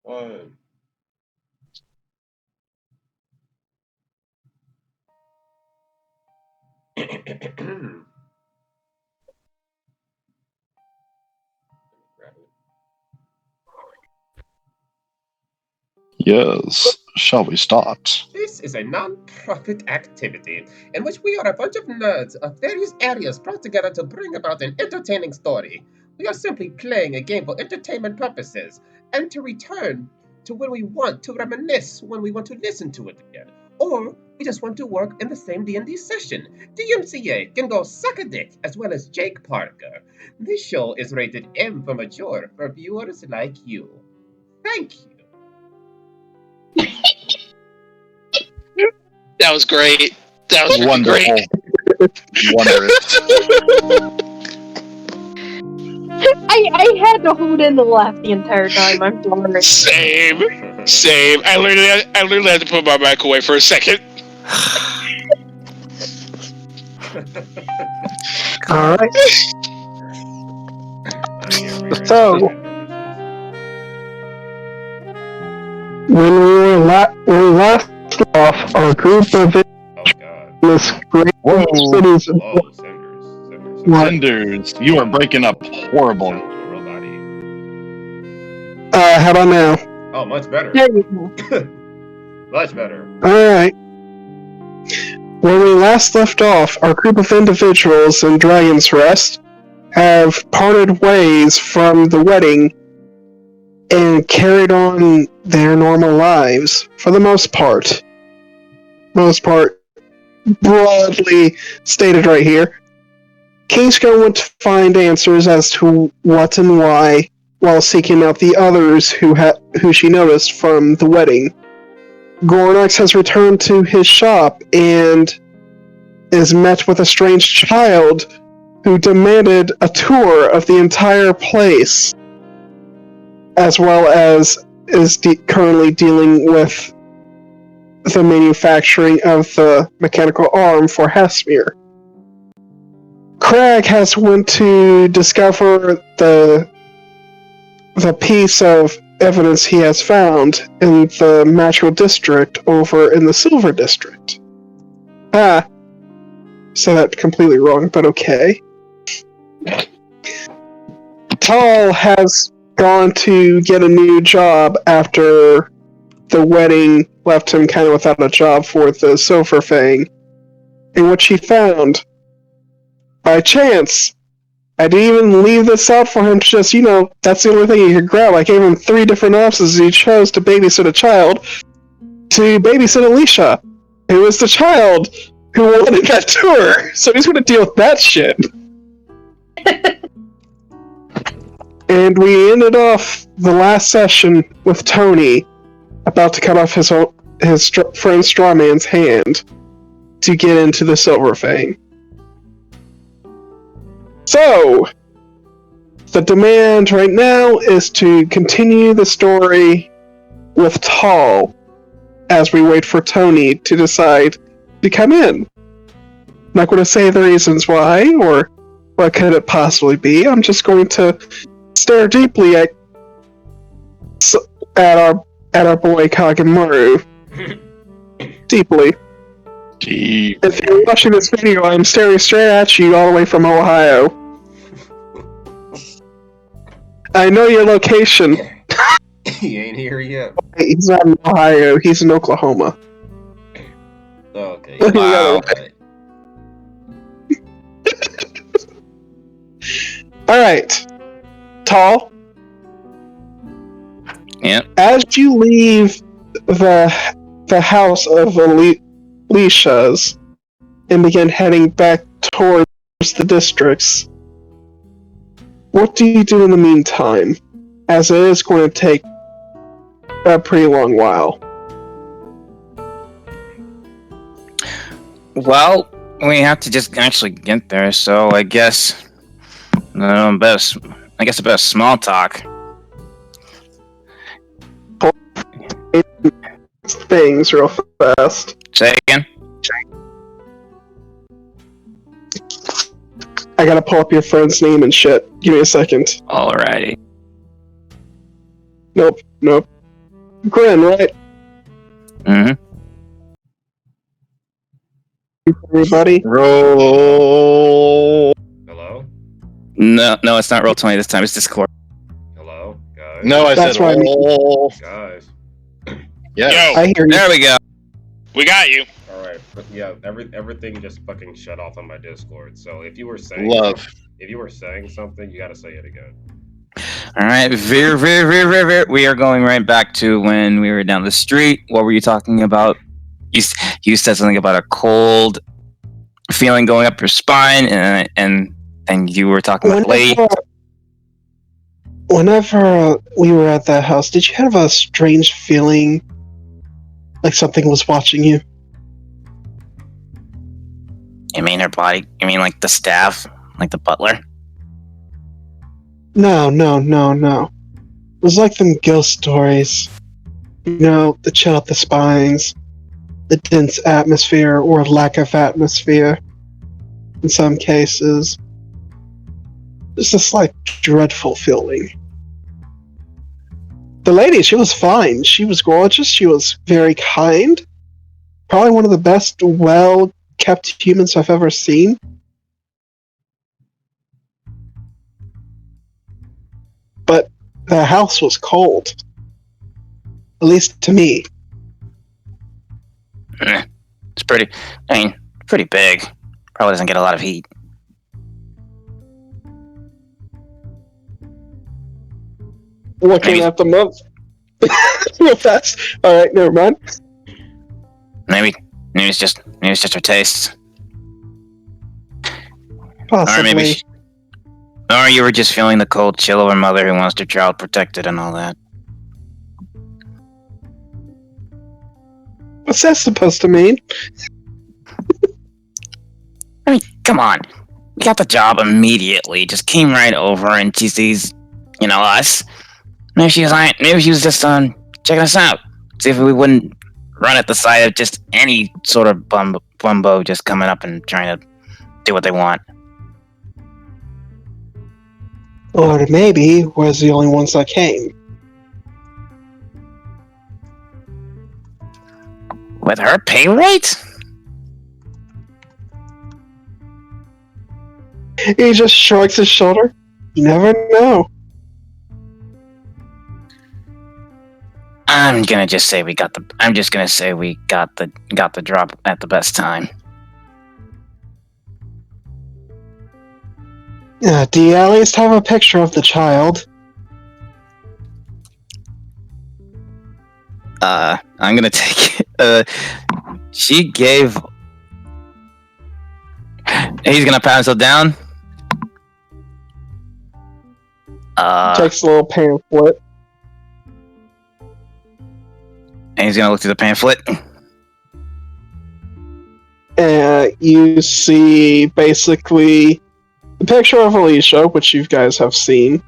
One. Yes. Shall we start? This is a non-profit activity in which we are a bunch of nerds of various areas brought together to bring about an entertaining story. We are simply playing a game for entertainment purposes and to return to when we want to reminisce when we want to listen to it again. Or we just want to work in the same D&D session. DMCA can go suck a dick as well as Jake Parker. This show is rated M for mature for viewers like you. Thank you. That was great. That was Wonderful. great. Wondrous. I had to hold in the laugh the entire time. I'm sorry. Same. I literally had to put my mic away for a second. All right. So, when we last off, our group of this great cities of Cinders, you are breaking up horribly. how about now? Oh, much better. There you go. Much better. Alright. When we last left off, our group of individuals in Dragon's Rest have parted ways from the wedding and carried on their normal lives, for the most part. Broadly stated right here. Kinska went to find answers as to what and why, while seeking out the others who she noticed from the wedding. Gorinox has returned to his shop and is met with a strange child who demanded a tour of the entire place, as well as is currently dealing with the manufacturing of the mechanical arm for Hesmir. Crag has went to discover the piece of evidence he has found in the Magical District over in the Silver District. Said that completely wrong, but okay. Taul has gone to get a new job after the wedding left him kind of without a job for the Silver Fang. And what she found, by chance, I didn't even leave this out for him to just, that's the only thing he could grab. I gave him 3 different options he chose to babysit a child, to babysit Allyssha, who was the child who wanted that tour. So he's going to deal with that shit. And we ended off the last session with Tony about to cut off his friend Strawman's hand to get into the Silver Fang. So, the demand right now is to continue the story with Taul as we wait for Tony to decide to come in. I'm not going to say the reasons why or what could it possibly be. I'm just going to stare deeply at our boy Kagemaru. Deeply. Deep. If you're watching this video, I'm staring straight at you all the way from Ohio. I know your location. He ain't here yet. He's not in Ohio, he's in Oklahoma. Okay. Wow. Okay. Alright. Taul, Yeah. as you leave the house of Allyssha's and begin heading back towards the districts, what do you do in the meantime? As it is going to take a pretty long while. Well, we have to just actually get there, so I guess the best small talk. Things real fast. Say again? I gotta pull up your friend's name and shit. Give me a second. Alrighty. Nope. Grin, right? Mm-hmm. Everybody? Roll. Hello? No, it's not Roll20 this time. It's Discord. Hello? Guys? No, I That's said what I mean. roll. Guys? Yes. Yo, I hear you. There we go. we got you. Alright, yeah, everything just fucking shut off on my Discord. So if you were saying Love. if you were saying something, you gotta say it again. All right, veer. We are going right back to when we were down the street. What were you talking about? You said something about a cold feeling going up your spine, and you were talking about the lady. Whenever we were at that house, did you have a strange feeling like something was watching you? You mean her body? You mean like the staff, like the butler? No. It was like them ghost stories. You know, the chill up the spines, the dense atmosphere or lack of atmosphere in some cases. It's this like dreadful feeling. The lady, she was fine. She was gorgeous. She was very kind. Probably one of the best, well-kept humans I've ever seen. But the house was cold. At least to me. It's pretty big. Probably doesn't get a lot of heat. Looking Maybe- at the month. That's alright, never mind. Maybe it's just her taste. Possibly. Or you were just feeling the cold chill of a mother who wants their child protected and all that. What's that supposed to mean? I mean, come on. We got the job immediately. Just came right over and she sees, us. Maybe she was just checking us out. See if we wouldn't run at the sight of just any sort of bumbo just coming up and trying to do what they want. Or maybe we're the only ones that came. With her pay rate? He just shrugs his shoulder. You never know. I'm just gonna say we got the drop at the best time. Do you at least have a picture of the child? I'm gonna take it. She gave. He's gonna pat himself down. Takes a little pamphlet. And he's gonna look through the pamphlet. You see basically the picture of Allyssha, which you guys have seen.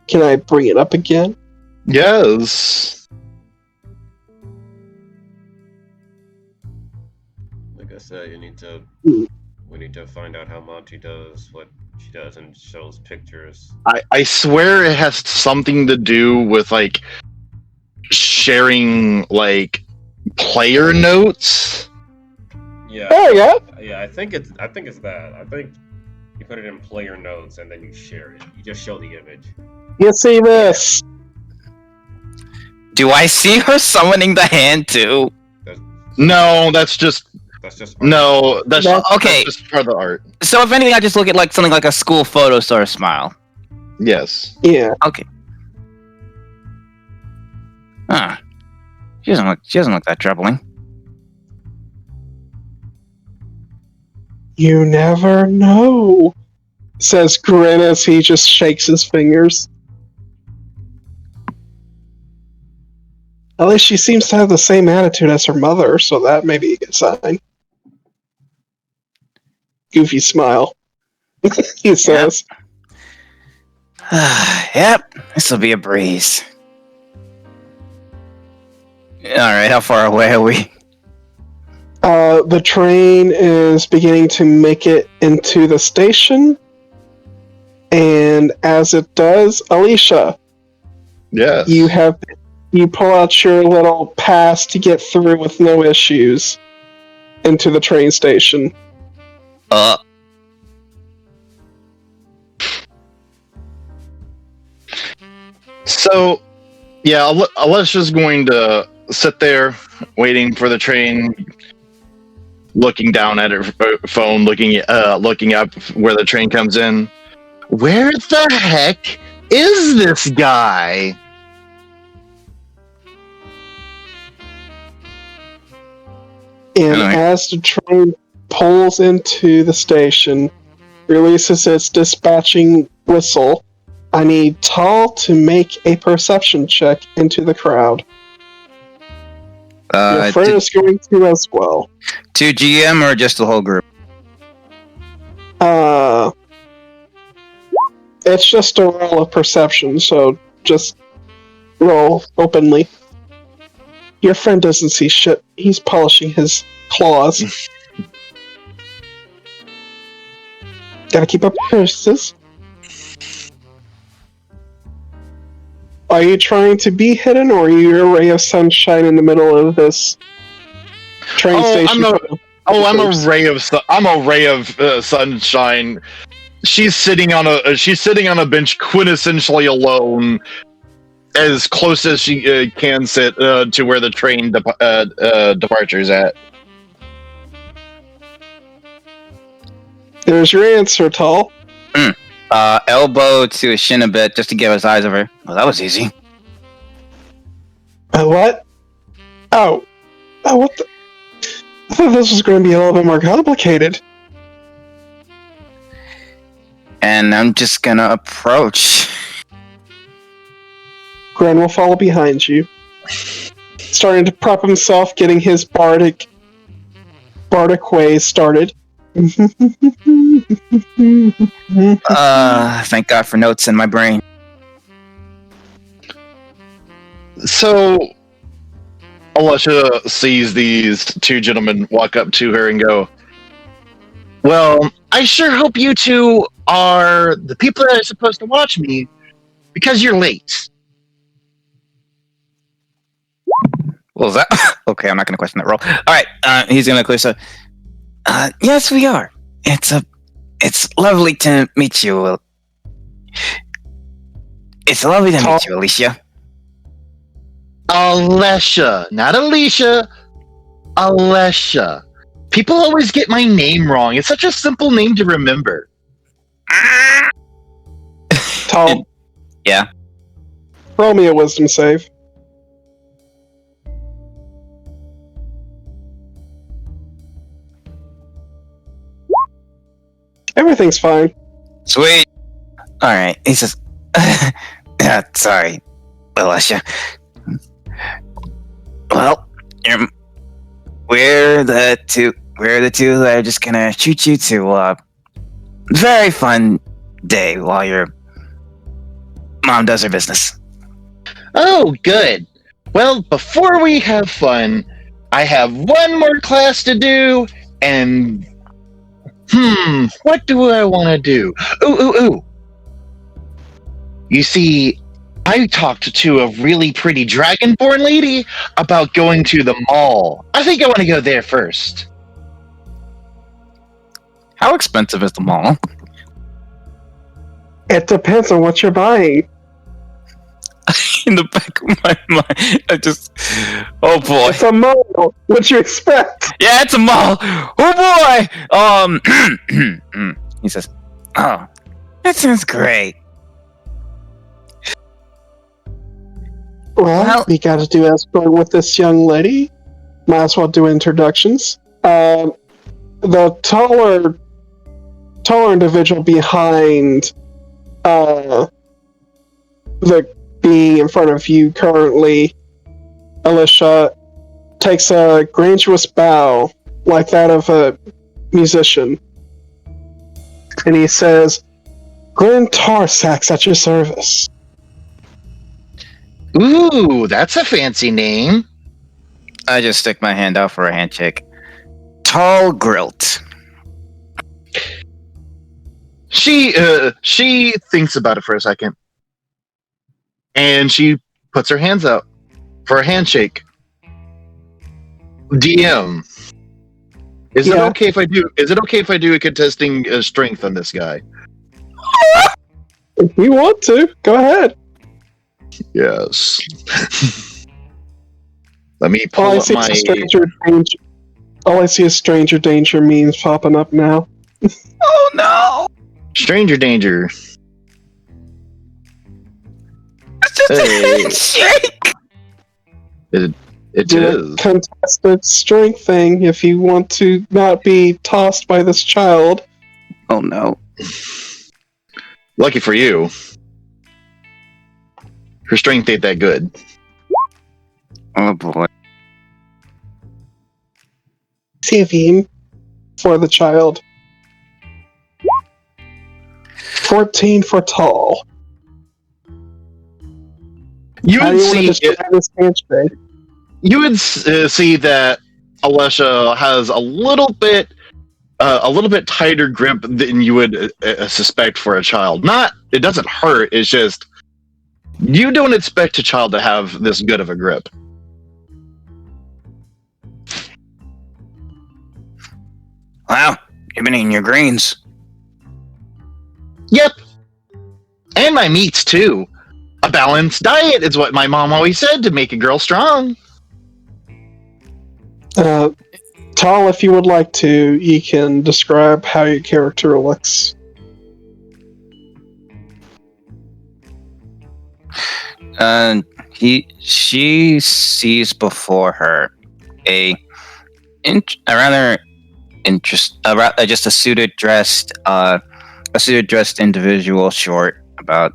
Can I bring it up again? Yes. Like I said, we need to find out how Monty does what she does and shows pictures. I swear it has something to do with like sharing like player notes. Yeah. There you go. Yeah, I think it's that. I think you put it in player notes and then you share it. You just show the image. You see this? Do I see her summoning the hand too? No, that's just That's just no. That's Okay. That's just for the art. So if anything, I just look at like something like a school photo sort of smile. Yes. Yeah. Okay. Huh. She doesn't look that troubling. You never know, says Grin as he just shakes his fingers. At least she seems to have the same attitude as her mother, so that may be a good sign. Goofy smile. He says. Yep, this'll be a breeze. Alright, how far away are we? The train is beginning to make it into the station. And as it does, Allyssha, Yes. You pull out your little pass to get through with no issues into the train station. So, yeah, Alyssa's going to sit there waiting for the train, looking down at her phone, looking up where the train comes in. Where the heck is this guy? And as the train pulls into the station, releases its dispatching whistle, I need Taul to make a perception check into the crowd. Your friend is going to as well. To GM or just the whole group? It's just a roll of perception, so just roll openly. Your friend doesn't see shit. He's polishing his claws. Gotta keep up appearances. Are you trying to be hidden, or are you a ray of sunshine in the middle of this train station? I'm a ray of sunshine. She's sitting on a bench, quintessentially alone, as close as she can sit to where the train departure's at. There's your answer, Taul. Elbow to his shin a bit just to get his eyes over. Well, that was easy. What? Oh, what the? I thought this was going to be a little bit more complicated. And I'm just gonna approach. Gren will follow behind you, starting to prop himself, getting his bardic ways started. Thank God for notes in my brain. So, Allyssha sees these two gentlemen walk up to her and go, "Well, I sure hope you two are the people that are supposed to watch me, because you're late." What was that? Okay, I'm not gonna question that roll. Alright, he's gonna clear so. Yes, we are. It's lovely to meet you. It's lovely to meet you, Allyssha. Allyssha, not Allyssha. Allyssha. People always get my name wrong. It's such a simple name to remember. Taul. Yeah. Roll me a wisdom save. Everything's fine. Sweet. Alright, he says, sorry, Allyssha. Well, we're the two that are just gonna shoot you to a very fun day while your mom does her business. Oh, good. Well, before we have fun, I have one more class to do, and what do I want to do? Ooh. You see, I talked to a really pretty dragonborn lady about going to the mall. I think I want to go there first. How expensive is the mall? It depends on what you're buying. In the back of my mind, oh boy. It's a mall. What'd you expect? Yeah, it's a mall. Oh boy. He says, "Oh, that sounds great." Well, we got to do escort with this young lady. Might as well do introductions. The taller individual behind the being in front of you currently, Allyssha, takes a grandiose bow like that of a musician. And he says, "Glenn Tarsax at your service." Ooh, that's a fancy name. I just stick my hand out for a handshake. Taul Grilt. She thinks about it for a second. And she puts her hands out for a handshake. DM, is it okay if I do? Is it okay if I do a contesting strength on this guy? If you want to, go ahead. Yes. Let me pull up my. All I see is stranger danger memes popping up now. Oh no! Stranger danger. It's just a handshake! It Do is. a contested strength thing if you want to not be tossed by this child. Oh no. Lucky for you. Her strength ain't that good. Oh boy. 17 for the child. 14 for Taul. You How would do you want to see. describe this handshake? You would see that Allyssha has a little bit tighter grip than you would suspect for a child. It doesn't hurt. It's just you don't expect a child to have this good of a grip. Wow, you've been eating your greens. Yep, and my meats too. A balanced diet is what my mom always said to make a girl strong. Taul, if you would like to, you can describe how your character looks. She sees before her just a suited dressed individual, short, about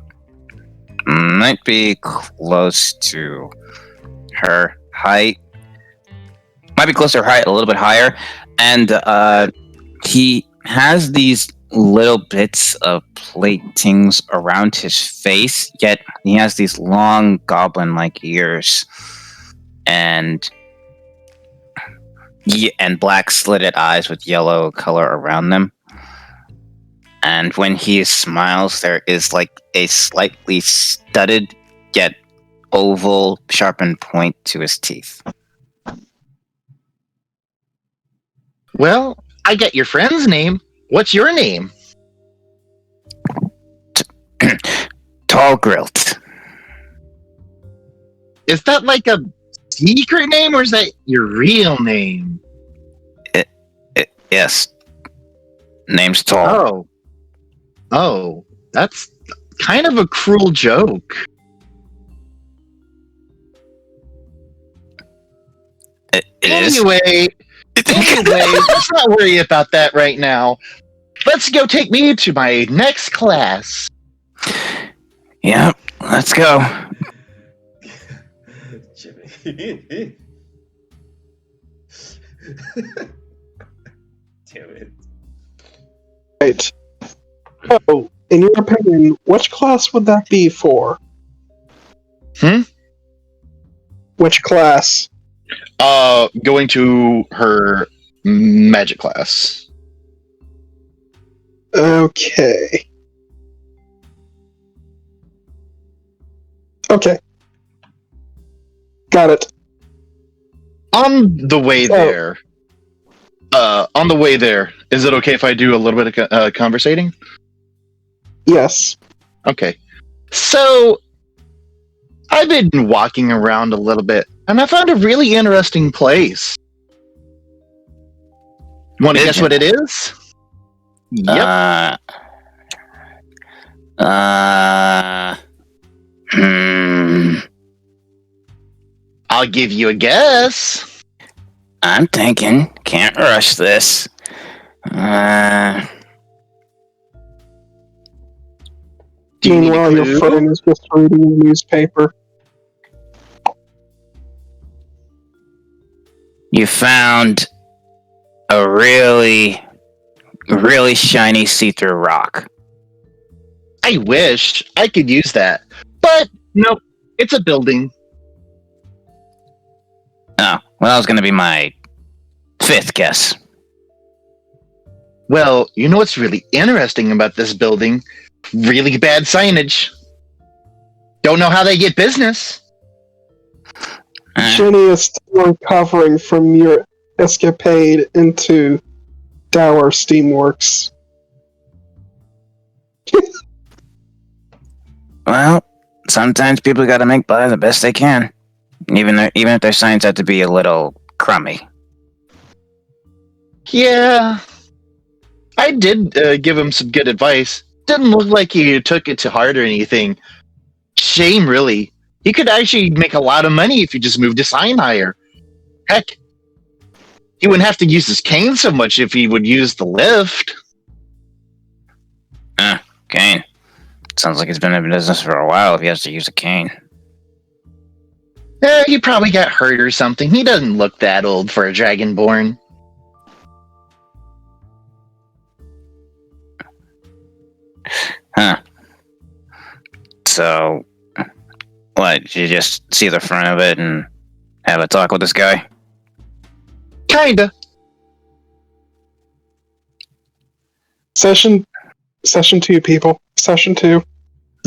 might be close to her height. Might be close to her height, a little bit higher, and he has these little bits of platings around his face, yet he has these long goblin-like ears and black slitted eyes with yellow color around them. And when he smiles, there is like a slightly studded yet oval sharpened point to his teeth. Well, I get your friend's name. What's your name? Taul Grilt. Is that like a secret name, or is that your real name? Yes. Name's Taul. Oh, that's kind of a cruel joke. It is. Anyway, let's not worry about that right now. Let's go take me to my next class. Yep, let's go. Jimmy. Damn it. Right. Oh, in your opinion, which class would that be for? Which class? Going to her magic class. Okay. Got it. On the way there, is it okay if I do a little bit of conversating? Yes. Okay. So, I've been walking around a little bit, and I found a really interesting place. Want to guess what it is? Yep. I'll give you a guess. I'm thinking. Can't rush this. Do you need a Meanwhile, your clue? friend is just reading the newspaper. You found a really, really shiny see-through rock. I wish I could use that. But, nope. It's a building. Oh, well, that was going to be my fifth guess. Well, you know what's really interesting about this building? Really bad signage. Don't know how they get business. Jenny is still recovering from your escapade into Dower Steamworks. Well, sometimes people gotta make by the best they can. Even if their signs have to be a little crummy. Yeah, I did give him some good advice. Didn't look like he took it to heart or anything. Shame, really. He could actually make a lot of money if he just moved his sign higher. Heck, he wouldn't have to use his cane so much if he would use the lift. Cane. Sounds like he's been in business for a while if he has to use a cane. He probably got hurt or something. He doesn't look that old for a dragonborn. Huh. So, what, did you just see the front of it and have a talk with this guy? Kinda. Session 2, people. Session 2.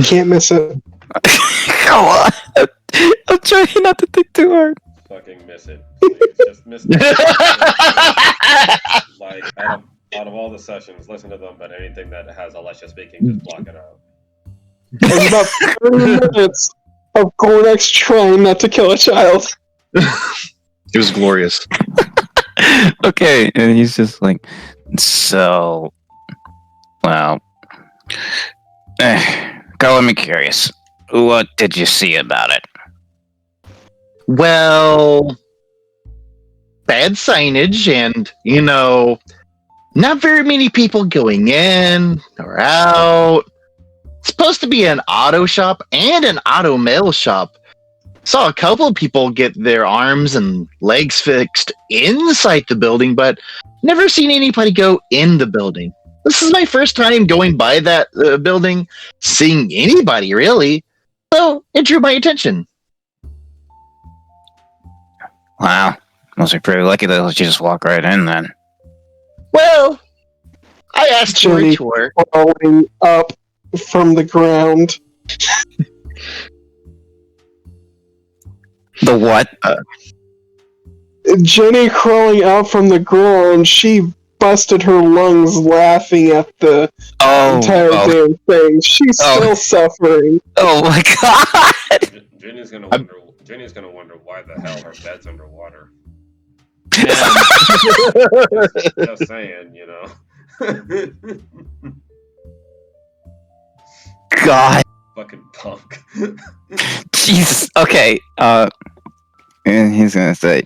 Can't miss it. Come on! I'm trying not to think too hard. Fucking miss it. Please, just miss it. Like, out of all the sessions, listen to them, but anything that has Allyssha speaking, just block it out. It's about 30 minutes of Gorinox trying not to kill a child. It was glorious. Okay, and he's just like, so, well, color me curious. What did you see about it? Well, bad signage and, not very many people going in or out. It's supposed to be an auto shop and an auto mail shop. Saw a couple of people get their arms and legs fixed inside the building, but never seen anybody go in the building. This is my first time going by that building, seeing anybody really. So it drew my attention. Wow, must be pretty lucky they let you just walk right in then. Well, I asked for a Jenny tour. crawling up from the ground. The what? Jenny crawling out from the ground, she busted her lungs laughing at the entire damn thing. She's still suffering. Oh my god! Jenny's gonna wonder why the hell her bed's underwater. Just saying, God. Fucking punk. Jesus. Okay. And he's gonna say,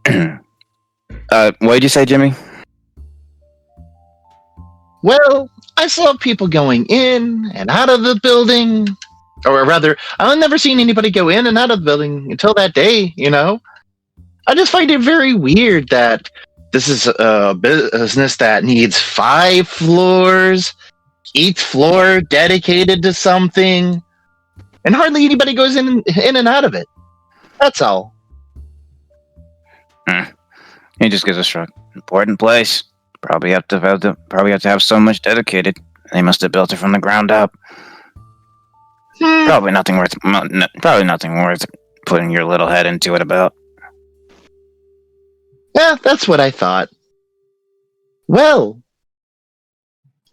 what did you say, Jimmy? Well, I saw people going in and out of the building. Or rather, I've never seen anybody go in and out of the building until that day, I just find it very weird that this is a business that needs 5 floors, each floor dedicated to something, and hardly anybody goes in and out of it. That's all. He just gives a shrug. Important place. Probably have to have so much dedicated. They must have built it from the ground up. Probably nothing worth putting your little head into it about. Yeah, that's what I thought. Well,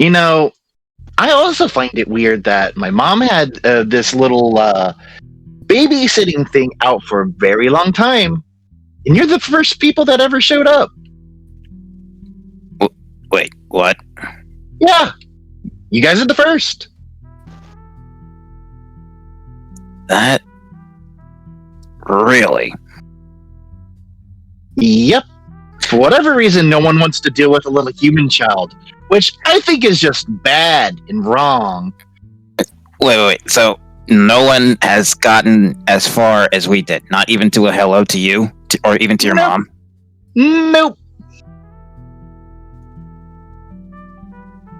I also find it weird that my mom had this little babysitting thing out for a very long time, and you're the first people that ever showed up. Wait, what? Yeah, you guys are the first. That? Really? Yep. For whatever reason, no one wants to deal with a little human child, which I think is just bad and wrong. Wait. So no one has gotten as far as we did? Not even to a hello to you? Or even to your mom? Nope.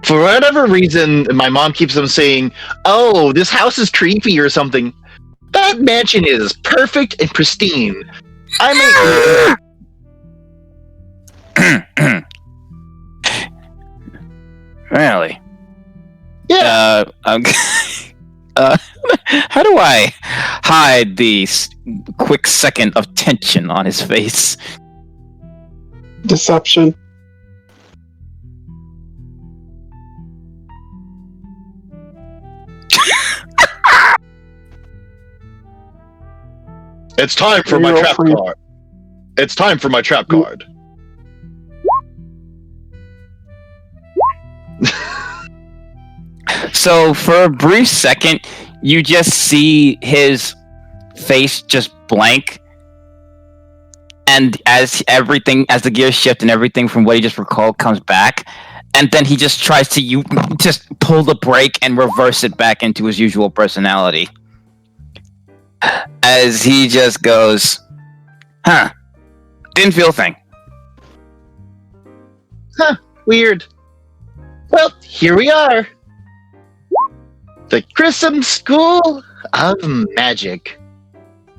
For whatever reason, my mom keeps on saying, "Oh, this house is creepy" or something. That mansion is perfect and pristine. Really? Yeah. How do I hide the quick second of tension on his face? Deception. It's time for my trap card. It's time for my trap card. So for a brief second, you just see his face just blank, and as the gears shift and everything from what he just recalled comes back, and then he just tries to just pull the brake and reverse it back into his usual personality. As he just goes, huh, didn't feel a thing. Huh, weird. Well, here we are. The Grissom School of Magic.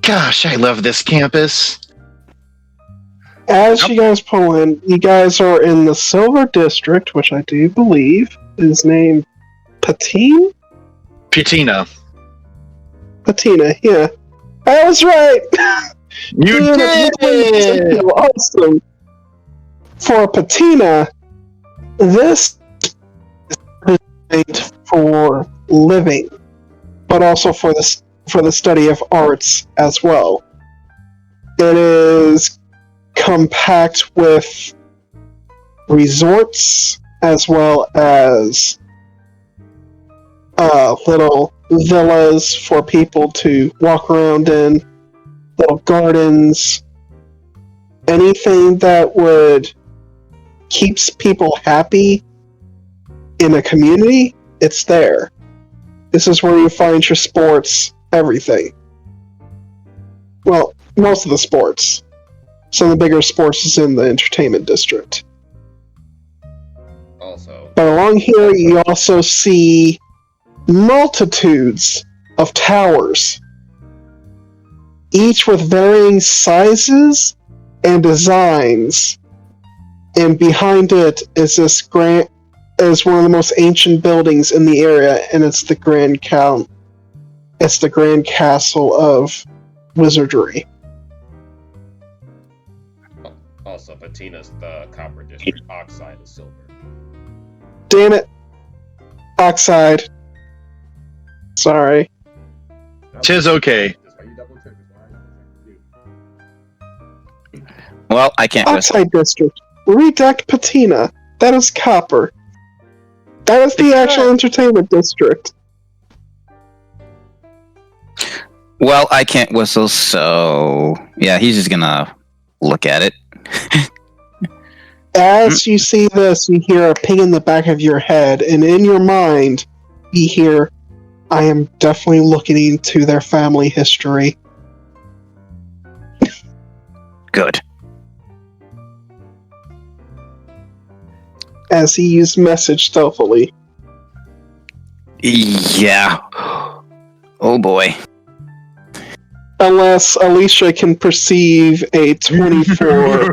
Gosh, I love this campus. As you guys pull in, you guys are in the Silver District, which I do believe is named Patine? Patina. Patina, yeah. I was right! You did! Awesome! For Patina, this is made for living, but also for the study of arts as well. It is compact with resorts as well as little villas for people to walk around in, little gardens, anything that would keeps people happy in a community, it's there. This is where you find your sports, everything. Well, most of the sports. Some of the bigger sports is in the entertainment district. Also, But along here, you also see multitudes of towers, each with varying sizes and designs. And behind it is is one of the most ancient buildings in the area, and it's the Grand Castle of Wizardry. also, Patina's the copper district. Oxide is silver. Damn it. Oxide. Sorry. Tis okay. Well, I can't whistle. Oxide District. Redeck Patina. That is copper. That is the actual entertainment district. Well, I can't whistle, so yeah, he's just gonna look at it. As you see this, you hear a ping in the back of your head, and in your mind, you hear, I am definitely looking into their family history. Good. As he used message stealthily. Yeah. Oh boy. Unless Allyssha can perceive a 24.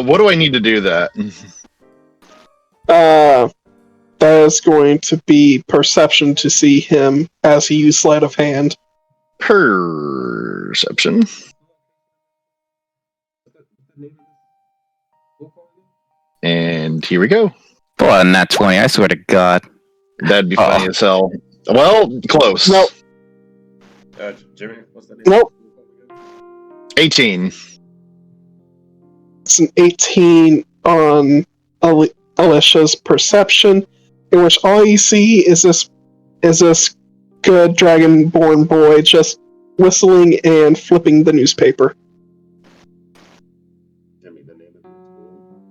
What do I need to do that? That is going to be perception to see him as he used sleight of hand. Perception. And here we go. Boy, not 20, I swear to God. That'd be funny as hell. Well, close. Nope. Jimmy, what's the name? Nope. 18. It's an 18 on Alyssa's perception, in which all you see is this good dragonborn boy just whistling and flipping the newspaper. Jimmy, the name of your school.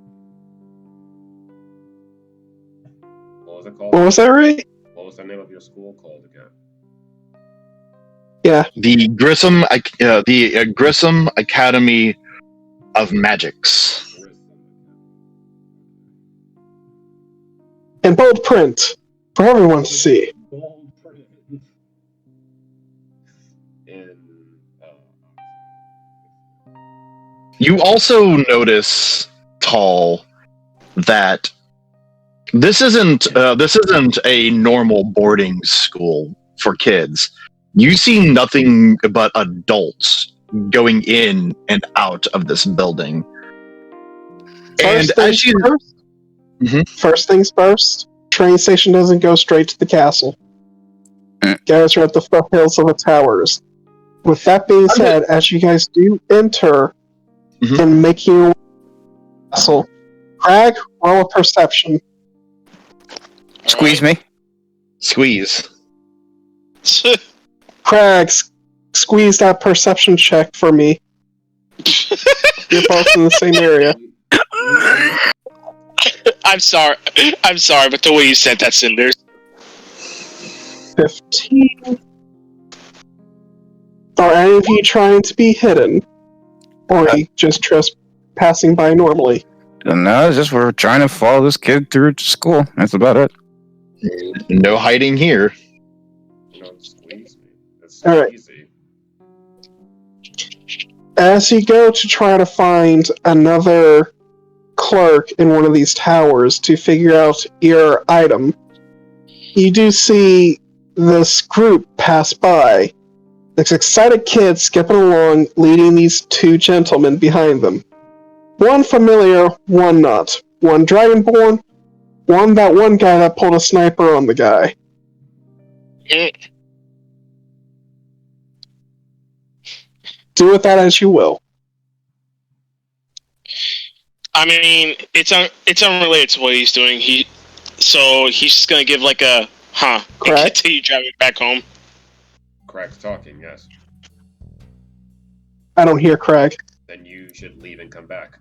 What was it called? What was that, right? What was the name of your school called again? Yeah. The Grissom Academy of Magics. In bold print for everyone to see. Bold print. In You also notice, Taul, that This isn't a normal boarding school for kids. You see nothing but adults going in and out of this building. First things first. Mhm. First things first. Train station doesn't go straight to the castle. Guys are at the foothills of the towers. With that being said, as you guys do enter and make your way to the castle, Crag, roll a perception. Squeeze me. Squeeze. Crag, squeeze that perception check for me. You're both in the same area. I'm sorry, but the way you said that, Cinders. 15. Are any of you trying to be hidden? Or are you just passing by normally? No, it's just we're trying to follow this kid through to school. That's about it. No hiding here. Squeeze me. That's All right. easy. As you go to try to find another clerk in one of these towers to figure out your item, you do see this group pass by. This excited kid skipping along, leading these two gentlemen behind them. One familiar, one not. One dragonborn, that one guy that pulled a sniper on the guy. Do with that as you will. I mean, it's unrelated to what he's doing. He's just gonna give like a and Correct. continue driving back home. Crag's talking, yes. I don't hear Crag. Then you should leave and come back.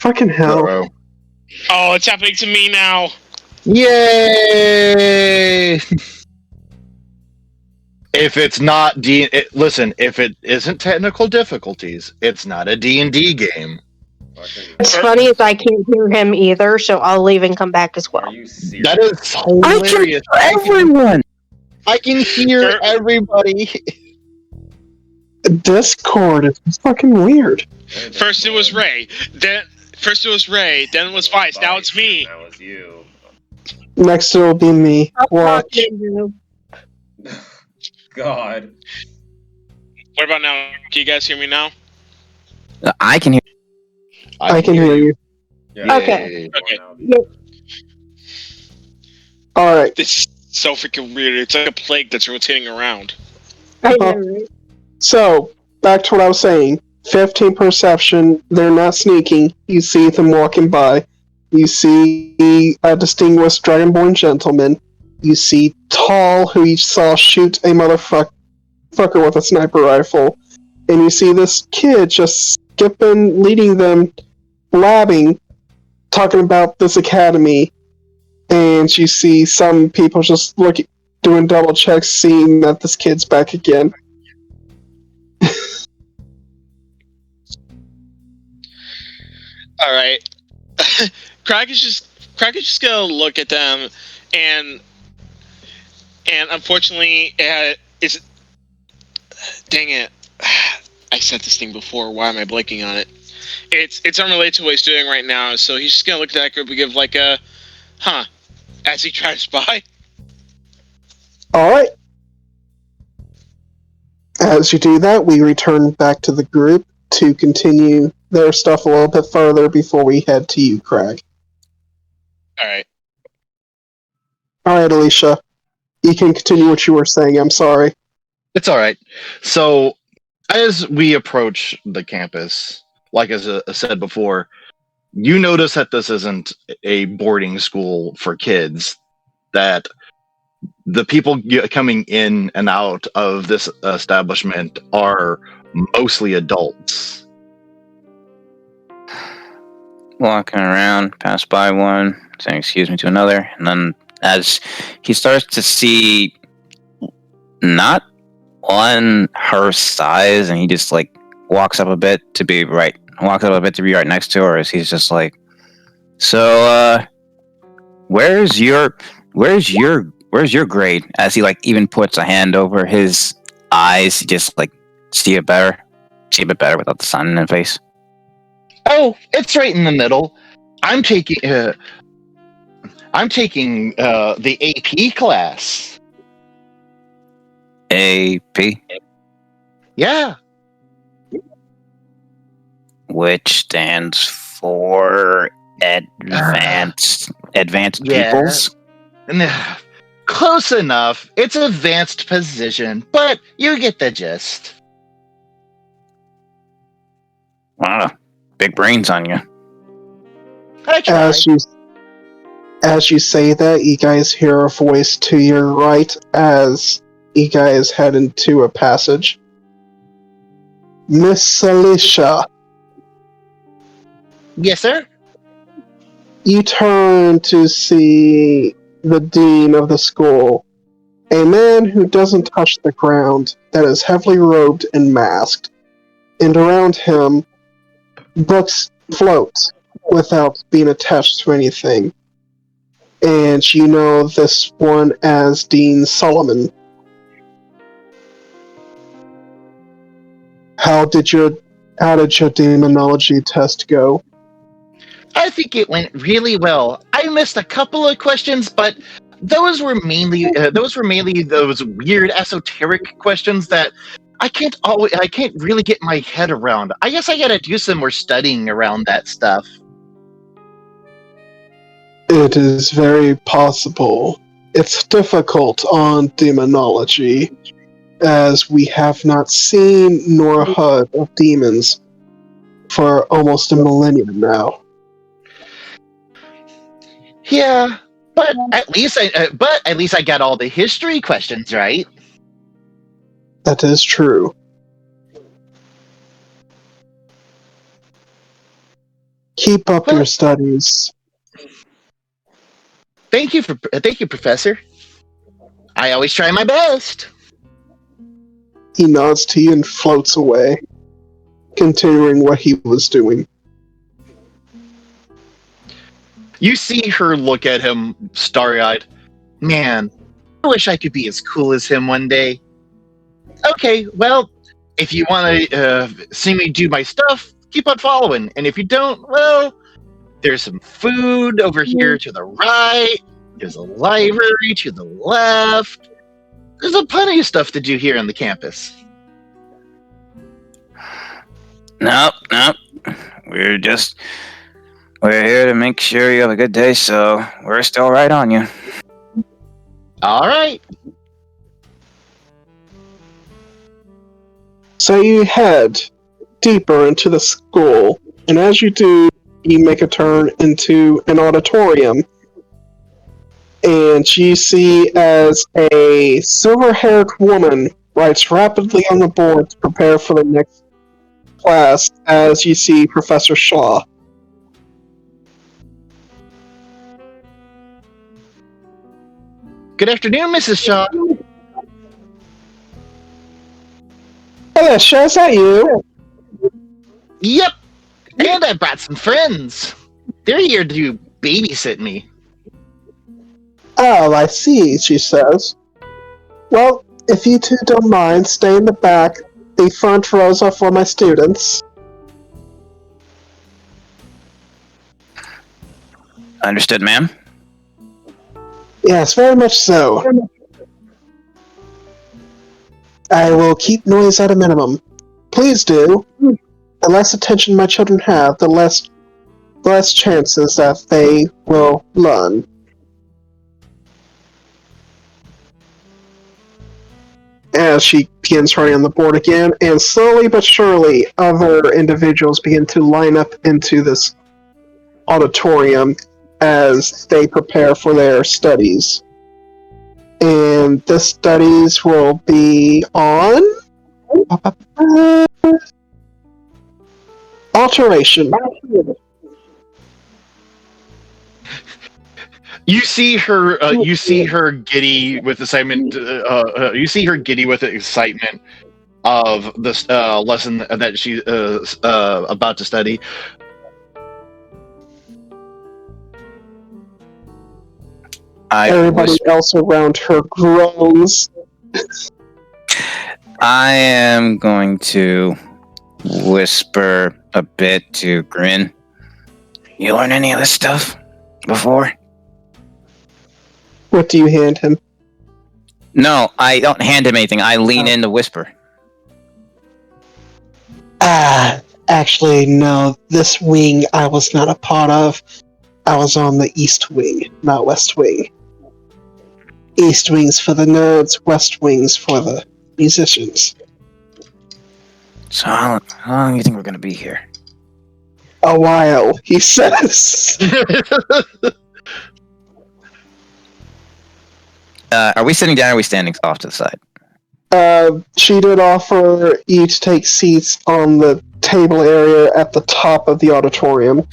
Fucking hell. Uh-oh. Oh, it's happening to me now. Yay! If it's not listen, if it isn't technical difficulties, it's not a D&D game. What's funny is I can't hear him either, so I'll leave and come back as well. Are you serious? That is hilarious. Everyone. I can hear everybody. Discord is fucking weird. First it was Ray, then it was Vice. Now it's me. Now it's you. Next it'll be me. I'll talk Watch. to you. God. What about now? Can you guys hear me now? I can hear. I can hear you. Yeah, Okay. Okay. Alright. This is so freaking weird. It's like a plague that's rotating around. I know, right? So, back to what I was saying. 15 perception, they're not sneaking. You see them walking by. You see a distinguished dragonborn gentleman. You see Taul, who you saw shoot a motherfucker with a sniper rifle. And you see this kid just skipping, leading them, blabbing, talking about this academy. And you see some people just doing double checks, seeing that this kid's back again. All right. Crag is just gonna look at them, and unfortunately, it's dang it. I said this thing before. Why am I blanking on it? It's unrelated to what he's doing right now. So he's just gonna look at that group and give like a as he tries by. Alright. As you do that, we return back to the group to continue their stuff a little bit further before we head to you, Crag. All right. Alright, Allyssha. You can continue what you were saying, I'm sorry. It's all right. So, as we approach the campus, like as I said before, you notice that this isn't a boarding school for kids, that the people coming in and out of this establishment are mostly adults. Walking around, pass by one, saying excuse me to another, and then as he starts to see not on her size, and he just like walks up a bit to be right next to her, as he's just like, so where's your grade? As he like even puts a hand over his eyes, just like see a bit better without the sun in the face. Oh, it's right in the middle. I'm taking I'm taking the AP class. AP, Yeah. which stands for advanced Yeah. peoples. Close enough. It's advanced position, but you get the gist. Wow, big brains on you. I try. As you say that, you guys hear a voice to your right as you guys head into a passage. Miss Allyssha, Yes, sir. you turn to see the dean of the school, a man who doesn't touch the ground, that is heavily robed and masked, and around him, books float without being attached to anything. And you know this one as Dean Solomon. How did your demonology test go? I think it went really well. I missed a couple of questions, but those were mainly those weird esoteric questions that I can't really get my head around. I guess I gotta do some more studying around that stuff. It is very possible. It's difficult on demonology, as we have not seen nor heard of demons for almost a millennium now. Yeah, but at least I got all the history questions right. That is true. Keep up your studies. Thank you, Professor. I always try my best. He nods to you and floats away, continuing what he was doing. You see her look at him starry-eyed. Man, I wish I could be as cool as him one day. Okay, well, if you want to see me do my stuff, keep on following. And if you don't, well, there's some food over here to the right. There's a library to the left. There's a plenty of stuff to do here on the campus. Nope. We're here to make sure you have a good day, so we're still right on you. All right. So you head deeper into the school, and as you do, you make a turn into an auditorium. And you see as a silver-haired woman writes rapidly on the board to prepare for the next class, as you see Professor Shaw. Good afternoon, Mrs. Shaw. Allyssha, is that you? Yep. And I brought some friends. They're here to babysit me. Oh, I see, she says. Well, if you two don't mind, stay in the back. The front rows are for my students. Understood, ma'am. Yes, very much so. I will keep noise at a minimum. Please do. The less attention my children have, the less chances that they will learn. As she begins writing on the board again, and slowly but surely, other individuals begin to line up into this auditorium as they prepare for their studies. And the studies will be on alteration. You see her. You see her giddy with excitement. You see her giddy with the excitement of this lesson that she's about to study. Everybody else around her groans. I am going to whisper a bit to Grin. You learn any of this stuff before? What do you hand him? No, I don't hand him anything. I lean in to whisper. Actually, no. This wing I was not a part of. I was on the East Wing, not West Wing. East Wing's for the nerds, West Wing's for the musicians. So how long do you think we're gonna be here? A while, he says. Are we sitting down or are we standing off to the side? She did offer you to take seats on the table area at the top of the auditorium.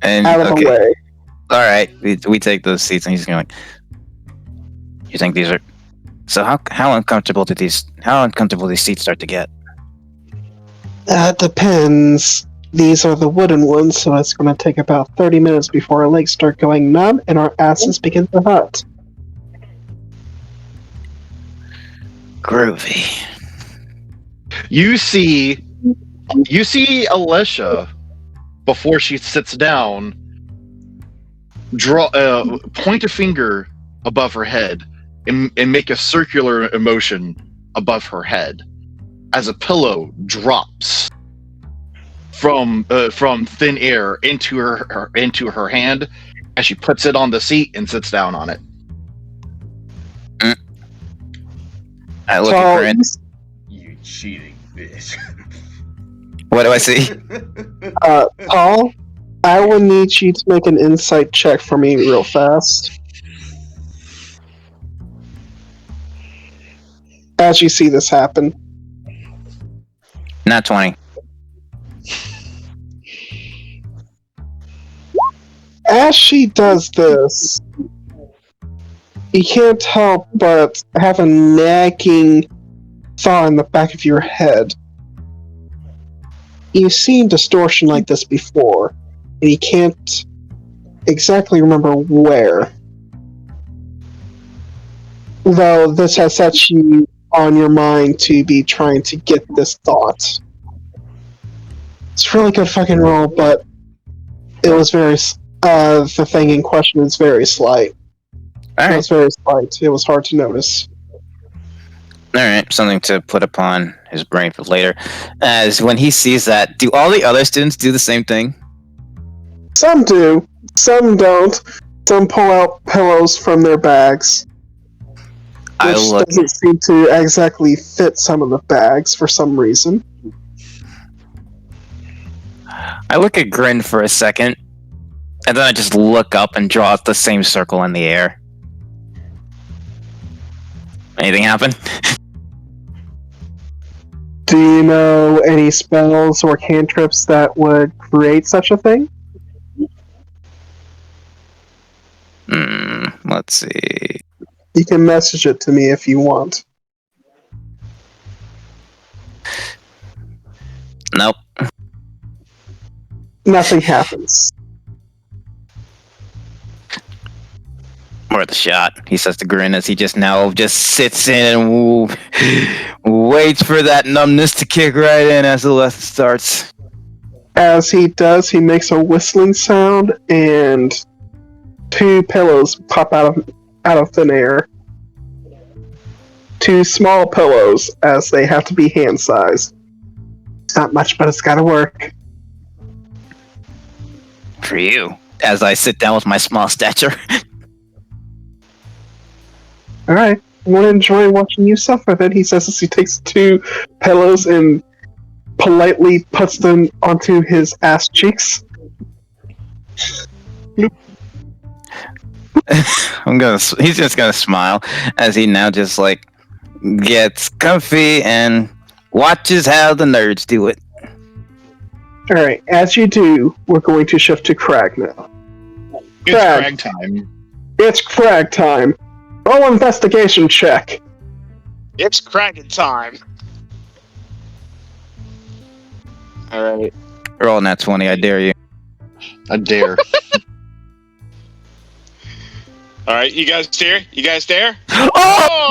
And out of the way. Alright, we take those seats and he's going, you think these are... So how uncomfortable these seats start to get? Depends. These are the wooden ones, so it's going to take about 30 minutes before our legs start going numb and our asses begin to hurt. Groovy. You see Allyssha, before she sits down, point a finger above her head and make a circular motion above her head as a pillow drops from thin air into her hand as she puts it on the seat and sits down on it. I look at Grin. You cheating bitch. What do I see? Taul, I will need you to make an insight check for me real fast. As you see this happen. Not 20. As she does this, you can't help but have a nagging thought in the back of your head. You've seen distortion like this before, and you can't exactly remember where. Though this has set you on your mind to be trying to get this thought. It's a really good fucking roll, but it was very... the thing in question is very slight. Alright. It was very slight. It was hard to notice. Alright, something to put upon his brain for later. As when he sees that, do all the other students do the same thing? Some do. Some don't. Some pull out pillows from their bags. Which doesn't seem to exactly fit some of the bags for some reason. I look at Grin for a second, and then I just look up and draw the same circle in the air. Anything happen? Do you know any spells or cantrips that would create such a thing? Let's see. You can message it to me if you want. Nope. Nothing happens. Worth a shot, he says to Grin as he just sits in and waits for that numbness to kick right in as the lesson starts. As he does, he makes a whistling sound and 2 pillows pop out of thin air. 2 small pillows, as they have to be hand-sized. It's not much, but it's gotta work. For you, as I sit down with my small stature. Alright, I want to enjoy watching you suffer, then he says as he takes 2 pillows and politely puts them onto his ass cheeks. He's just gonna smile as he now just gets comfy and watches how the nerds do it. Alright, as you do, we're going to shift to Crag now. It's Crag time. It's Crag time. Roll investigation check. It's Crag time. Alright. Roll that 20, I dare you. I dare. Alright, you guys there? Oh!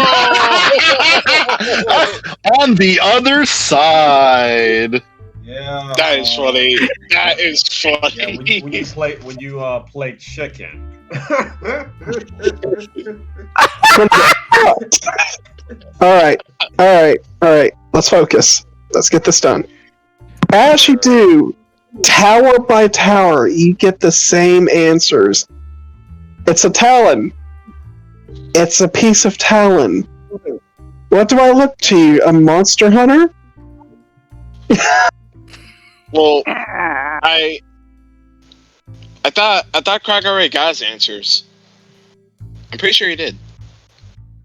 On the other side. Yeah. That is funny. That is Yeah, funny. when you play chicken, Alright. Let's focus. Let's get this done. As you do, tower by tower, you get the same answers. It's a talon. It's a piece of talon. What do I look to you? A monster hunter? Well, I thought Crag already got his answers. I'm pretty sure he did.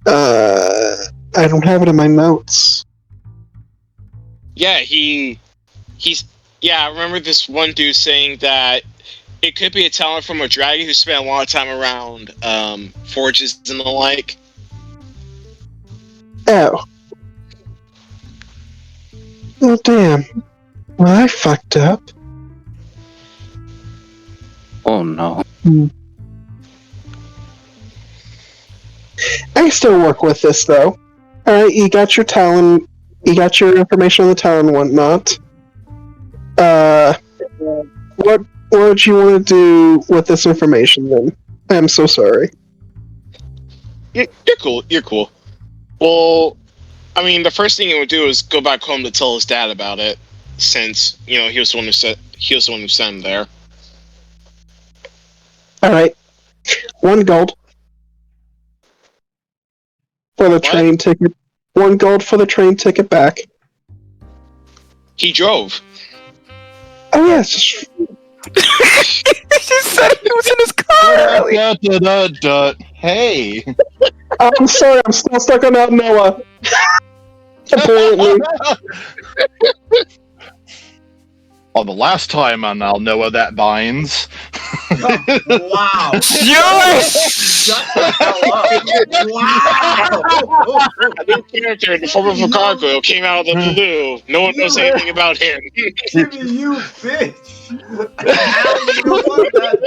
I don't have it in my notes. Yeah, I remember this one dude saying that it could be a talent from a dragon who spent a lot of time around forges and the like. Oh. Oh, damn. Well, I fucked up. Oh no. I can still work with this, though. Alright, you got your talent. You got your information on the talent and whatnot. What would you want to do with this information, then? I'm so sorry. You're cool. You're cool. Well, I mean, the first thing he would do is go back home to tell his dad about it, since he was the one who sent him there. Alright. 1 gold. For the train ticket. 1 gold for the train ticket back. He drove. Oh, yeah, it's just... She said he was in his car earlier. Hey. I'm sorry, I'm still stuck on that Noah. Apparently. Well, the last time on I'll know what that binds. Wow. Yes! Shut the hell up. Wow. A new character in the form of a gargoyle came out of the blue. No one knows anything about him. Jimmy, you bitch. How do you know what that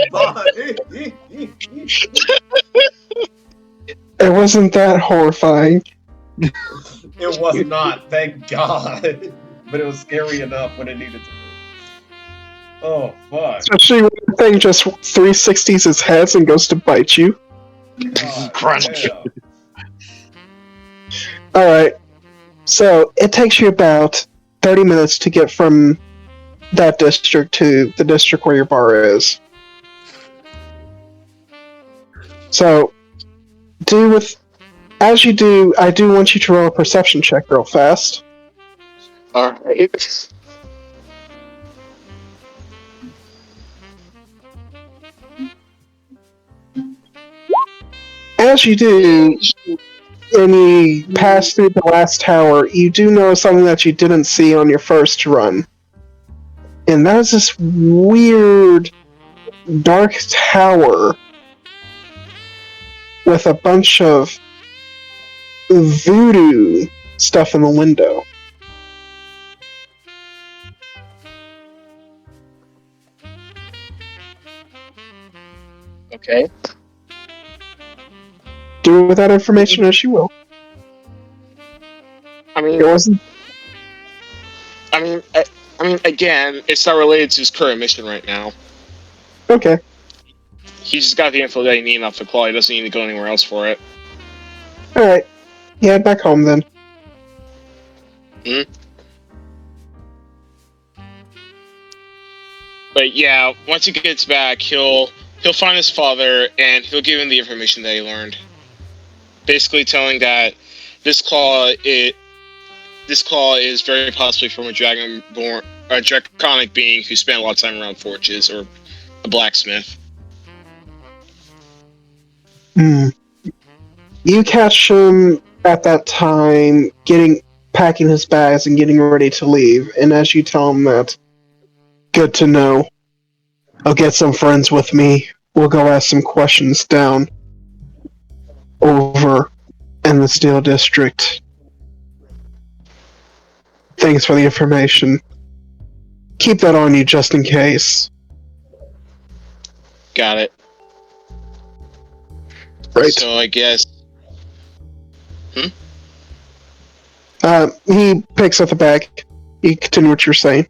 It wasn't that horrifying. It was not, thank God. But it was scary enough when it needed to be. Oh, fuck. Especially when the thing just 360s its heads and goes to bite you. Crunch. Alright. So, it takes you about 30 minutes to get from that district to the district where your bar is. So, as you do, I do want you to roll a perception check real fast. Alright. As you do, and you pass through the last tower, you do notice something that you didn't see on your first run. And that is this weird, dark tower with a bunch of voodoo stuff in the window. Okay. Do with that information as you will. I mean, It wasn't. I mean, again, it's not related to his current mission right now. Okay. He just got the info that he needed off the claw. He doesn't need to go anywhere else for it. Alright. You head back home then. But yeah, once he gets back, he'll find his father and he'll give him the information that he learned. Basically, telling that this claw is very possibly from a draconic being who spent a lot of time around forges, or a blacksmith. You catch him at that time packing his bags and getting ready to leave, and as you tell him that, good to know. I'll get some friends with me. We'll go ask some questions down over in the Steel District. Thanks for the information. Keep that on you just in case. Got it. Right. So I guess. He picks up the bag. You continue what you're saying.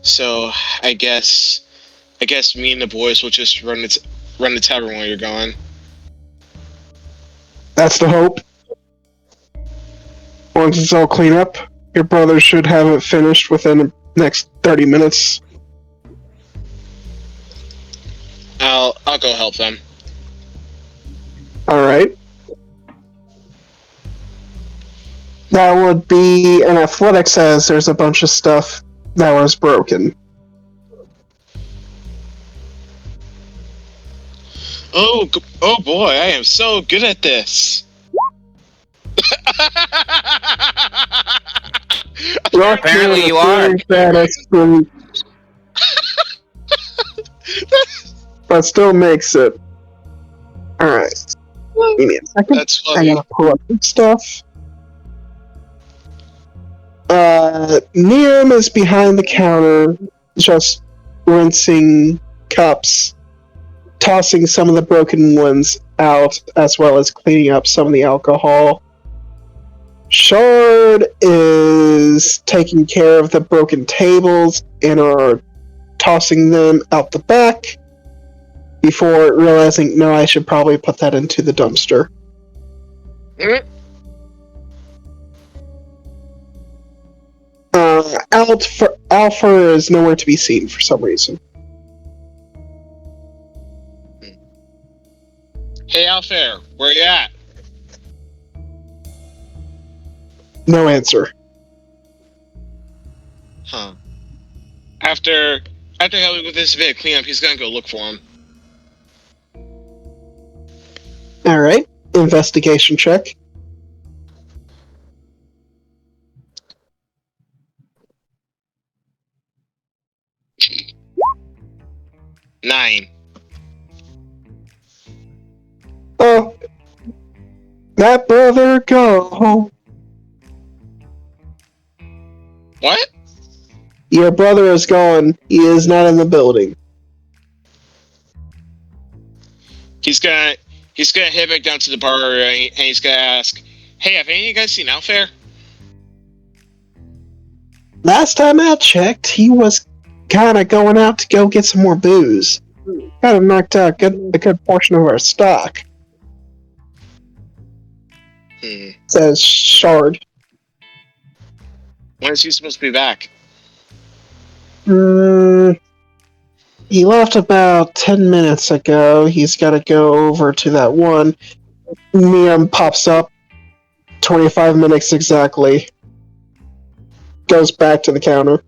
So I guess I guess me and the boys will just run the tavern while you're gone. That's the hope. Once it's all clean up, your brother should have it finished within the next 30 minutes. I'll go help them. Alright. That would be an athletics, as there's a bunch of stuff that was broken. Oh boy, I am so good at this. Apparently you are. But still makes it. Alright. Give me a second. That's I funny. gotta pull up some stuff. Niam is behind the counter, just rinsing cups, tossing some of the broken ones out, as well as cleaning up some of the alcohol. Shard is taking care of the broken tables and are tossing them out the back before realizing, no, I should probably put that into the dumpster. Alpha is nowhere to be seen for some reason. Hey, Alfair, where you at? No answer. Huh. After helping with this bit of cleanup, he's gonna go look for him. Alright, investigation check. Nine. Oh, that brother go. What? Your brother is gone. He is not in the building. He's gonna head back down to the bar and he's gonna ask, "Hey, have any of you guys seen Alfair?" Last time I checked, he was kind of going out to go get some more booze. Kind of knocked out a good portion of our stock. Says Shard. When is he supposed to be back? He left about 10 minutes ago. He's got to go over to that one. Niam pops up. 25 minutes exactly. Goes back to the counter.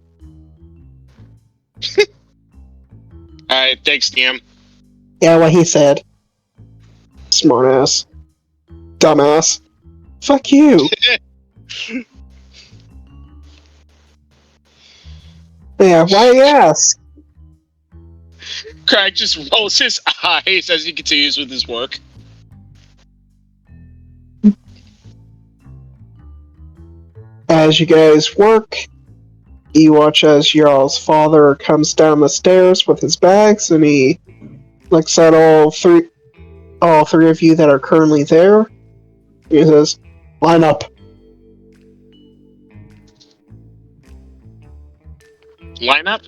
Alright, thanks, Niam. Yeah, what he said. Smartass. Dumbass. Fuck you. Yeah, why you ask? Crag just rolls his eyes as he continues with his work. As you guys work, you watch as y'all's father comes down the stairs with his bags, and he looks at all three of you that are currently there. He says, "Line up." Line up?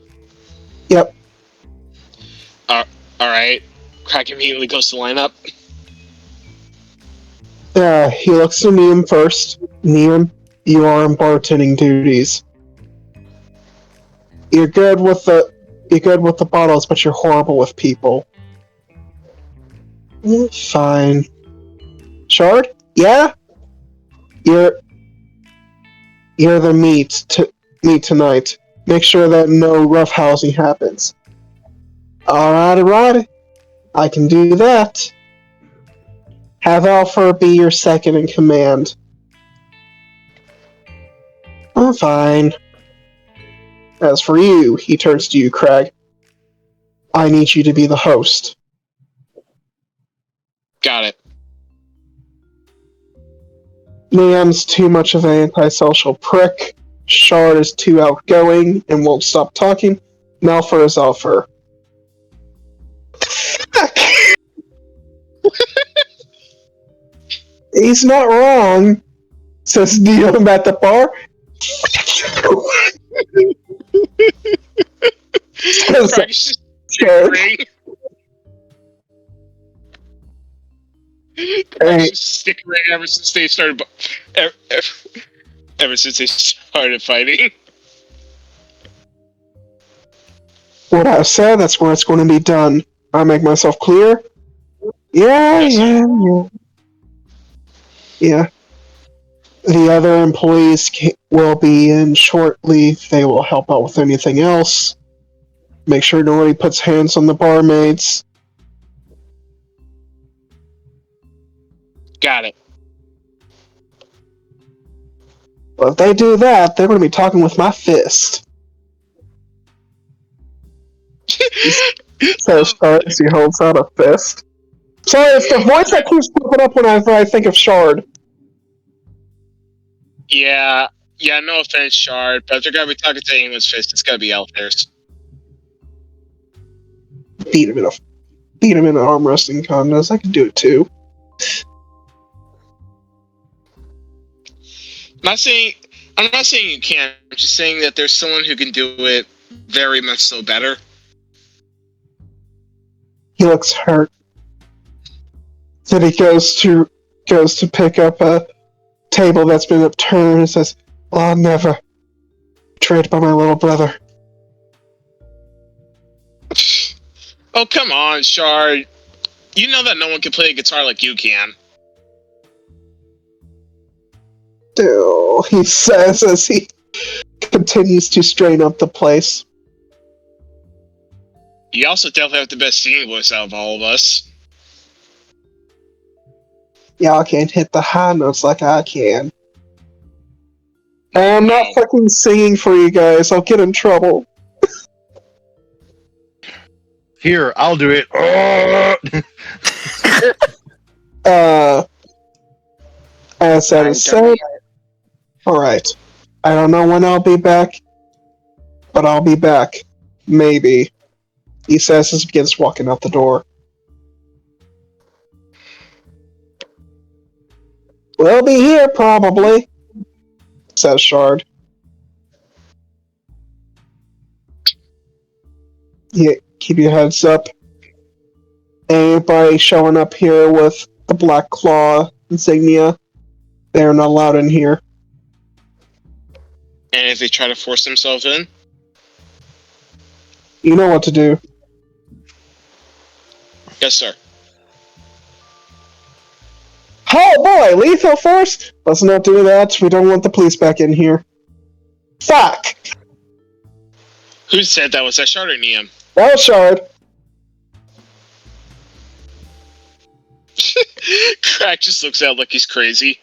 Yep. Alright. Crag immediately goes to line up. He looks to Niam first. Niam, you are on bartending duties. You're good with the bottles, but you're horrible with people. Fine. Shard? Yeah? You're the meat tonight. Make sure that no roughhousing happens. Alright. I can do that. Have Alpha be your second in command. I'm fine. As for you, he turns to you, Crag. I need you to be the host. Got it. Niam's too much of an antisocial prick. Shard is too outgoing and won't stop talking. Malfer is Alpha. Fuck! He's not wrong, says Niam at the bar. scared. Hey, Just sticking around ever since they started. Ever since they started fighting. what I said, that's where it's going to be done. I make myself clear? Yeah. Yeah. The other employees will be in shortly. They will help out with anything else. Make sure nobody puts hands on the barmaids. Got it. Well, if they do that, they're going to be talking with my fist. So Shard, as he holds out a fist. Sorry, it's the voice that keeps popping up whenever I think of Shard. Yeah, no offense, Shard, but if they're gonna be talking to anyone's fist, it's gotta be out theirs. Beat him in an arm wrestling contest. I can do it too. I'm not saying you can't. I'm just saying that there's someone who can do it very much so better. He looks hurt. Then he goes to pick up a table that's been upturned and says, "Well, I'll never betrayed by my little brother." Oh, come on, Shard. You know that no one can play a guitar like you can. Still, he says as he continues to strain up the place. You also definitely have the best singing voice out of all of us. Y'all can't hit the high notes like I can. I'm not fucking singing for you guys. I'll get in trouble. Here, I'll do it. As that is said, alright. I don't know when I'll be back, but I'll be back. Maybe. He says as he begins walking out the door. We'll be here, probably, says Shard. Yeah, keep your heads up. Anybody showing up here with the Black Claw insignia, they're not allowed in here. And if they try to force themselves in? You know what to do. Yes, sir. Oh boy, lethal force? Let's not do that. We don't want the police back in here. Fuck! Who said that? Was that Shard or Niam? That was Shard. Crag just looks out like he's crazy.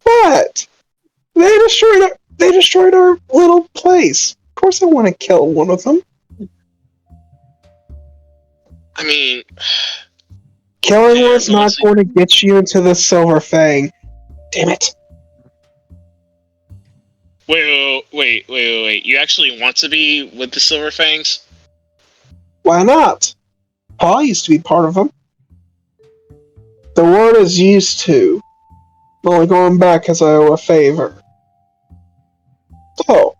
What? They destroyed our little place. Of course I want to kill one of them. I mean... Killing one's not going to get you into the Silver Fang. Damn it. Wait. You actually want to be with the Silver Fangs? Why not? Paul used to be part of them. The word is used to. I'm only going back because I owe a favor. So,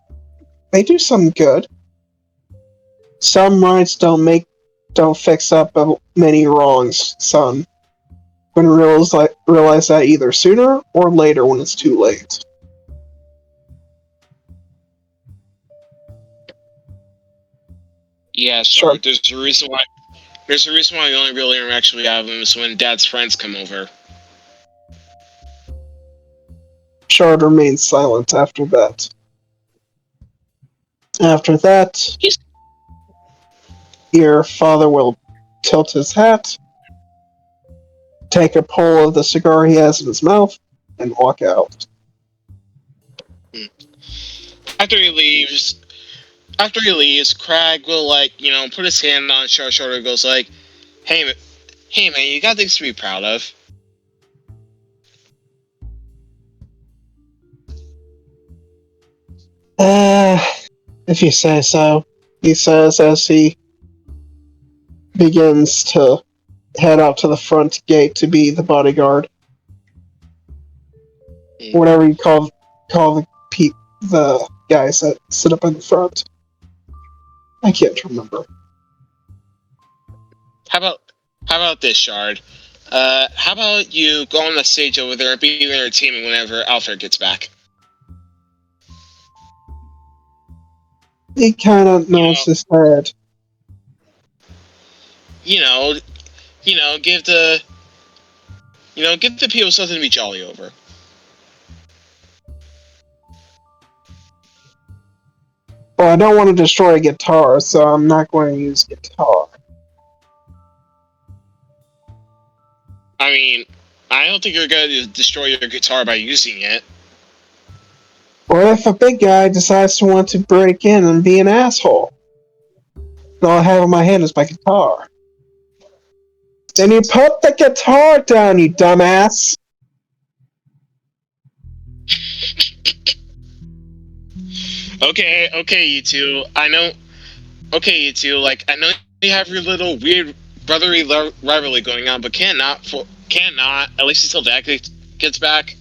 they do some good. Some rights don't fix up many wrongs, son. When realize that either sooner or later when it's too late. Yeah, sure. There's a reason why the only real interaction we have with him is when Dad's friends come over. Shard remains silent after that. After that, your father will tilt his hat, take a pull of the cigar he has in his mouth, and walk out. After he leaves, Crag will, put his hand on Shard's shoulder and goes like, hey man, you got things to be proud of. If you say so, he says as he begins to head out to the front gate to be the bodyguard. Whatever you call the guys that sit up in the front. I can't remember. how about this, Shard? How about you go on the stage over there and be entertainment whenever Alfred gets back? He kind of nods his head. You know, give the people something to be jolly over. Well, I don't want to destroy a guitar, so I'm not going to use guitar. I mean, I don't think you're going to destroy your guitar by using it. What if a big guy decides to want to break in and be an asshole? All I have in my hand is my guitar. Then you put the guitar down, you dumbass! Okay, you two. I know you have your little weird brotherly rivalry going on, but can't not, at least until Dak gets back.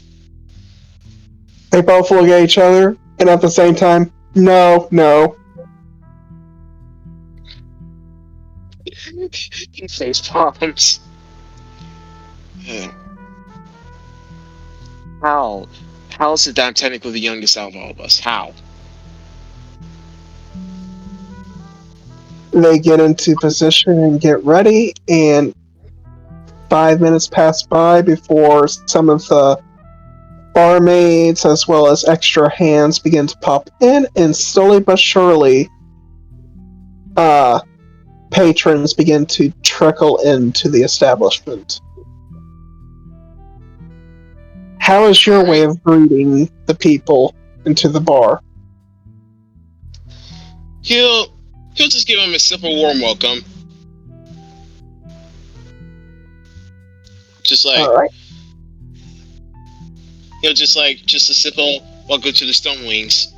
They both look at each other, and at the same time, no. Face palms. How is it that I'm technically the youngest out of all of us? How? They get into position and get ready, and 5 minutes pass by before some of the barmaids as well as extra hands begin to pop in, and slowly but surely patrons begin to trickle into the establishment. How is your way of greeting the people into the bar? He'll just give him a simple warm welcome. Just like, All right. just a simple welcome to the Stone Wings.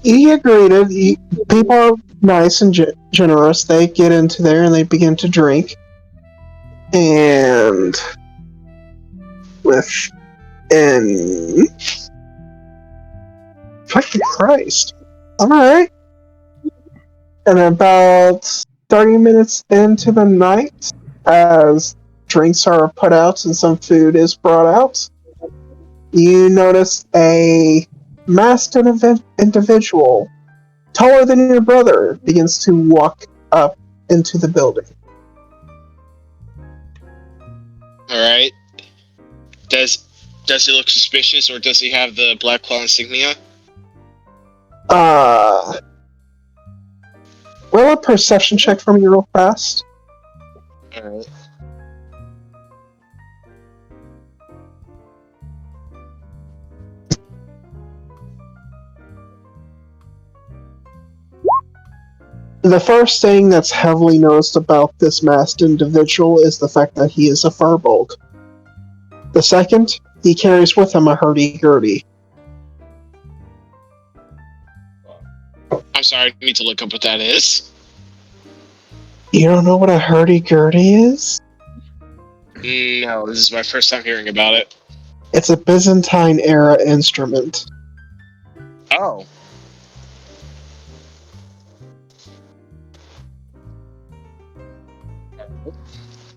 You get greeted. People are nice and generous. They get into there and they begin to drink. And fucking Christ. Alright. And about 30 minutes into the night, as drinks are put out and some food is brought out, you notice a masked individual, taller than your brother, begins to walk up into the building. Alright. Does he look suspicious, or does he have the Black Claw insignia? Roll a perception check for me real fast. Alright. The first thing that's heavily noticed about this masked individual is the fact that he is a firbolg. The second, he carries with him a hurdy-gurdy. I'm sorry, I need to look up what that is. You don't know what a hurdy-gurdy is? No, this is my first time hearing about it. It's a Byzantine-era instrument. Oh.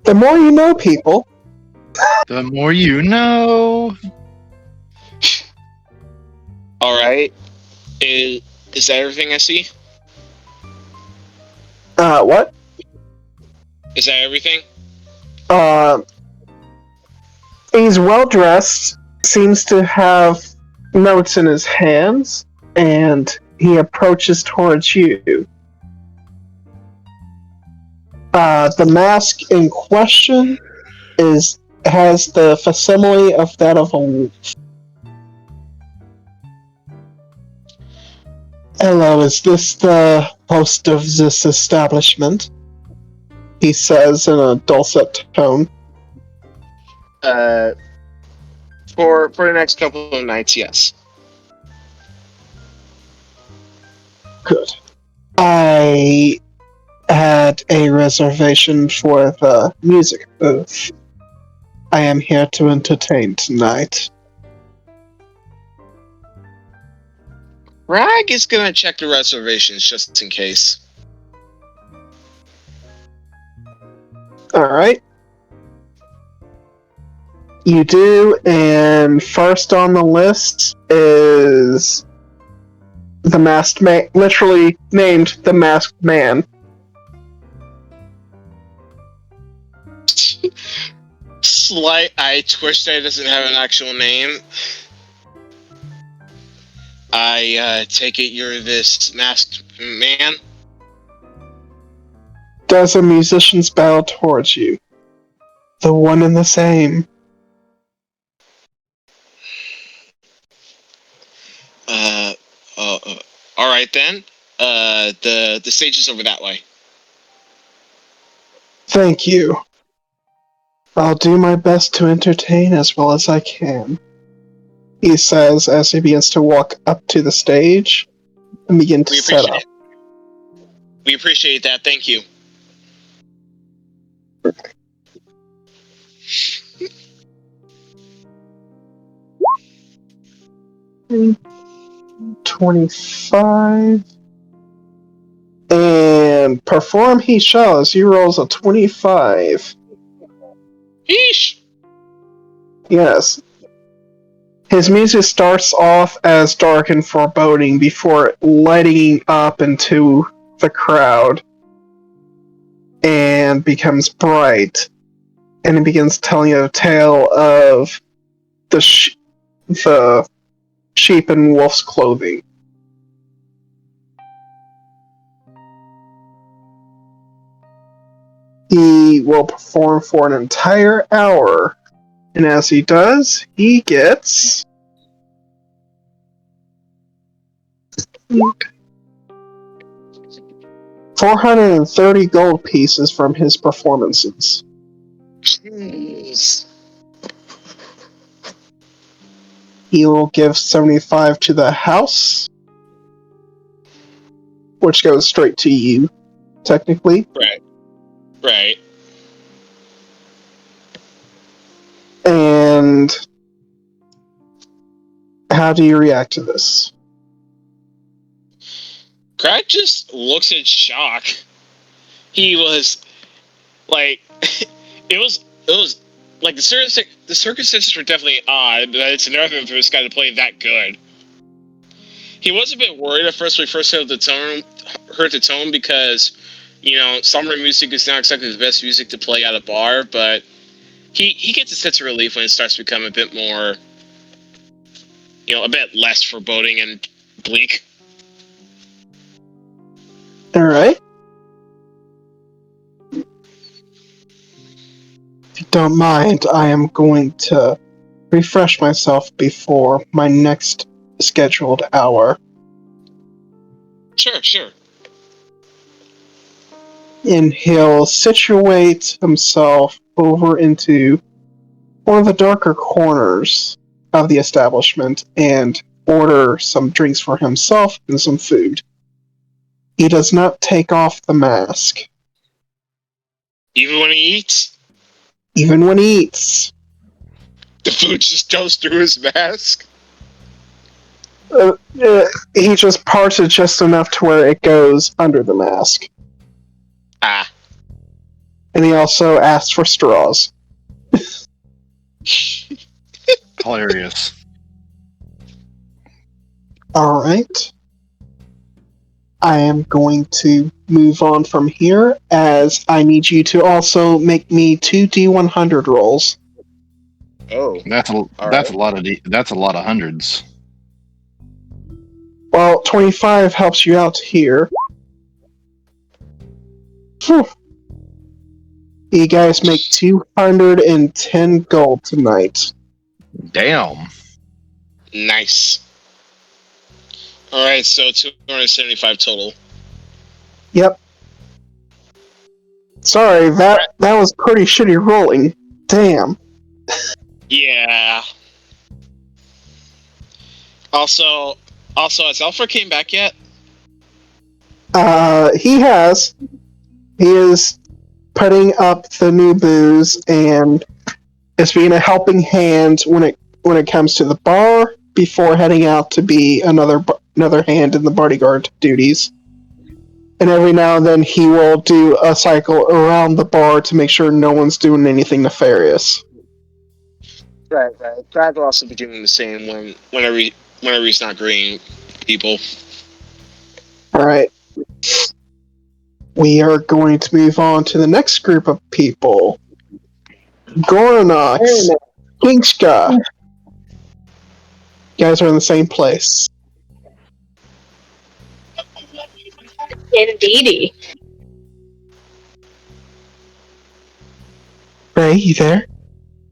The more you know, people. The more you know. Alright. Is that everything I see? What? Is that everything? He's well-dressed, seems to have notes in his hands, and he approaches towards you. The mask in question has the facsimile of that of a wolf. Hello, is this the host of this establishment? He says in a dulcet tone. For the next couple of nights, yes. Good. I had a reservation for the music booth. I am here to entertain tonight. Crag is gonna check the reservations just in case. Alright. You do, and first on the list is the Masked Man, literally named the Masked Man. Slight eye twitch that doesn't have an actual name. I take it you're this masked man? Does a musician's bow towards you? The one and the same. Alright then. The stage is over that way. Thank you. I'll do my best to entertain as well as I can, he says as he begins to walk up to the stage and begin to set up. We appreciate that, thank you. 25. And perform he shall as he rolls a 25. Yeesh! Yes. His music starts off as dark and foreboding before lighting up into the crowd and becomes bright, and it begins telling a tale of the sheep in wolf's clothing. He will perform for an entire hour, and as he does, he gets 430 gold pieces from his performances. Jeez. He will give 75 to the house, which goes straight to you, technically. Right. And how do you react to this? Crag just looks in shock. He was like, it was like the circumstances were definitely odd, but it's another thing for this guy to play that good. He was a bit worried at first when we first heard the tone because, you know, summer music is not exactly the best music to play at a bar, but he gets a sense of relief when it starts to become a bit more, you know, a bit less foreboding and bleak. Alright. If you don't mind, I am going to refresh myself before my next scheduled hour. Sure. And he'll situate himself over into one of the darker corners of the establishment and order some drinks for himself and some food. He does not take off the mask. Even when he eats? Even when he eats. The food just goes through his mask? He just parts it just enough to where it goes under the mask. Ah. And he also asks for straws. Hilarious. Alright. I am going to move on from here, as I need you to also make me 2 D100 rolls. Oh. That's a lot of hundreds. Well, 25 helps you out here. Whew. You guys make 210 gold tonight. Damn. Nice. Alright, so 275 total. Yep. Sorry, that was pretty shitty rolling. Damn. Yeah. Also, has Alfred came back yet? He has. He is putting up the new booze and is being a helping hand when it comes to the bar before heading out to be another hand in the bodyguard duties. and every now and then he will do a cycle around the bar to make sure no one's doing anything nefarious. Right. Crag will also be doing the same whenever he's not greeting people. Alright. We are going to move on to the next group of people. Gorinox, Kinska. You guys are in the same place. Indeedy. Ray, you there?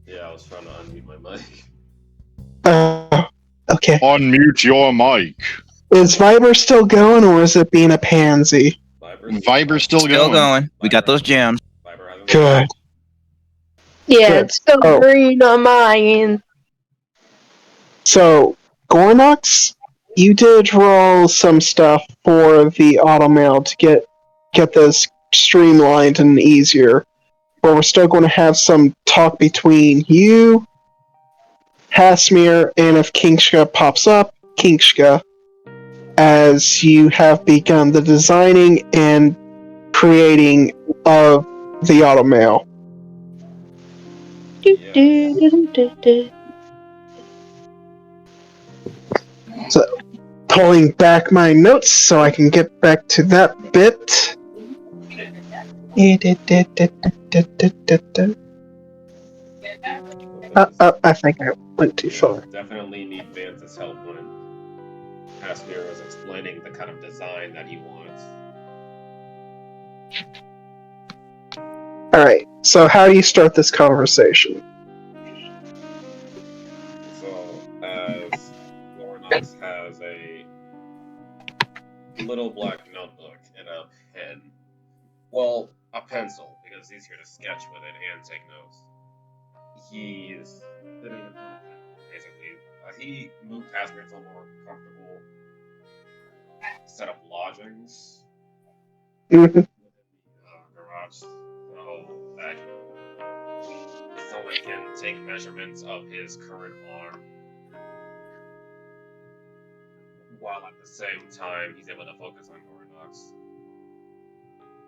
Yeah, I was trying to unmute my mic. Okay. Unmute your mic. Is Viber still going, or is it being a pansy? Viber's still Still going. going. We got those gems. Good. Yeah, Good. it's still Oh. green on my end. So, Gorinox, you did roll some stuff for the automail to get this streamlined and easier. But we're still going to have some talk between you, Hasmir, and if Kinska pops up, Kinska, as you have begun the designing and creating of the automail. So, pulling back my notes so I can get back to that bit. I think I went too far. Definitely need Vance's help when Hasmir was explaining the kind of design that he wants. Alright, so how do you start this conversation? So, as Gorinox has a little black notebook and a pen, well, a pencil, because it's easier to sketch with it and take notes. He's sitting in front of him, basically. He moved Hasmir to a more comfortable set of lodgings Mm-hmm. within the garage, so that someone can take measurements of his current arm, while at the same time he's able to focus on Gorinox.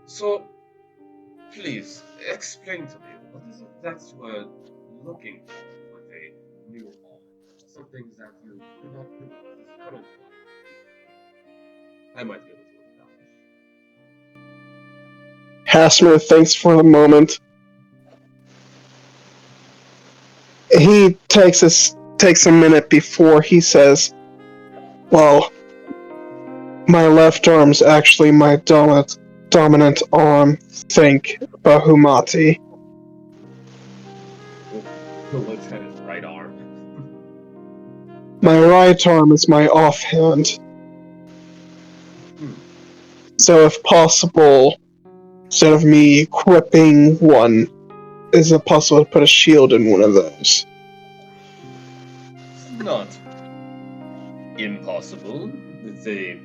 So, please explain to me what is it that you are looking for with a new arm? Some things that you do not do with this current one. I might be able to establish. Hasmir thinks for a moment. He takes a minute before he says, well, my left arm's actually my dominant arm. Think Bahumati. Who looks at his right arm? My right arm is my offhand. So if possible, instead of me equipping one, is it possible to put a shield in one of those? It's not impossible. It's a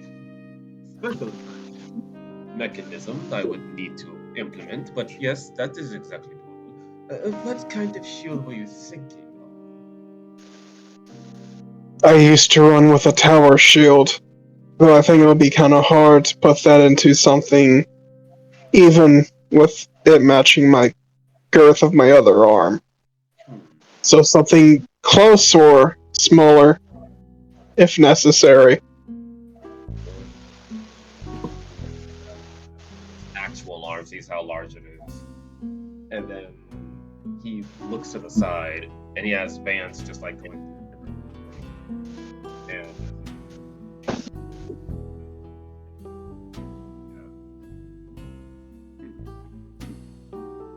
special mechanism I would need to implement, but yes, that is exactly doable. What kind of shield were you thinking of? I used to run with a tower shield, but I think it would be kind of hard to put that into something, even with it matching my girth of my other arm. So something close or smaller, if necessary. Actual arm, sees how large it is. And then he looks to the side, and he has Vance just like going through. And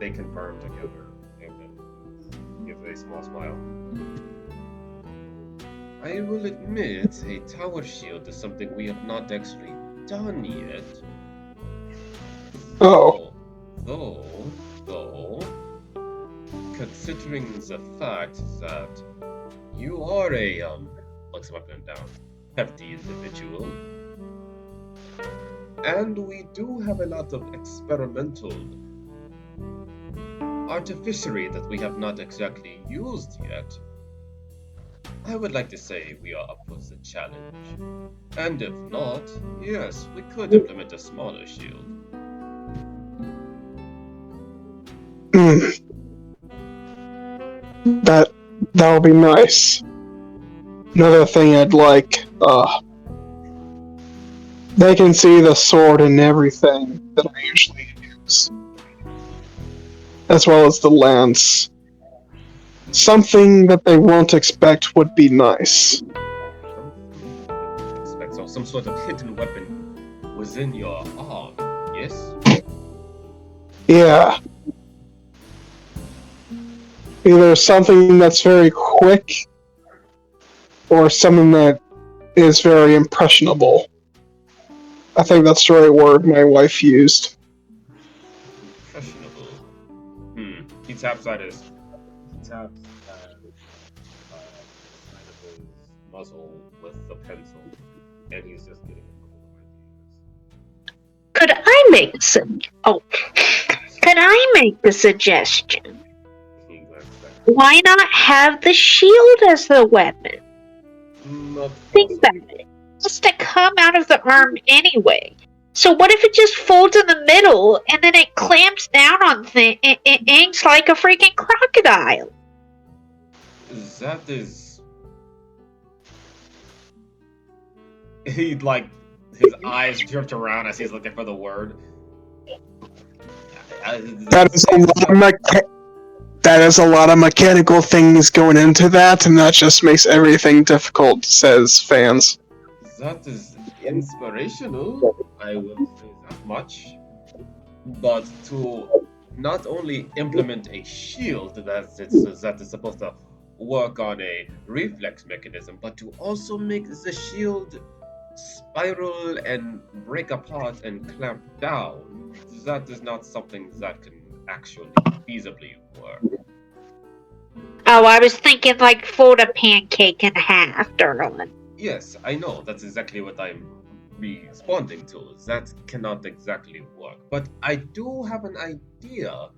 they confirm together, and then gives a small smile. I will admit, a tower shield is something we have not actually done yet. Oh. Though, considering the fact that you are a, looks him up and down, hefty individual, and we do have a lot of experimental artificery that we have not exactly used yet, I would like to say we are up for the challenge. And if not, yes, we could implement a smaller shield. Mm, that would be nice. Another thing I'd like, they can see the sword and everything that I usually use, as well as the lance. Something that they won't expect would be nice. Expect so some sort of hidden weapon within your arm, yes? Yeah. Either something that's very quick, or something that is very impressionable. I think that's the right word my wife used. Impressionable. He taps at his side of his muzzle with the pencil, and he's just getting a couple of Could I make the suggestion? ideas. He glanced back. Why not have the shield as the weapon? Not Think possible. about it. It's supposed to come out of the arm anyway. So what if it just folds in the middle and then it clamps down on things like a freaking crocodile? That is. He like his eyes drift around as he's looking for the word. That is a lot of mechanical things going into that, and that just makes everything difficult, says fans. That is inspirational. I will say that much. But to not only implement a shield that is supposed to work on a reflex mechanism, but to also make the shield spiral and break apart and clamp down, that is not something that can actually feasibly work. Oh, I was thinking like fold a pancake in half, darling. Yes, I know. That's exactly what I'm responding to. That cannot exactly work. But I do have an idea.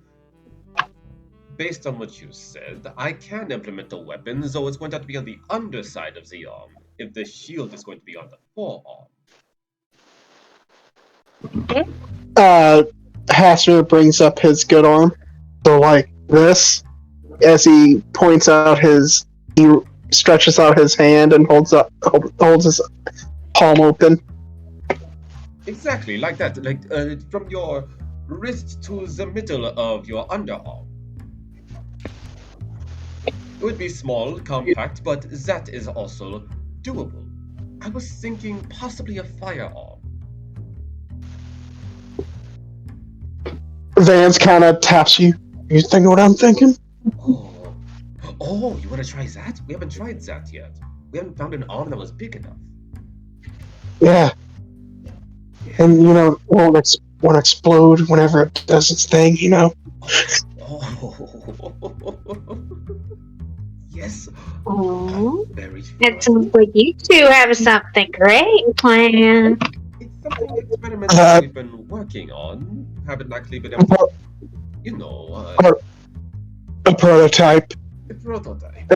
Based on what you said, I can implement a weapon, though it's going to have to be on the underside of the arm, if the shield is going to be on the forearm. Hasser brings up his good arm, so like this, as he points out he stretches out his hand and holds his palm open. Exactly, like that. Like from your wrist to the middle of your underarm. It would be small, compact, but that is also doable. I was thinking possibly a firearm. Vance kind of taps you. You think what I'm thinking? Oh, you want to try that? We haven't tried that yet. We haven't found an arm that was big enough. Yeah. And, won't explode whenever it does its thing, Yes. Oh, Very it sounds like you two have something great planned. It's something experimental we've been working on. Haven't actually been able to, a prototype. a prototype.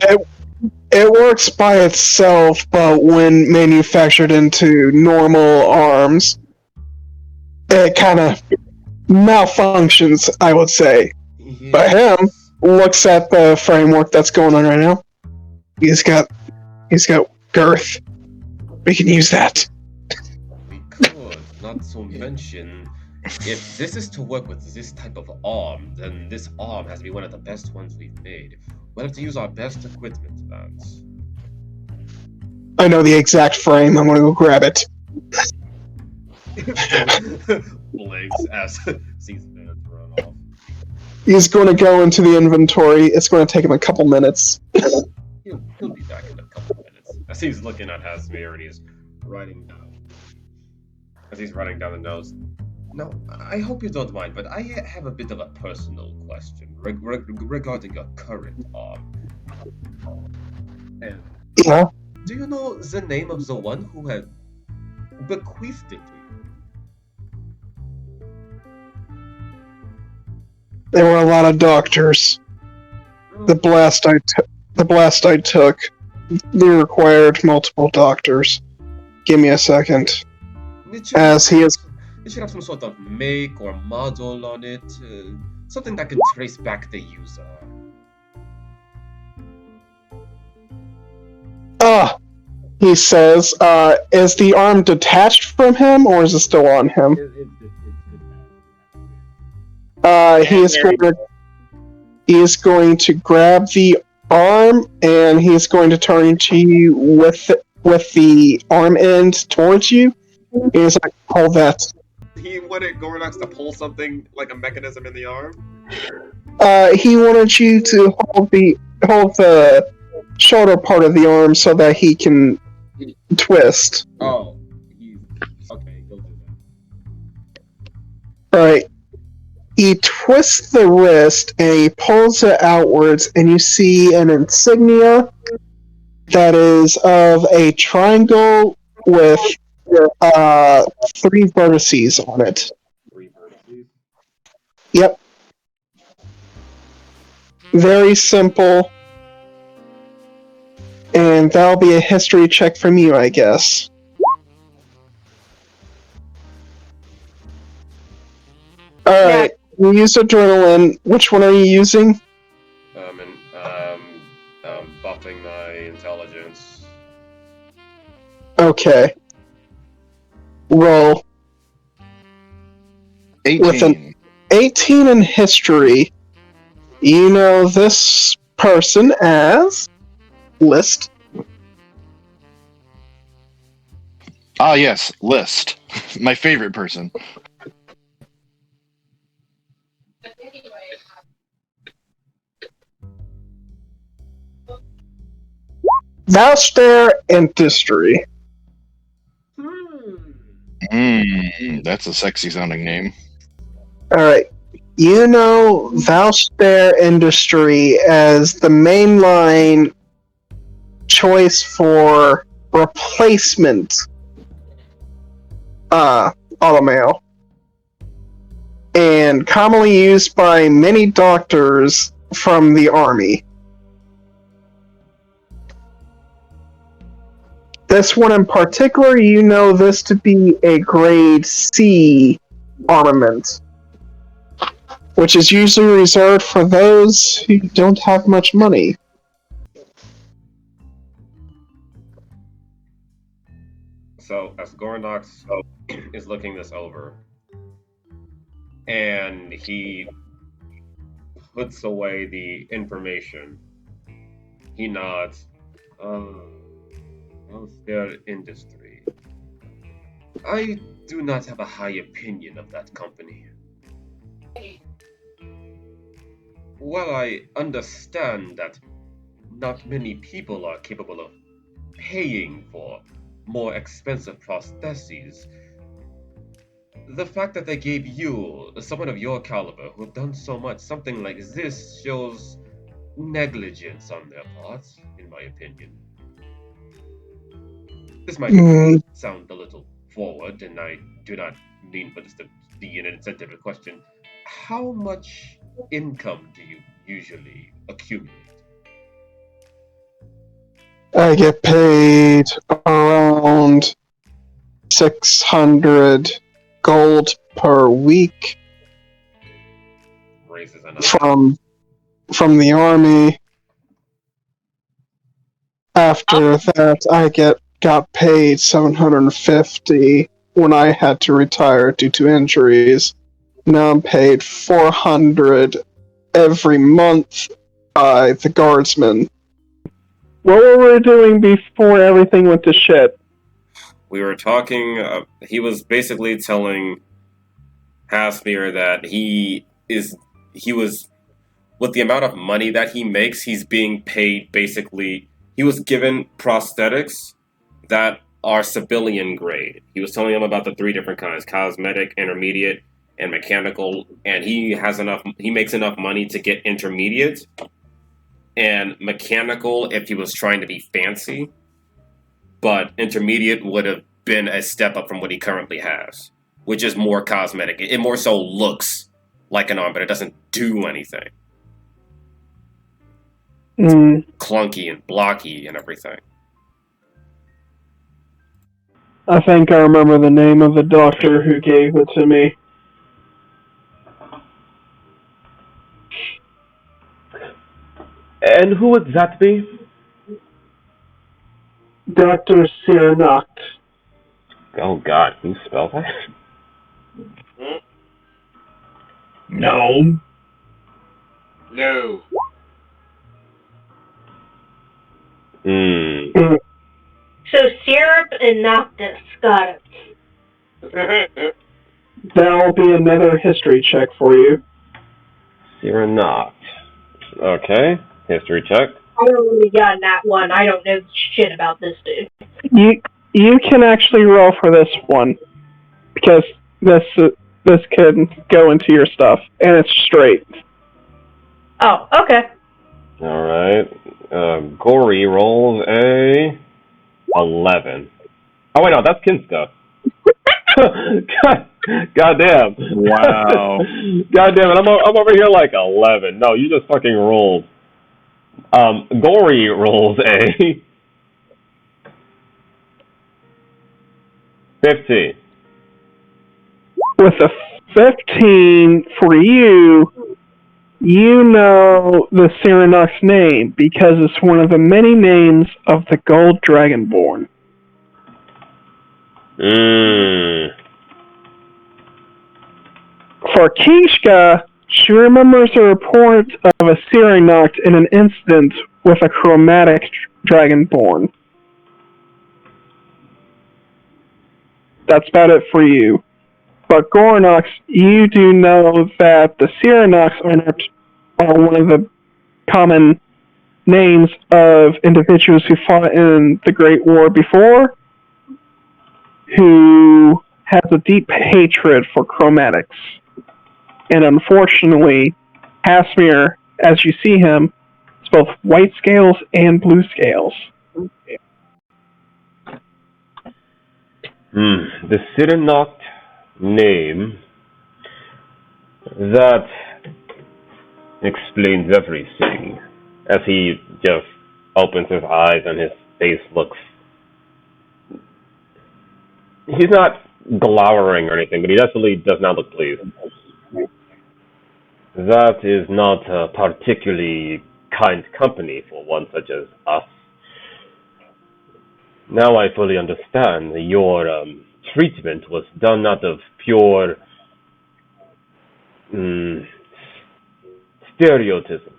It works by itself, but when manufactured into normal arms, it kind of malfunctions, I would say. Yes. But him looks at the framework that's going on right now. He's got girth. We can use that. We could, not to mention, if this is to work with this type of arm, then this arm has to be one of the best ones we've made. We'll have to use our best equipment, Vance. I know the exact frame. I'm gonna go grab it. Blinks as sees Vance run off. He's going to go into the inventory. It's going to take him a couple minutes. He'll be back in a couple of minutes. As he's looking at Hasmir and he's writing down. As he's writing down the notes. Now, I hope you don't mind, but I have a bit of a personal question regarding your current arm. And Yeah. do you know the name of the one who had bequeathed it to you? There were a lot of doctors. The blast I took they required multiple doctors. Give me a second. It should, As he is. it should have some sort of make or model on it. Something that can trace back the user. He says, is the arm detached from him, or is it still on him? He is going to grab the arm, and he's going to turn to you with the arm end towards you. He's like, hold that. He wanted Gorinox to pull something like a mechanism in the arm. He wanted you to hold the shoulder part of the arm so that he can twist. Oh, okay. He'll do that. Alright. He twists the wrist and he pulls it outwards, and you see an insignia that is of a triangle with 3 vertices on it. 3 vertices. Yep. Very simple. And that'll be a history check from you, I guess. Alright, you used adrenaline. Which one are you using? Buffing my intelligence. Okay. Roll. 18. With an 18 in history, you know this person as List. Ah, yes, List. My favorite person. Valster Industry. That's a sexy sounding name. Alright. You know Valster Industry as the mainline choice for replacement automail. And commonly used by many doctors from the army. This one in particular, you know this to be a grade C armament, which is usually reserved for those who don't have much money. So, as Gorinox is looking this over, and he puts away the information, he nods. Healthcare industry. I do not have a high opinion of that company. While I understand that not many people are capable of paying for more expensive prostheses, the fact that they gave you, someone of your caliber who have done so much, something like this shows negligence on their part, in my opinion. This might sound a little forward, and I do not mean for this to be an insensitive question. How much income do you usually accumulate? I get paid around 600 gold per week Raises enough. from the army. After that, I got paid 750 when I had to retire due to injuries. Now I'm paid 400 every month by the guardsmen. What were we doing before everything went to shit? We were talking, he was basically telling Hasmir that with the amount of money that he makes, he's being paid basically, he was given prosthetics that are civilian grade. He was telling them about the 3 different kinds: cosmetic, intermediate, and mechanical, and he makes enough money to get intermediate and mechanical if he was trying to be fancy, but intermediate would have been a step up from what he currently has, which is more cosmetic. It more so looks like an arm, but it doesn't do anything. clunky and blocky and everything. I think I remember the name of the doctor who gave it to me. And who would that be? Dr. Cyanoct. Oh God, can you spell that? No. No. So Syrup and Noctis, got it. That'll be another history check for you. You're not. Okay, history check. I only got that one. I don't know shit about this dude. You can actually roll for this one because this can go into your stuff and it's straight. Oh, okay. All right. Gory rolls a 11. Oh wait, no, that's Kinska. God damn. Wow. God damn it, I'm over here like 11. No, you just fucking rolled. Gory rolls a 15. With a 15 for you, you know the Cyanox name because it's one of the many names of the Gold Dragonborn. For Kinska, she remembers a report of a Cyanox in an incident with a chromatic dragonborn. That's about it for you. But Gorinox, you do know that the Cyanox are one of the common names of individuals who fought in the Great War before, who has a deep hatred for chromatics. And unfortunately, Hasmir, as you see him, is both white scales and blue scales. The Cyanox name, that explains everything. As he just opens his eyes and his face looks... He's not glowering or anything, but he definitely does not look pleased. That is not a particularly kind company for one such as us. Now I fully understand. Your treatment was done out of pure stereotypism.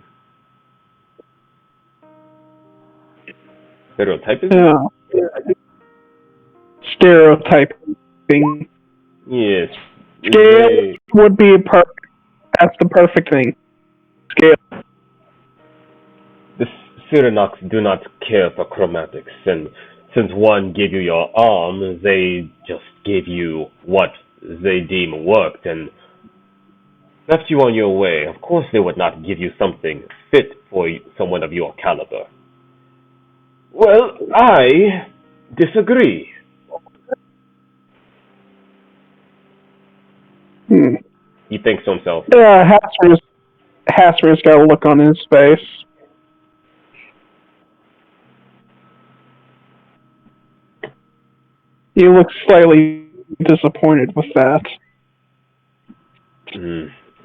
Stereotypism? Yeah. Stereotyping. Yes. Scale would be that's the perfect thing. Scale. The Cyanox do not care for chromatics, and since one gave you your arm, they just gave you what they deem worked and left you on your way. Of course they would not give you something fit for someone of your caliber. Well, I disagree. He thinks to himself. Yeah, Hasmer's got a look on his face. He looks slightly disappointed with that.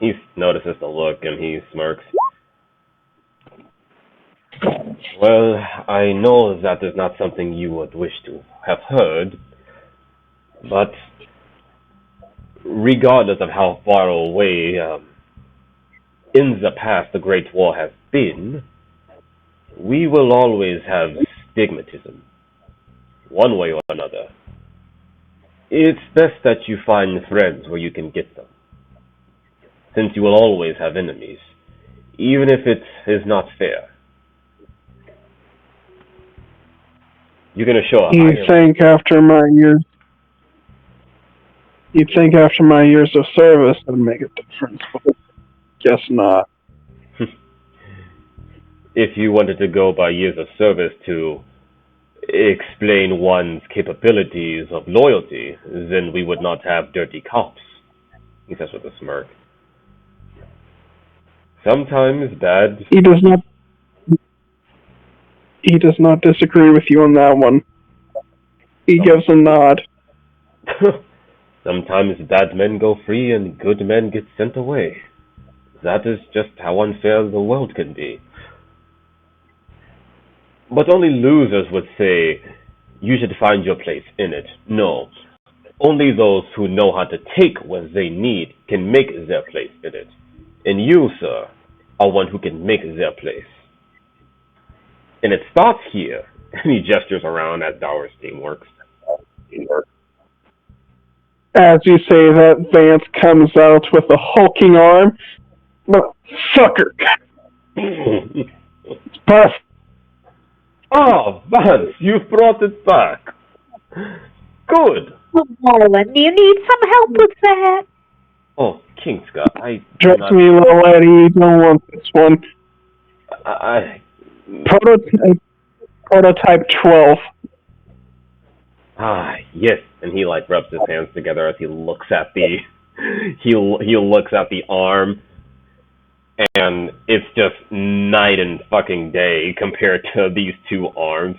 He notices the look and he smirks. Well, I know that is not something you would wish to have heard, but regardless of how far away in the past the Great War has been, we will always have stigmatism, one way or another. It's best that you find friends where you can get them, since you will always have enemies, even if it is not fair. You're gonna show up. You think after my years of service it'd make a difference, but guess not. If you wanted to go by years of service to explain one's capabilities of loyalty, then we would not have dirty cops, he says with a smirk. Sometimes bad... He does not... He does not disagree with you on that one. He gives a nod. Sometimes bad men go free and good men get sent away. That is just how unfair the world can be. But only losers would say, you should find your place in it. No. Only those who know how to take what they need can make their place in it. And you, sir, are one who can make their place. And it starts here. And he gestures around as Dower's team works. As you say that, Vance comes out with a hulking arm. Sucker! Pass. Oh, Vance, you've brought it back. Good. Nolan, do you need some help with that? Oh, Kinska, I... Trust me, little lady, you don't want this one. Prototype 12. Ah, yes, and he like rubs his hands together as he looks at the he looks at the arm, and it's just night and fucking day compared to these two arms.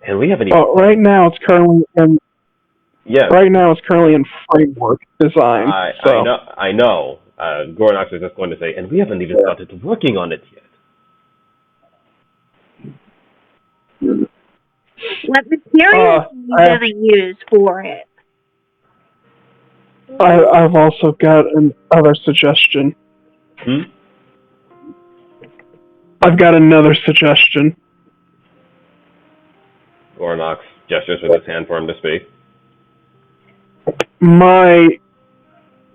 And we haven't even. Oh, right now it's currently in. Yes. Right now it's currently in framework design. I know. Gorinox was just going to say, and we haven't even started working on it yet. What materials are you going to use for it? I've also got another suggestion. I've got another suggestion. Gorinox gestures with his hand for him to speak. My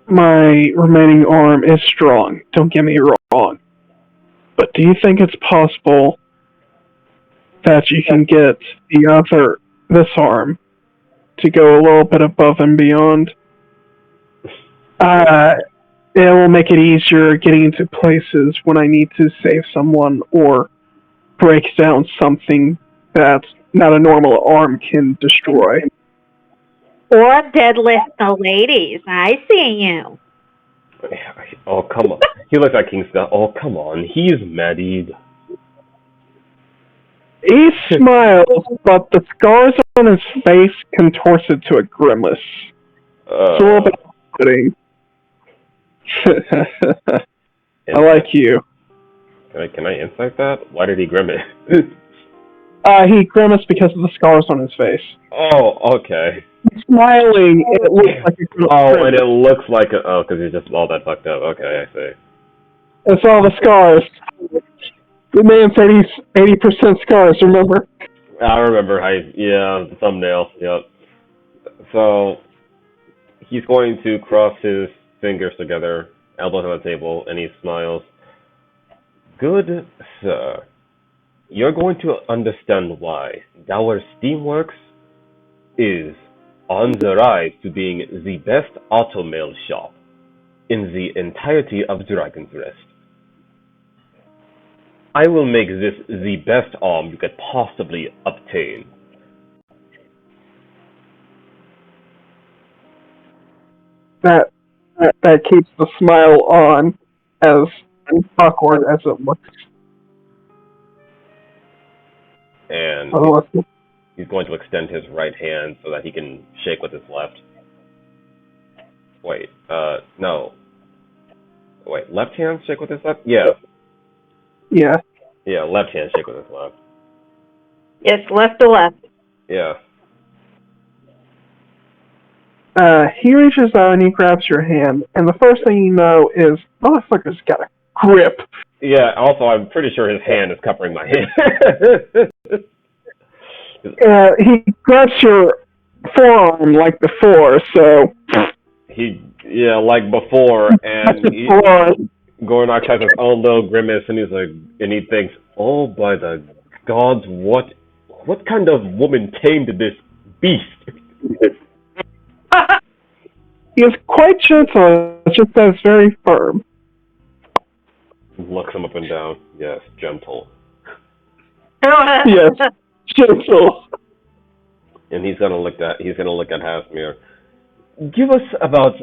remaining arm is strong, don't get me wrong. But do you think it's possible that you can get this arm, to go a little bit above and beyond? It will make it easier getting into places when I need to save someone or break down something that not a normal arm can destroy. Or deadlift the ladies. I see you. Oh, come on. He looks at Kinska. Oh, come on. He's married. He smiles, but the scars on his face contorts it to a grimace. It's a little bit off-putting. I like you. Can I insight that? Why did he grimace? He grimaced because of the scars on his face. Oh, okay. He's smiling, and it looks like a grimace. Oh, and it looks like because he's just all that fucked up. Okay, I see. It's all the scars. The man said he's 80% scars, remember? I remember. The thumbnail. Yep. So he's going to cross his fingers together, elbows on the table, and he smiles. Good sir, you're going to understand why our Steamworks is on the rise to being the best automail shop in the entirety of Dragon's Rest. I will make this the best arm you could possibly obtain. That keeps the smile on, as awkward as it looks. And he's going to extend his right hand so that he can shake with his left. Wait, no. Wait, left hand shake with his left? Yeah. Yeah. Yeah, left hand shake with his left. Yes, left to left. Yeah. He reaches out and he grabs your hand, and the first thing you know is, motherfucker's got a grip. Yeah, also, I'm pretty sure his hand is covering my hand. He grabs your forearm like before, so... like before, and Gorinox has his own little grimace, and he's like, and he thinks, oh, by the gods, what kind of woman tamed this beast? He is quite gentle, it's just that it's very firm. Looks him up and down. Yes, gentle. Yes, gentle. And he's gonna look at Hasmir. Give us about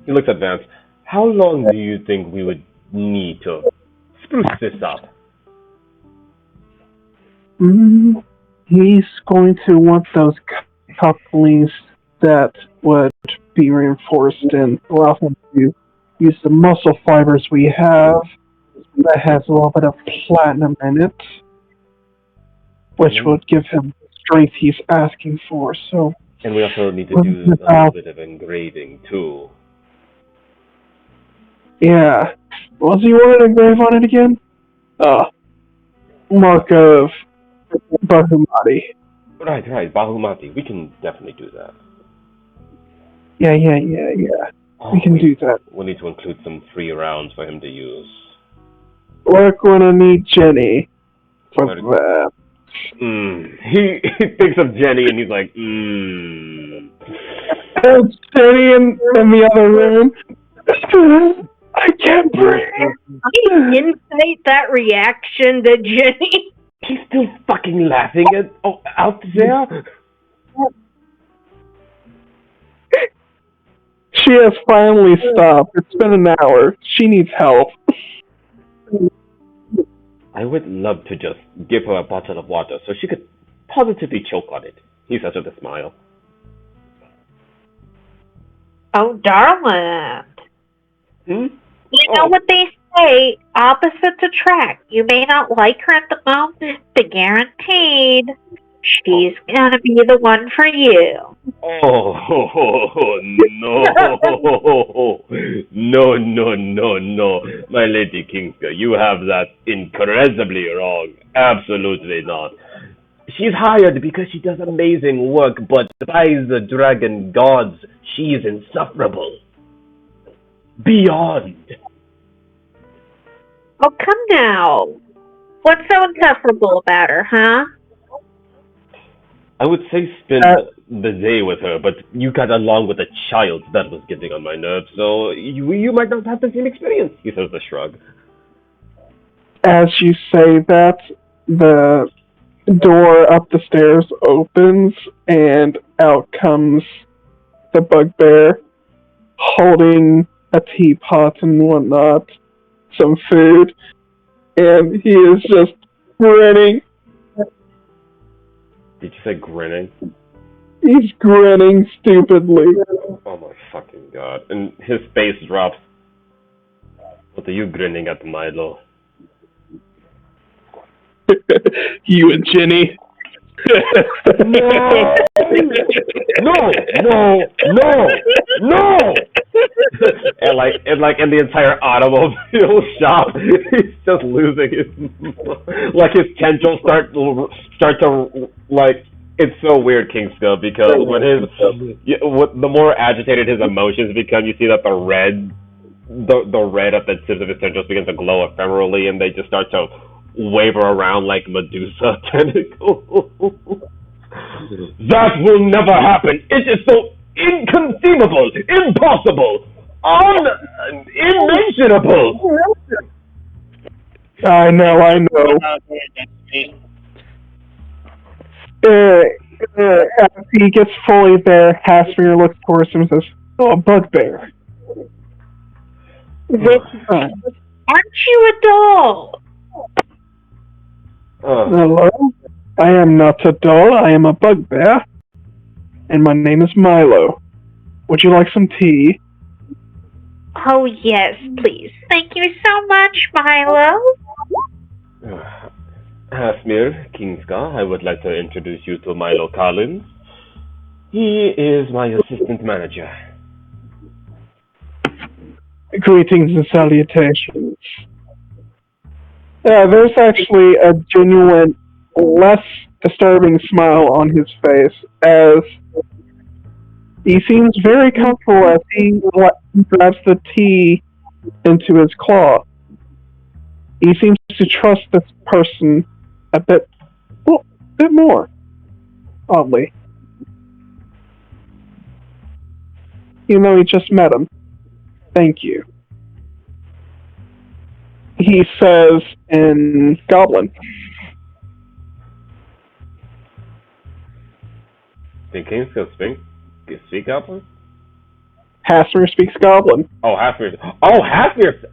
he looks at Vance. How long do you think we would need to spruce this up? He's going to want those couplings that would be reinforced and allow him to use the muscle fibers we have that has a little bit of platinum in it, which would give him the strength he's asking for. So, and we also need to do a little bit of engraving too. Yeah. Was he wanted to engrave on it again? Mark of Bahumati. Right, Bahumati. We can definitely do that. Yeah. We can do that. We need to include some free rounds for him to use. We're gonna need Jenny for that. He thinks of Jenny and he's like, It's Jenny in the other room. I can't breathe. I insight that reaction to Jenny. He's still fucking laughing out there? She has finally stopped. It's been an hour. She needs help. I would love to just give her a bottle of water so she could positively choke on it. He says with a smile. Oh, darling. You know Oh. what they say, opposites attract. You may not like her at the moment, but guaranteed, she's gonna be the one for you. Oh, no. No. My Lady Kinska, you have that incredibly wrong. Absolutely not. She's hired because she does amazing work, but by the dragon gods, she is insufferable. Beyond. Oh, come now. What's so insufferable about her, huh? I would say spend the day with her, but you got along with a child. That was getting on my nerves, so you might not have the same experience, he says with a shrug. As you say that, the door up the stairs opens, and out comes the bugbear, holding a teapot and whatnot, some food, and he is just grinning. Did you say grinning? He's grinning stupidly. Oh my fucking god. And his face drops. What are you grinning at, Milo? You and Jenny. No! and in the entire automobile shop, he's just losing his tendrils start to it's so weird, Kinska, because when the more agitated his emotions become, you see that the red at the tips of his tendrils begins to glow ephemerally, and they just start to waver around like Medusa tentacles. That will never happen. It is so inconceivable, impossible, unimaginable. I know. As he gets fully there, Hasmir looks towards him and says, "Oh, a bugbear." Aren't you a doll? Hello? I am not a doll, I am a bugbear. And my name is Milo. Would you like some tea? Oh, yes, please. Thank you so much, Milo. Hasmir, Kinska, I would like to introduce you to Milo Collins. He is my assistant manager. Greetings and salutations. There's actually a genuine, less disturbing smile on his face as he seems very comfortable as he grabs the tea into his claw. He seems to trust this person a bit more, oddly. Even though he just met him. Thank you. He says in Goblin. Did Kinska speak Goblin? Hasmir speaks Goblin. Oh, Hasmir.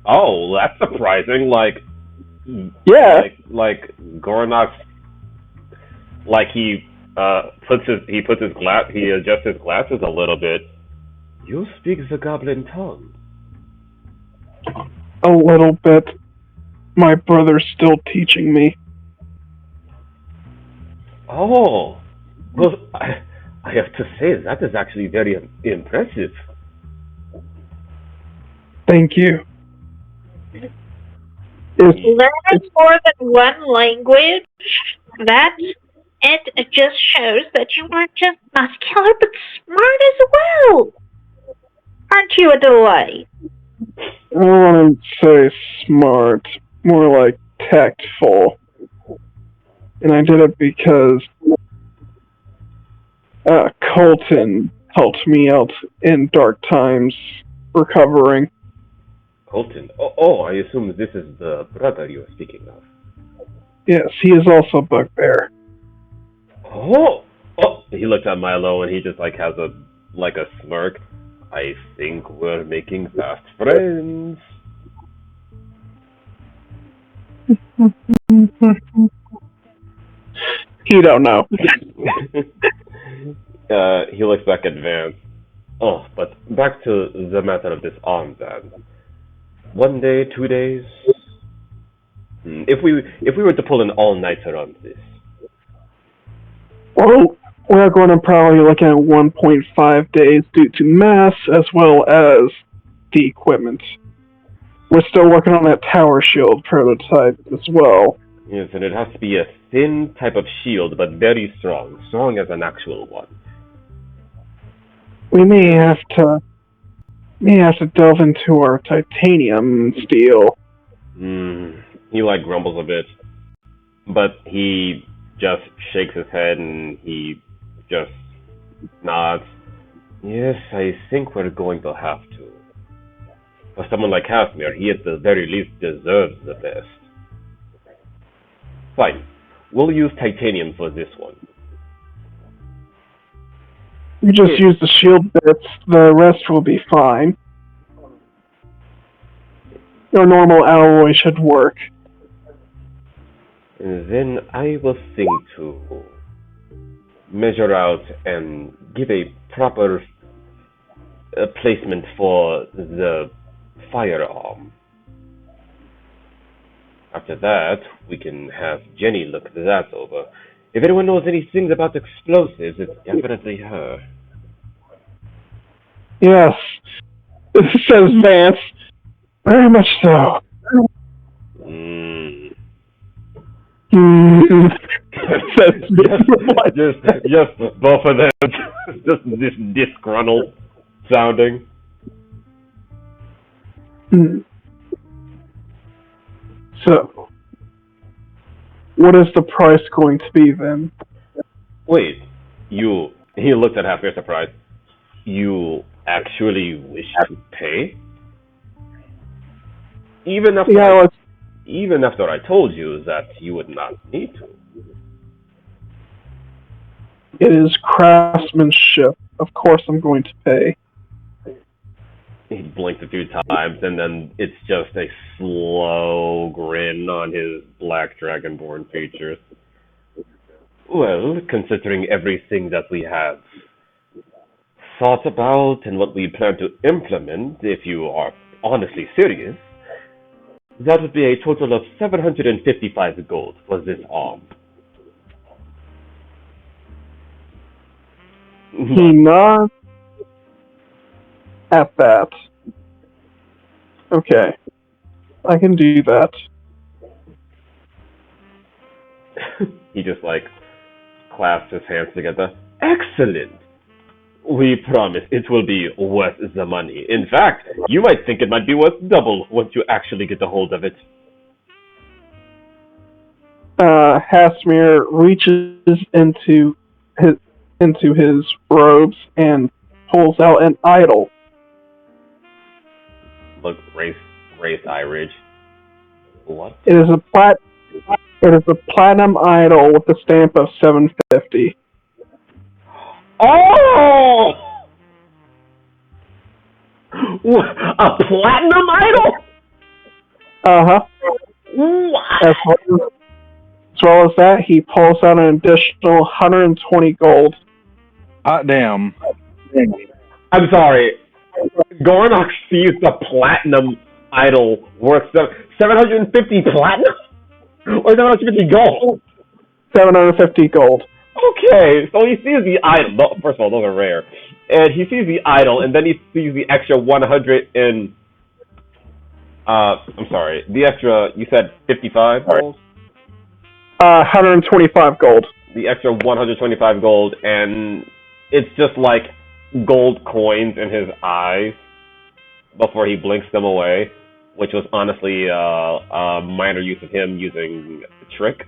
Oh, that's surprising. Yeah. Like Gorinox Like he adjusts his glasses a little bit. You speak the goblin tongue. A little bit. My brother's still teaching me. Oh, well, I have to say that is actually very impressive. Thank you. Learning more than one language, that it just shows that you aren't just muscular but smart as well. Aren't you a delight? I don't want to say smart, more like tactful. And I did it because Colton helped me out in dark times recovering. Colton? Oh, I assume this is the brother you are speaking of. Yes, he is also Bugbear. Oh! He looked at Milo and he just has a smirk. I think we're making fast friends. You don't know. He looks back at Vance. Oh, but back to the matter of this arm then. 1 day, 2 days? If we were to pull an all-nighter on this. Well, we're going to probably look at 1.5 days due to mass as well as the equipment. We're still working on that tower shield prototype as well. Yes, and it has to be a thin type of shield, but very strong. Strong as an actual one. We may have to delve into our titanium steel. He grumbles a bit. But he just shakes his head and he just nods. Yes, I think we're going to have to. For someone like Hasmir, he at the very least deserves the best. Fine. We'll use titanium for this one. You just use the shield bits, the rest will be fine. Your normal alloy should work. And then I will think to measure out and give a proper placement for the firearm. After that, we can have Jenny look that over. If anyone knows anything about explosives, it's definitely her. Yes, says Vance. Very much so. just both of them, just this disgruntled sounding. So, what is the price going to be then? Wait, he looked at Halfway surprised. You actually wish to pay? Even after I told you that you would not need to. It is craftsmanship. Of course I'm going to pay. He blinked a few times, and then it's just a slow grin on his black dragonborn features. Well, considering everything that we have thought about and what we plan to implement, if you are honestly serious, that would be a total of 755 gold for this arm. He nods at that. Okay. I can do that. He just clasps his hands together. Excellent! We promise it will be worth the money. In fact, you might think it might be worth double once you actually get a hold of it. Hasmir reaches into his robes and pulls out an idol. Look, race eye ridge. What? It is a platinum idol with a stamp of 750. Oh! A platinum idol? Uh-huh. What? As well as that, he pulls out an additional 120 gold. Hot damn. I'm sorry. Gorinox sees the platinum idol worth 750 platinum? Or 750 gold? 750 gold. Okay, so he sees the idol. First of all, those are rare. And he sees the idol, and then he sees the extra 100 in... I'm sorry. The extra, you said 55 gold? 125 gold. The extra 125 gold, and it's just like gold coins in his eyes before he blinks them away, which was honestly a minor use of him using a trick.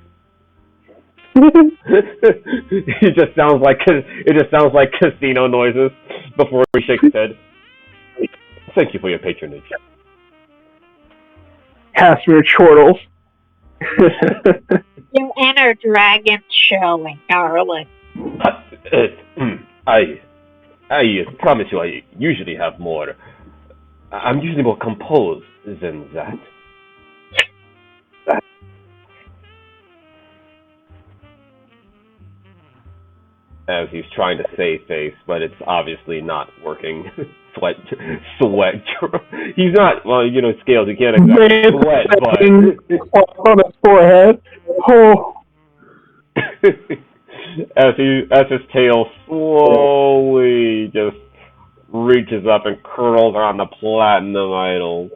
It just sounds like casino noises before he shakes his head. Thank you for your patronage. Casimir chortles. Your inner dragon's showing, darling. I promise you, I usually have more. I'm usually more composed than that. As he's trying to save face, but it's obviously not working. sweat. He's not, well, you know, Scales, you can't exactly sweat, but... on his forehead. Oh. as his tail slowly just reaches up and curls around the platinum idol.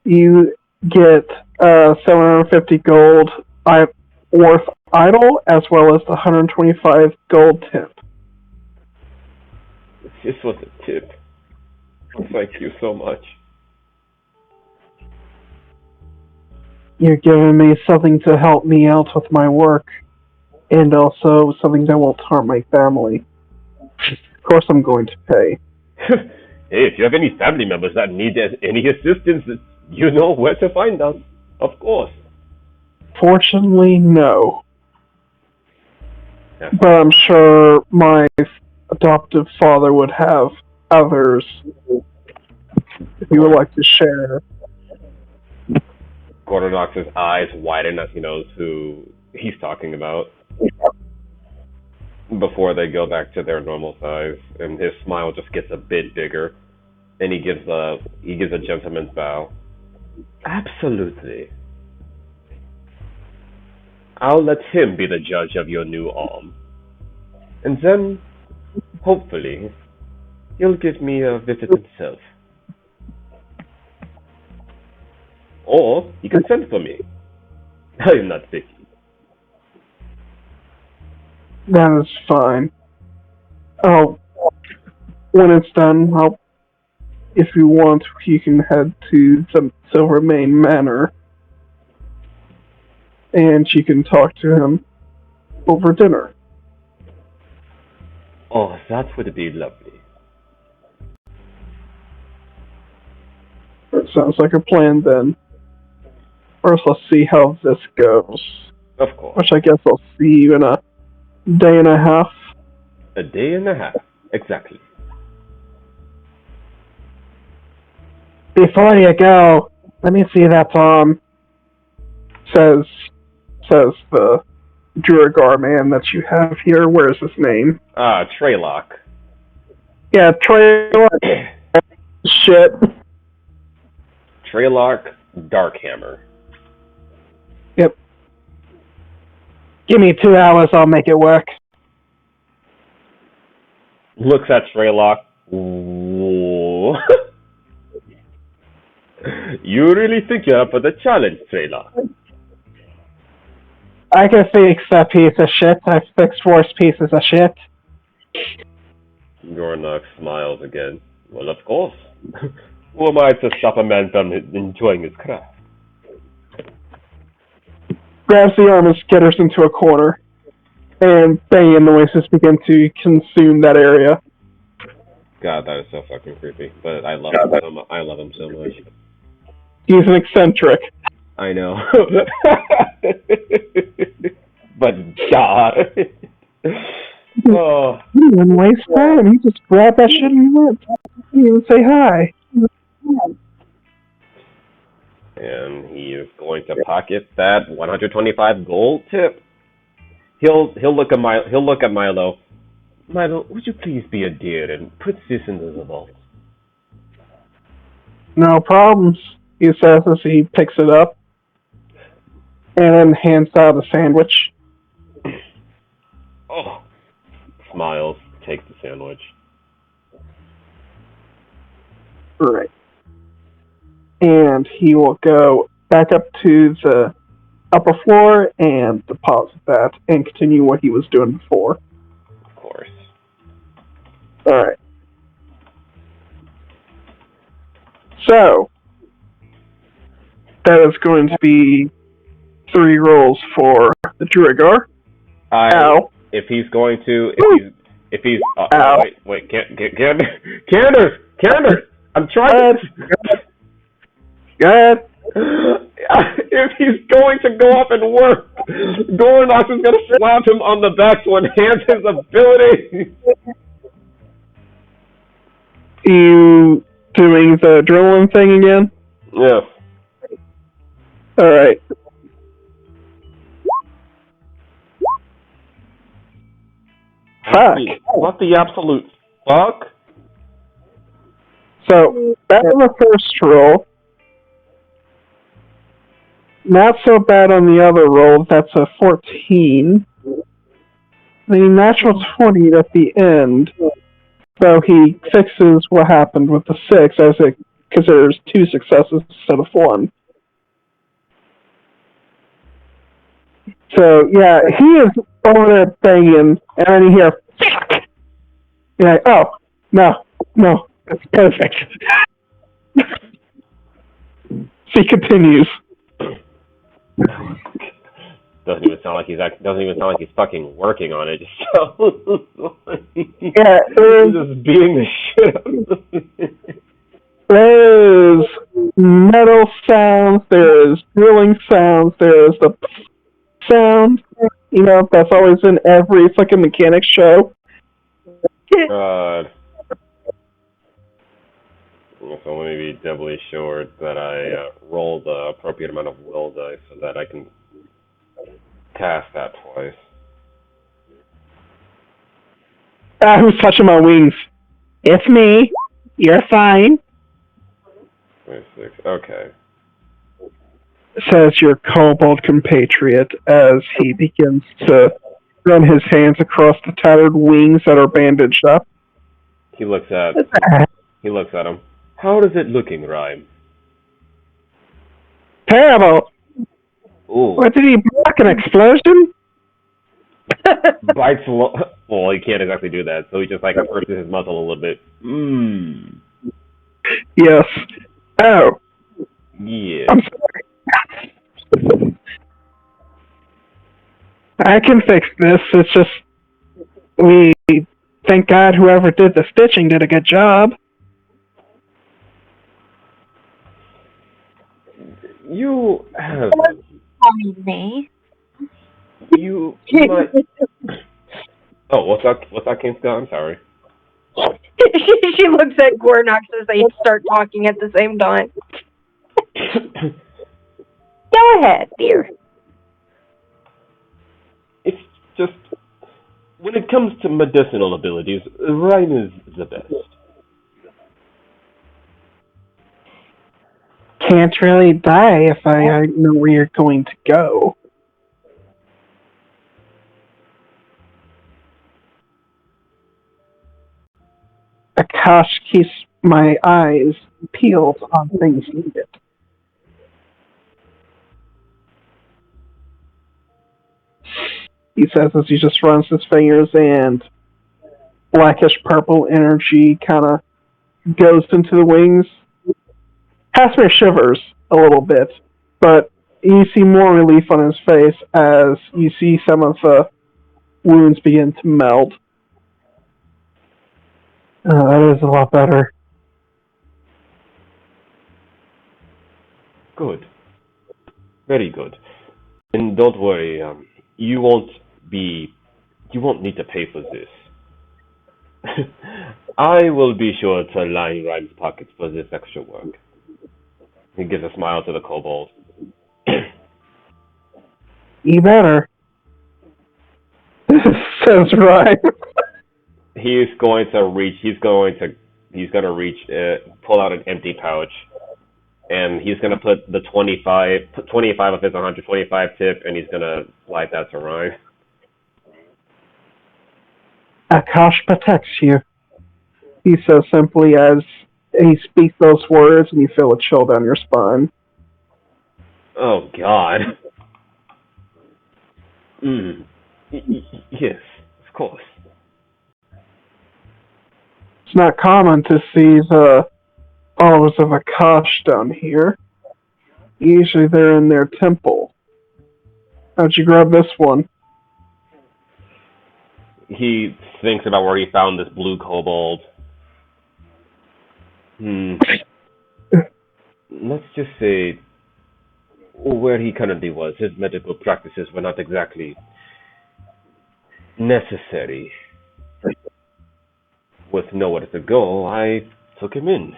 You get 750 gold worth idol, as well as the 125 gold tip. This was a tip. Thank you so much. You're giving me something to help me out with my work, and also something that won't harm my family. Of course I'm going to pay. Hey, if you have any family members that need any assistance, you know where to find us. Of course. Fortunately, no. Yeah. But I'm sure my adoptive father would have others if he would like to share. Gorinox's eyes widen as he knows who he's talking about. Before they go back to their normal size, and his smile just gets a bit bigger, and he gives a gentleman's bow. Absolutely. I'll let him be the judge of your new arm. And then, hopefully, he'll give me a visit himself. Or he can send for me. I am not picky. That is fine. Oh, when it's done, if you want, you can head to the Silvermane Manor, and you can talk to him over dinner. Oh, that would be lovely. That sounds like a plan then. First, let's see how this goes. Of course. Which I guess I'll see you in a day and a half. A day and a half, exactly. Before you go, let me see that says the Duragar man that you have here. Where's his name? Treylock. Yeah, Treylock. Shit. Treylock Darkhammer. Yep. Give me 2 hours, I'll make it work. Looks at Treylock. Whoa. You really think you're up for the challenge, Treylock? I can fix that piece of shit. I've fixed worse pieces of shit. Gorinox smiles again. Well, of course. Who am I to stop a man from enjoying his craft? Grabs the arm and skitters into a corner, and banging noises begin to consume that area. God, that is so fucking creepy. But I love him. I love him so much. He's an eccentric. I know. But God. Oh. You didn't waste time. You just grab that shit and went. You didn't even say hi. And he is going to pocket that 125 gold tip. He'll look at Milo. Milo, would you please be a dear and put this into the vault? No problems, he says as he picks it up and then hands out a sandwich. Oh, smiles, takes the sandwich. Right. And he will go back up to the upper floor and deposit that and continue what he was doing before. Of course. Alright. So, that is going to be 3 rolls for the Dragar. Ow. If he's going to, Ow. wait, Candace, I'm trying to. Good. If he's going to go up and work, Gorinox is going to slap him on the back to enhance his ability. You doing the adrenaline thing again? Yes. Alright. Fuck. What the absolute fuck? So, back on the first roll. Not so bad on the other roll. That's a 14. The natural 20 at the end. So he fixes what happened with the 6 because there's 2 successes instead of 1. So, yeah, he is over there banging, and then you hear, fuck! You're like, oh, no, that's perfect. He continues. Doesn't even sound like he's fucking working on it. Yeah, he's just beating the shit out of it. There's metal sounds, there's drilling sounds, there's the sound. You know, that's always in every fucking mechanics show. God. So let me be doubly sure that I roll the appropriate amount of will dice so that I can cast that twice. Who's touching my wings? It's me. You're fine. 26. Okay. Says your kobold compatriot as he begins to run his hands across the tattered wings that are bandaged up. He looks at him. How is it looking, Rhyme? Terrible. Ooh. What, did he block an explosion? Bites. Well, he can't exactly do that, so he just purses his muzzle a little bit. Yes. Oh. Yeah. I'm sorry. I can fix this. It's just thank God whoever did the stitching did a good job. You have. Me. You might. Oh, what's that, Kinska? I'm sorry. She looks at Gorinox as they start talking at the same time. Go ahead, dear. It's just when it comes to medicinal abilities, Rhyme is the best. Can't really die if I know where you're going to go. Akash keeps my eyes peeled on things needed. He says as he just runs his fingers and blackish purple energy kind of goes into the wings. Hasper shivers a little bit, but you see more relief on his face as you see some of the wounds begin to melt. That is a lot better. Good. Very good. And don't worry, you won't need to pay for this. I will be sure to line Rhyme's pockets for this extra work. He gives a smile to the kobold. You better. Says right. He's going to reach, pull out an empty pouch, and he's going to put the 25 of his 125 tip, and he's going to slide that to Ryan. Akash protects you, he says simply as he speaks those words, and you feel a chill down your spine. Oh, God. Yes, of course. It's not common to see the followers of Akash down here. Usually they're in their temple. How'd you grab this one? He thinks about where he found this blue kobold. Let's just say where he currently was. His medical practices were not exactly necessary. With nowhere to go, I took him in.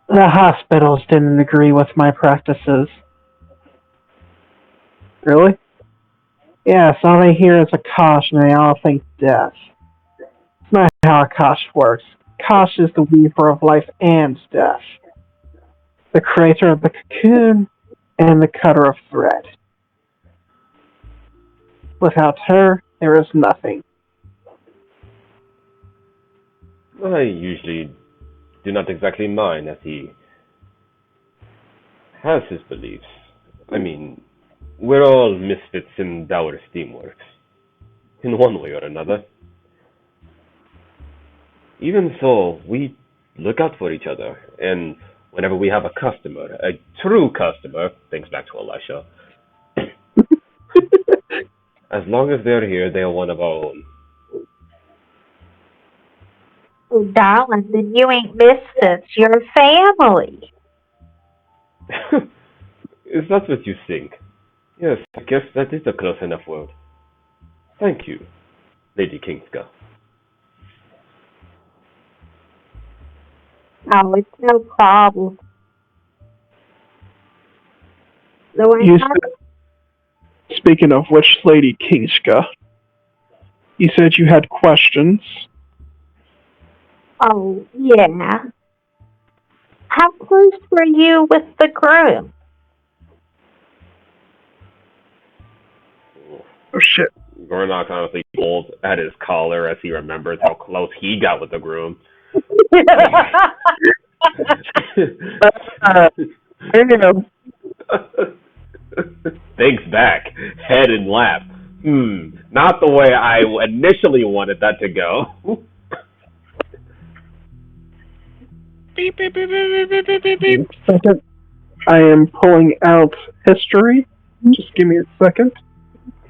The hospitals didn't agree with my practices. Really? Yes, all they hear is Akash and they all think death. It's not how Akash works. Akash is the weaver of life and death. The creator of the cocoon and the cutter of thread. Without her, there is nothing. I usually do not exactly mind as he has his beliefs. I mean, we're all misfits in our steamworks, in one way or another. Even so, we look out for each other, and whenever we have a customer, a true customer, thinks back to Allyssha, as long as they're here, they're one of our own. Oh, darling, then you ain't misfits, you're family. Is that what you think? Yes, I guess that is a close enough word. Thank you, Lady Kinska. Oh, it's no problem. So Speaking of which, Lady Kinska, you said you had questions. Oh, yeah. How close were you with the groom? Oh, shit. Gorinox honestly pulls at his collar as he remembers how close he got with the groom. Thinks back, head and laugh. Not the way I initially wanted that to go. Beep, beep, beep, beep, beep, beep, beep, beep. Second, I am pulling out history. Just give me a second.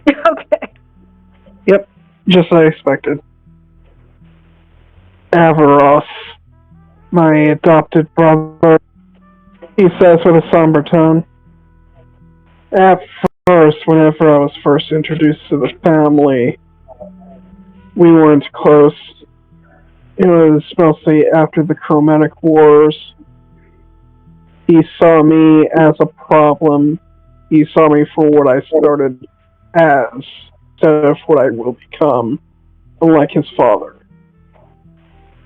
Okay. Yep, just as I expected. Averos, my adopted brother, he says with a somber tone. At first, whenever I was first introduced to the family, we weren't close. It was mostly after the Chromatic Wars. He saw me as a problem. He saw me for what I started as, instead of what I will become, unlike his father.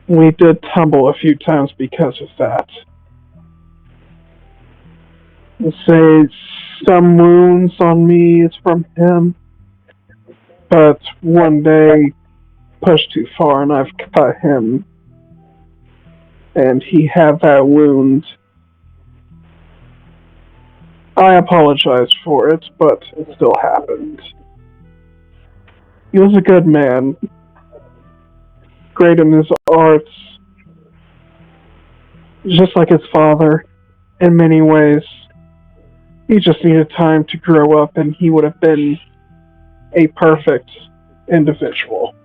We did tumble a few times because of that. Say some wounds on me is from him, but one day pushed too far and I've cut him, and he had that wound. I apologize for it, but it still happened. He was a good man, great in his arts, just like his father, in many ways. He just needed time to grow up, and he would have been a perfect individual.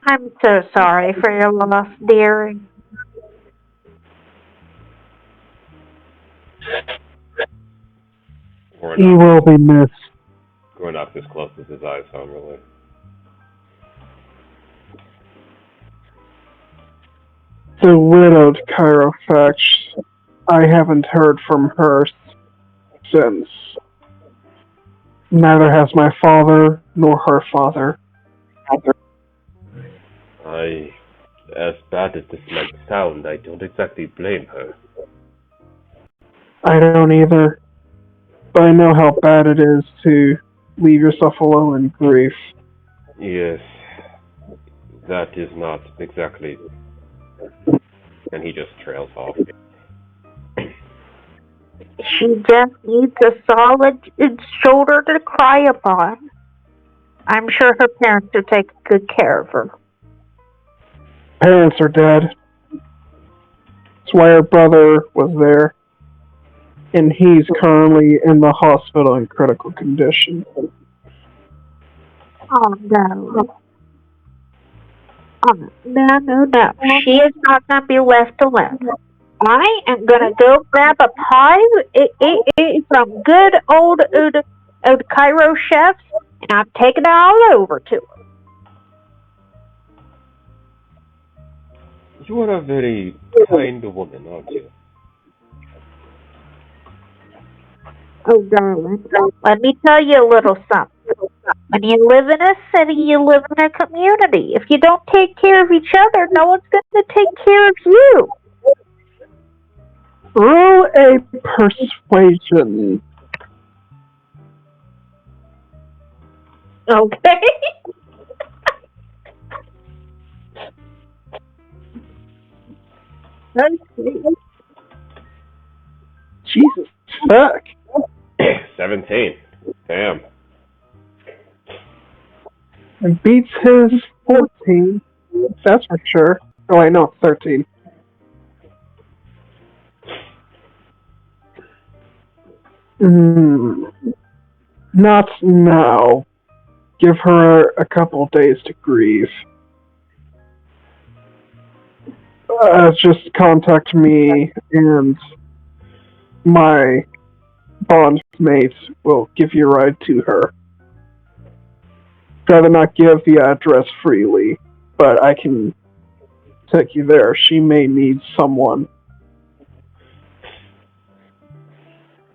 I'm so sorry for your loss, dearie. He will be missed. Gorinox is closest his eyes, really. The widowed Chirofax, I haven't heard from her since. Neither has my father nor her father. As bad as this might sound, I don't exactly blame her. I don't either. But I know how bad it is to leave yourself alone in grief. Yes, that is not exactly... And he just trails off. She just needs a solid shoulder to cry upon. I'm sure her parents will take good care of her. Parents are dead. That's why her brother was there. And he's currently in the hospital in critical condition. Oh, no. Oh, no. She is not going to be left alone. I am going to go grab a pie from good old Cairo chefs, and I'm taking it all over to her. You are a very kind woman, aren't you? Oh, darling, let me tell you a little something. When you live in a city, you live in a community. If you don't take care of each other, no one's going to take care of you. Roll a persuasion. Okay. Jesus fuck. 17. Damn. And beats his 14. That's for sure. Oh, wait, no, 13. Not now. Give her a couple days to grieve. Just contact me and my bond mate will give you a ride to her. Rather not give the address freely, but I can take you there. She may need someone.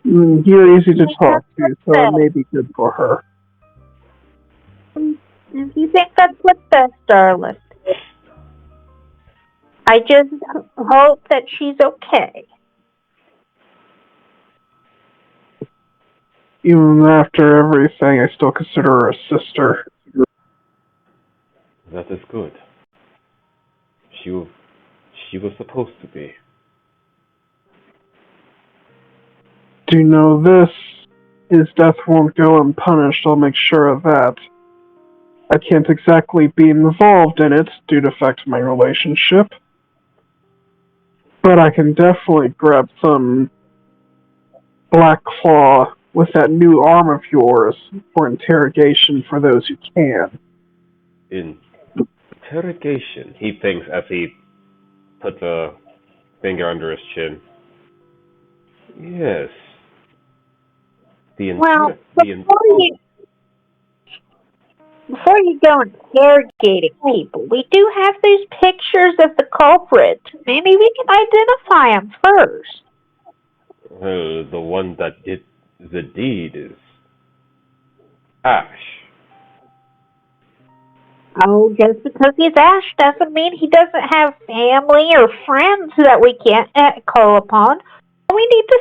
You're easy to talk to, so it may be good for her. If you think that's what's best, darling. I just hope that she's okay. Even after everything, I still consider her a sister. That is good. She was supposed to be. Do you know this? His death won't go unpunished, I'll make sure of that. I can't exactly be involved in it due to the fact of my relationship. But I can definitely grab some Black Claw with that new arm of yours for interrogation for those who can. Interrogation, he thinks as he puts a finger under his chin. Yes. Before you go interrogating people, we do have these pictures of the culprit. Maybe we can identify him first. Well, the one that did the deed is Ash. Oh, just because he's Ash doesn't mean he doesn't have family or friends that we can't call upon. All we need to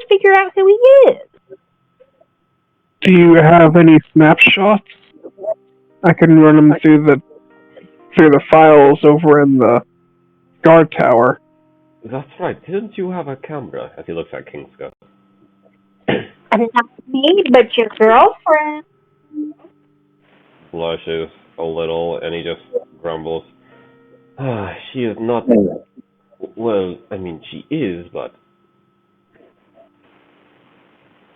figure out who he is. Do you have any snapshots? I can run them through the files over in the guard tower. That's right. Didn't you have a camera? As he looks at Kinska. Not me, but your girlfriend. Blushes a little, and he just grumbles. She is not... Well, I mean, she is, but...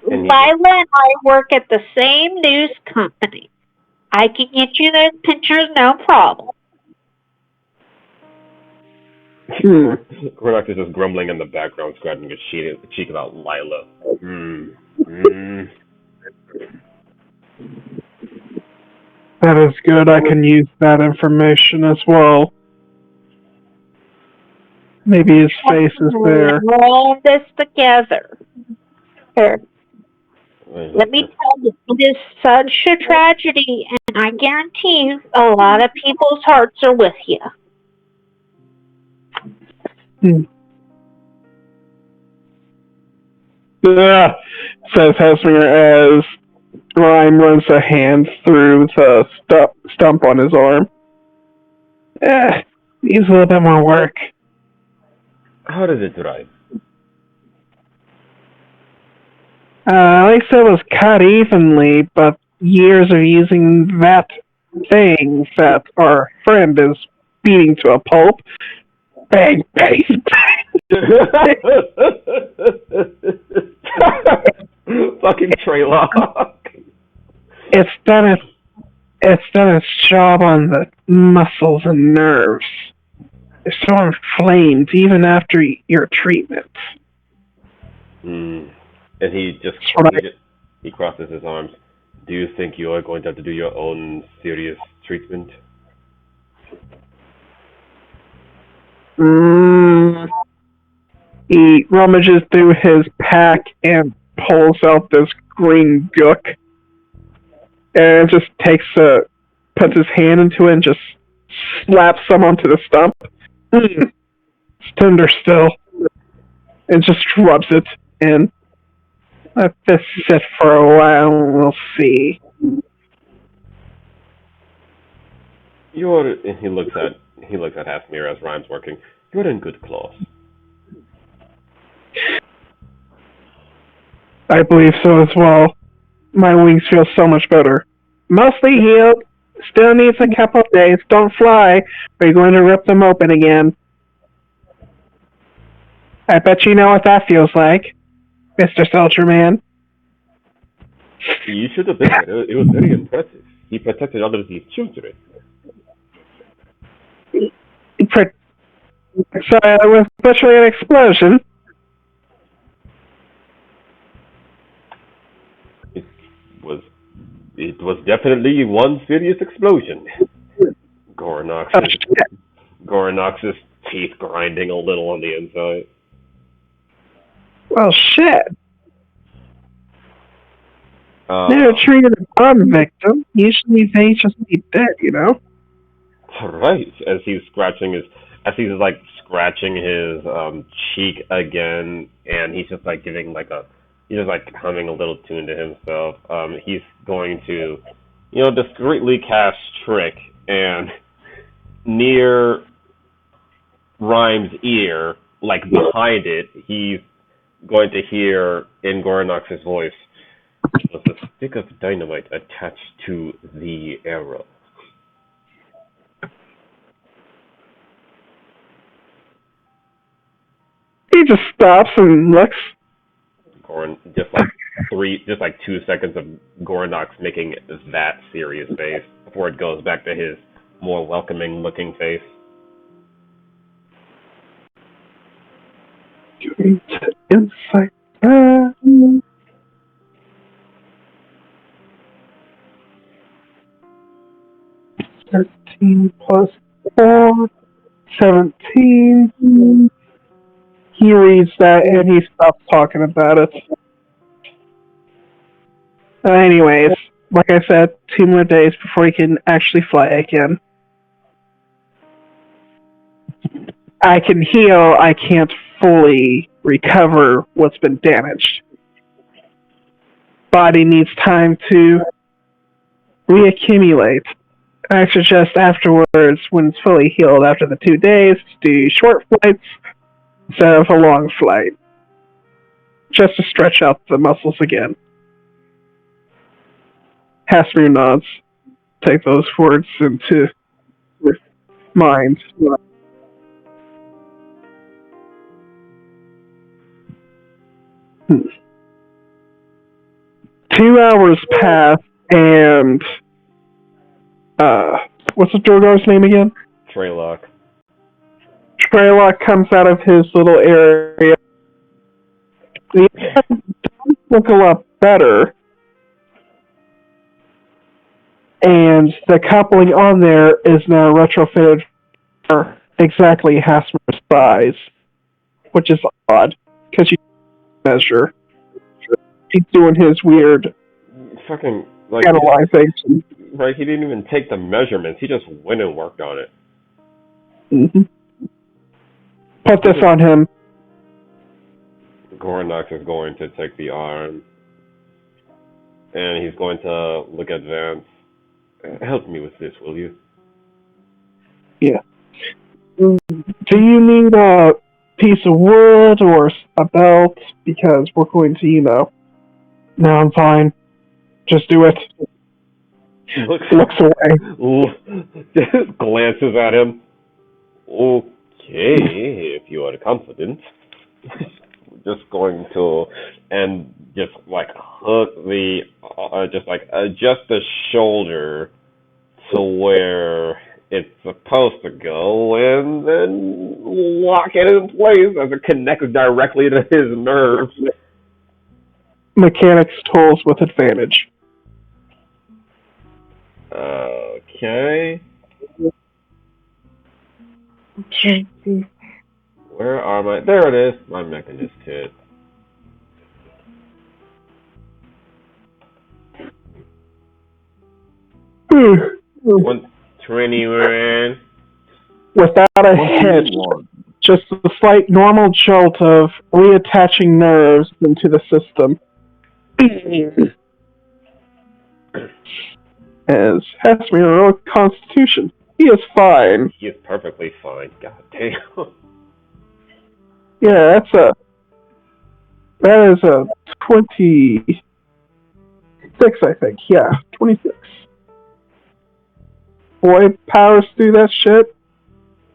Lila and I work at the same news company. I can get you those pictures, no problem. Gorinox is just grumbling in the background, scratching his cheek about Lila. That is good. I can use that information as well. Maybe his face is there. We're all in this together. Here, let me tell you, it is such a tragedy, and I guarantee you, a lot of people's hearts are with you. Says Hesmer as Rhyme runs a hand through the stump on his arm. Needs a little bit more work. How does it rhyme? At least it was cut evenly, but years of using that thing that our friend is beating to a pulp. Bang, bang, bang. Fucking Traylock. It's done its job on the muscles and nerves. They're so inflamed even after your treatment. And he just he crosses his arms. Do you think you are going to have to do your own serious treatment? He rummages through his pack and pulls out this green gook. And just puts his hand into it and just slaps some onto the stump. It's tender still. And just rubs it in. Let this sit for a while and we'll see. He looks at Hasmir as Rhyme's working. You're in good claws. I believe so as well. My wings feel so much better. Mostly healed. Still needs a couple of days. Don't fly. We're going to rip them open again. I bet you know what that feels like, Mr. Soldier Man. You should have been there. It was very impressive. He protected others' children. So it was literally an explosion. It was definitely one serious explosion. Gorinox's teeth grinding a little on the inside. Well, shit. They're treating a bomb victim. Usually they just be dead, you know? Right. As he's scratching his cheek again, and he's just like giving he's just like humming a little tune to himself. He's going to, discreetly cast Trick, and near Rhyme's ear, like behind it, he's going to hear in Gorinox's voice, "Was a stick of dynamite attached to the arrow?" He just stops and looks. Just like 2 seconds of Gorinox making that serious face before it goes back to his more welcoming looking face. Insight. 13 plus 4, 17. He reads that and he stops talking about it. Anyways, like I said, 2 more days before he can actually fly again. I can heal, I can't fully recover what's been damaged. Body needs time to reaccumulate. I suggest afterwards, when it's fully healed after the 2 days, to do short flights instead of a long flight. Just to stretch out the muscles again. Hasmir nods. Take those words into mind. 2 hours pass, and what's the Drogo's name again? Traylock. Traylock comes out of his little area. The does look a lot better. and the coupling on there is now retrofitted for exactly Hasmer's size, which is odd, because you measure. He's doing his weird Fucking, like, analyzation. right, he didn't even take the measurements, he just went and worked on it. Mm-hmm. Put this on him. Gorinox is going to take the arm, and he's going to look at Vance. Help me with this, will you? Yeah. Do you need a piece of wood or a belt? Because we're going to, No, I'm fine. Just do it. Looks away. Just glances at him. Okay, if you are confident. Just going to, and just like hook the, just like adjust the shoulder to where it's supposed to go, and then lock it in place as it connects directly to his nerves. Mechanics tools with advantage. Okay. Where are my... There it is. My mechanist kit. One 21. Without a hitch, just a slight normal jolt of reattaching nerves into the system. As has me a real constitution. He is fine. He is perfectly fine. God damn. Yeah, that is a 26, I think. Yeah, 26. Boy powers through that shit.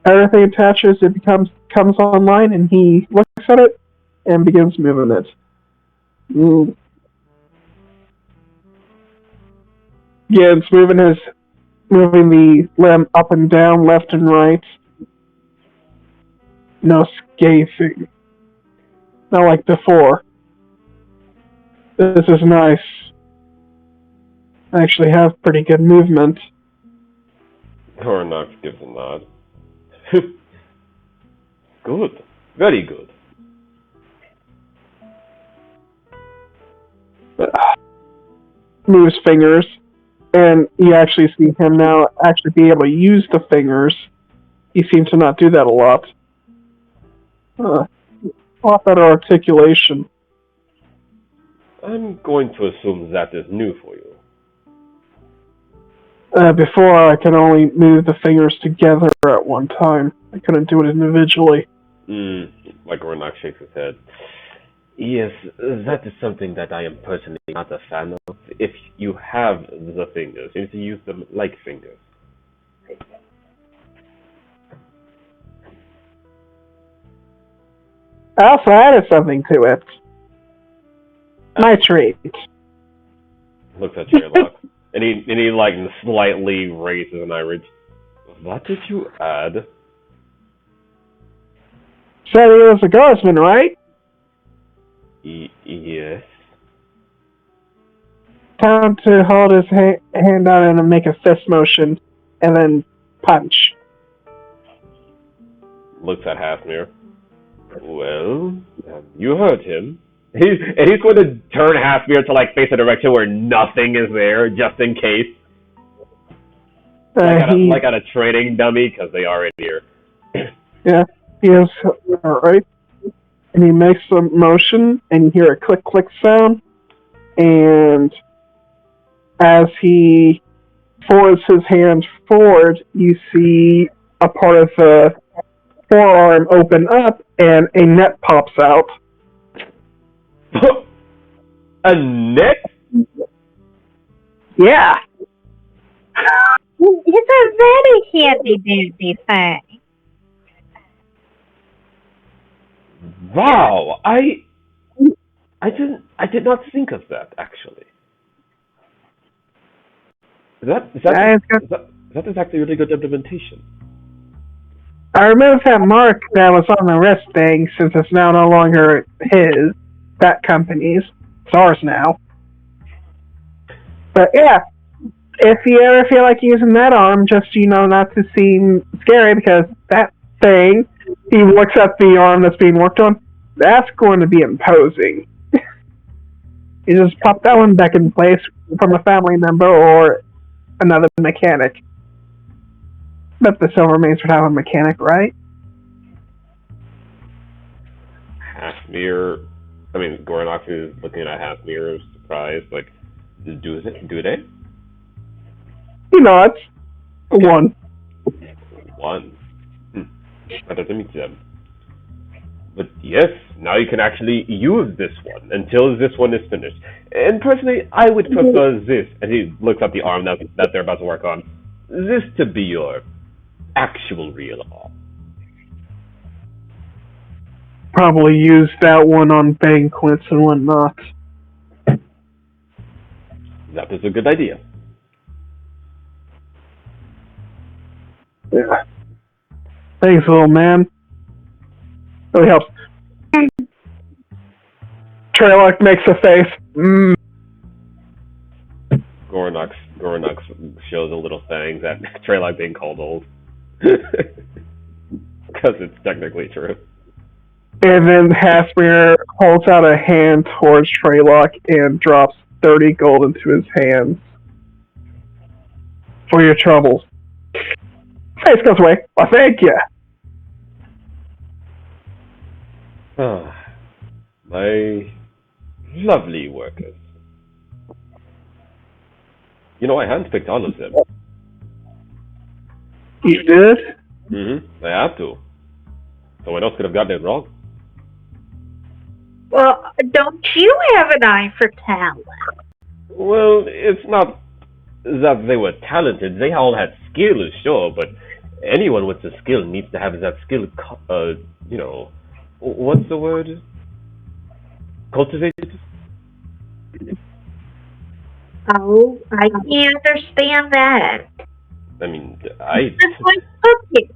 Everything attaches, it comes online, and he looks at it and begins moving it. Yeah, it's moving the limb up and down, left and right. No scathing. Not like before. This is nice. I actually have pretty good movement. Gorinox gives a nod. Good. Very good. Moves fingers, and you actually see him now actually be able to use the fingers. He seems to not do that a lot. A lot better articulation. I'm going to assume that is new for you. Before, I could only move the fingers together at one time. I couldn't do it individually. Like Gorinox shakes his head. Yes, that is something that I am personally not a fan of. If you have the fingers, you need to use them like fingers. I also added something to it. Nitrate. Looks at Sherlock. and he like slightly raises an eyebrow. What did you add? Said he was a guardsman, right? Yes. Time to hold his hand out and make a fist motion, and then punch. Looks at Hafnir. Well, you heard him. He's going to turn Hafnir to like face a direction where nothing is there, just in case. Like at a training dummy, because they are in here. Yeah, he is alright. And he makes a motion, and you hear a click sound, and as he forwards his hand forward, you see a part of the forearm open up, and a net pops out. A net? Yeah. It's a very handy-dandy thing. Wow, I did not think of that, actually. That is actually really good implementation. I removed that mark that was on the wrist thing, since it's now no longer his, that company's. It's ours now. But yeah, if you ever feel like using that arm, just, not to seem scary, because that thing, he looks at the arm that's being worked on, that's going to be imposing. You just pop that one back in place from a family member or another mechanic. But the silver remains would have a mechanic, right? Half-mirror... Gorinox is looking at Half-mirror, surprised, like, do they? He nods. One. One? That doesn't mean them. But yes, now you can actually use this one until this one is finished. And personally, I would prefer this, and he looks at the arm that they're about to work on, this to be your actual real arm. Probably use that one on banquets and whatnot. That is a good idea. Yeah. Thanks, little man. Really helps. Treylock makes a face. Gorinox shows a little thing that Treylock being called old. Because it's technically true. And then Halfmere holds out a hand towards Treylock and drops 30 gold into his hands. For your troubles. Face goes away. Well, thank you. My lovely workers. I handpicked all of them. You did? I have to. Someone else could have gotten it wrong. Well, don't you have an eye for talent? Well, it's not that they were talented. They all had skill, sure, but anyone with the skill needs to have that skill, what's the word? Cultivated? Oh, I can't understand that. It's like cooking.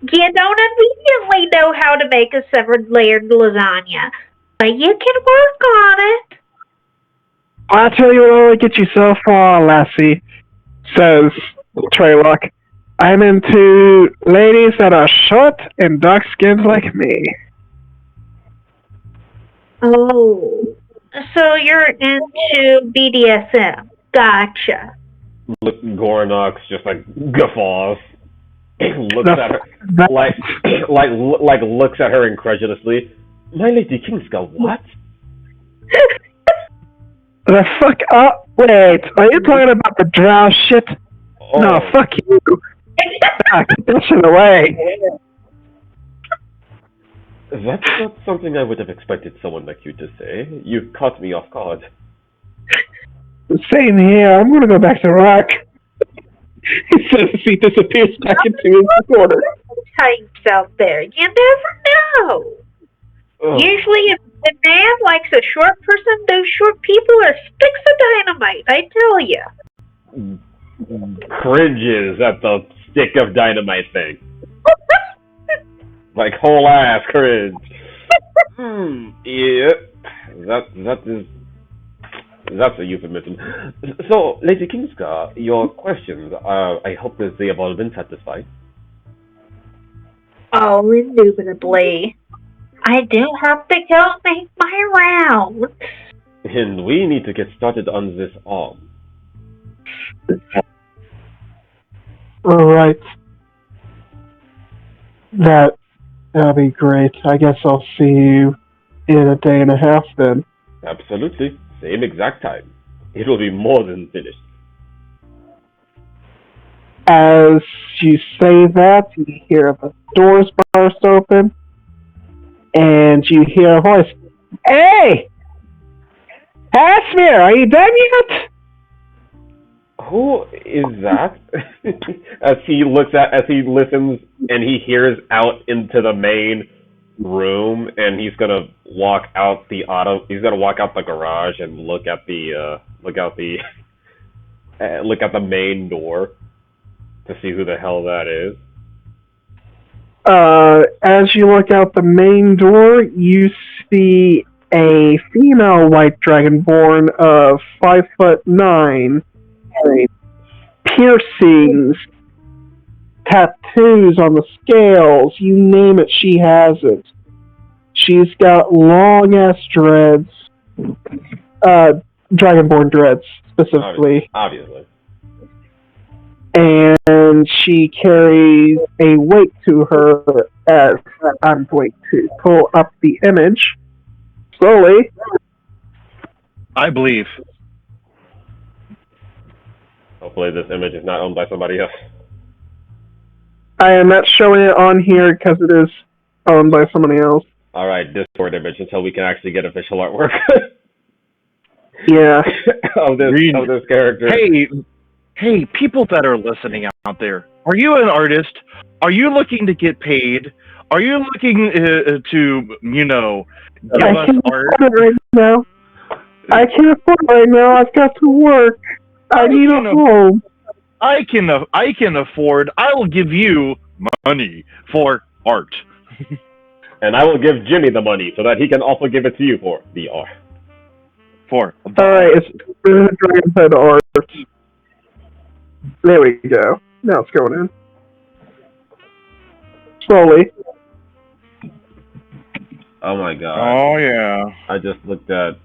You don't immediately know how to make a severed layered lasagna, but you can work on it. I'll tell you what will get you so far, lassie, says Treylock. I'm into ladies that are short and dark-skinned like me. Oh, so you're into BDSM. Gotcha. Look, Gorinox just guffaws. Looks at her looks at her incredulously. My lady Kinska, what? The fuck up! Wait, are you talking about the drow shit? Oh. No, fuck you. Get that shit away. That's not something I would have expected someone like you to say. You caught me off guard. Same here. I'm gonna go back to rock. He says as he disappears back into his quarters. Types out there. You never know. Oh. Usually, if a man likes a short person, those short people are sticks of dynamite. I tell you. Cringes at the stick of dynamite thing. Whole ass cringe. Yeah, that's a euphemism. So, Lady Kinska, your questions, I hope that they have all been satisfied. Oh, indubitably. I do have to go make my rounds. And we need to get started on this arm. Alright. That'll be great. I guess I'll see you in a day and a half then. Absolutely. Same exact time. It'll be more than finished. As you say that, you hear the doors burst open, and you hear a voice. Hey! Asmir, are you done yet? Who is that? as he listens, and he hears out into the main room, and he's gonna walk out the garage and look at the main door to see who the hell that is. As you look out the main door, you see a female white dragonborn of 5'9", piercings, tattoos on the scales, you name it, she has it. She's got long ass dreads, dragonborn dreads specifically, Obviously. and she carries a weight to her. As I'm going to pull up the image slowly. I believe. Hopefully this image is not owned by somebody else. I am not showing it on here because it is owned by somebody else. Alright, Discord image until we can actually get official artwork. Yeah. of this character. Hey, people that are listening out there, are you an artist? Are you looking to get paid? Are you looking to, give us art? I can't afford it right now. I can't afford it right now. I've got to work. I need a home. I can afford. I will give you money for art. And I will give Jimmy the money so that he can also give it to you for the art. Alright, it's Dragonhood art. There we go. Now it's going in. Slowly. Oh my god. Oh yeah. I just looked at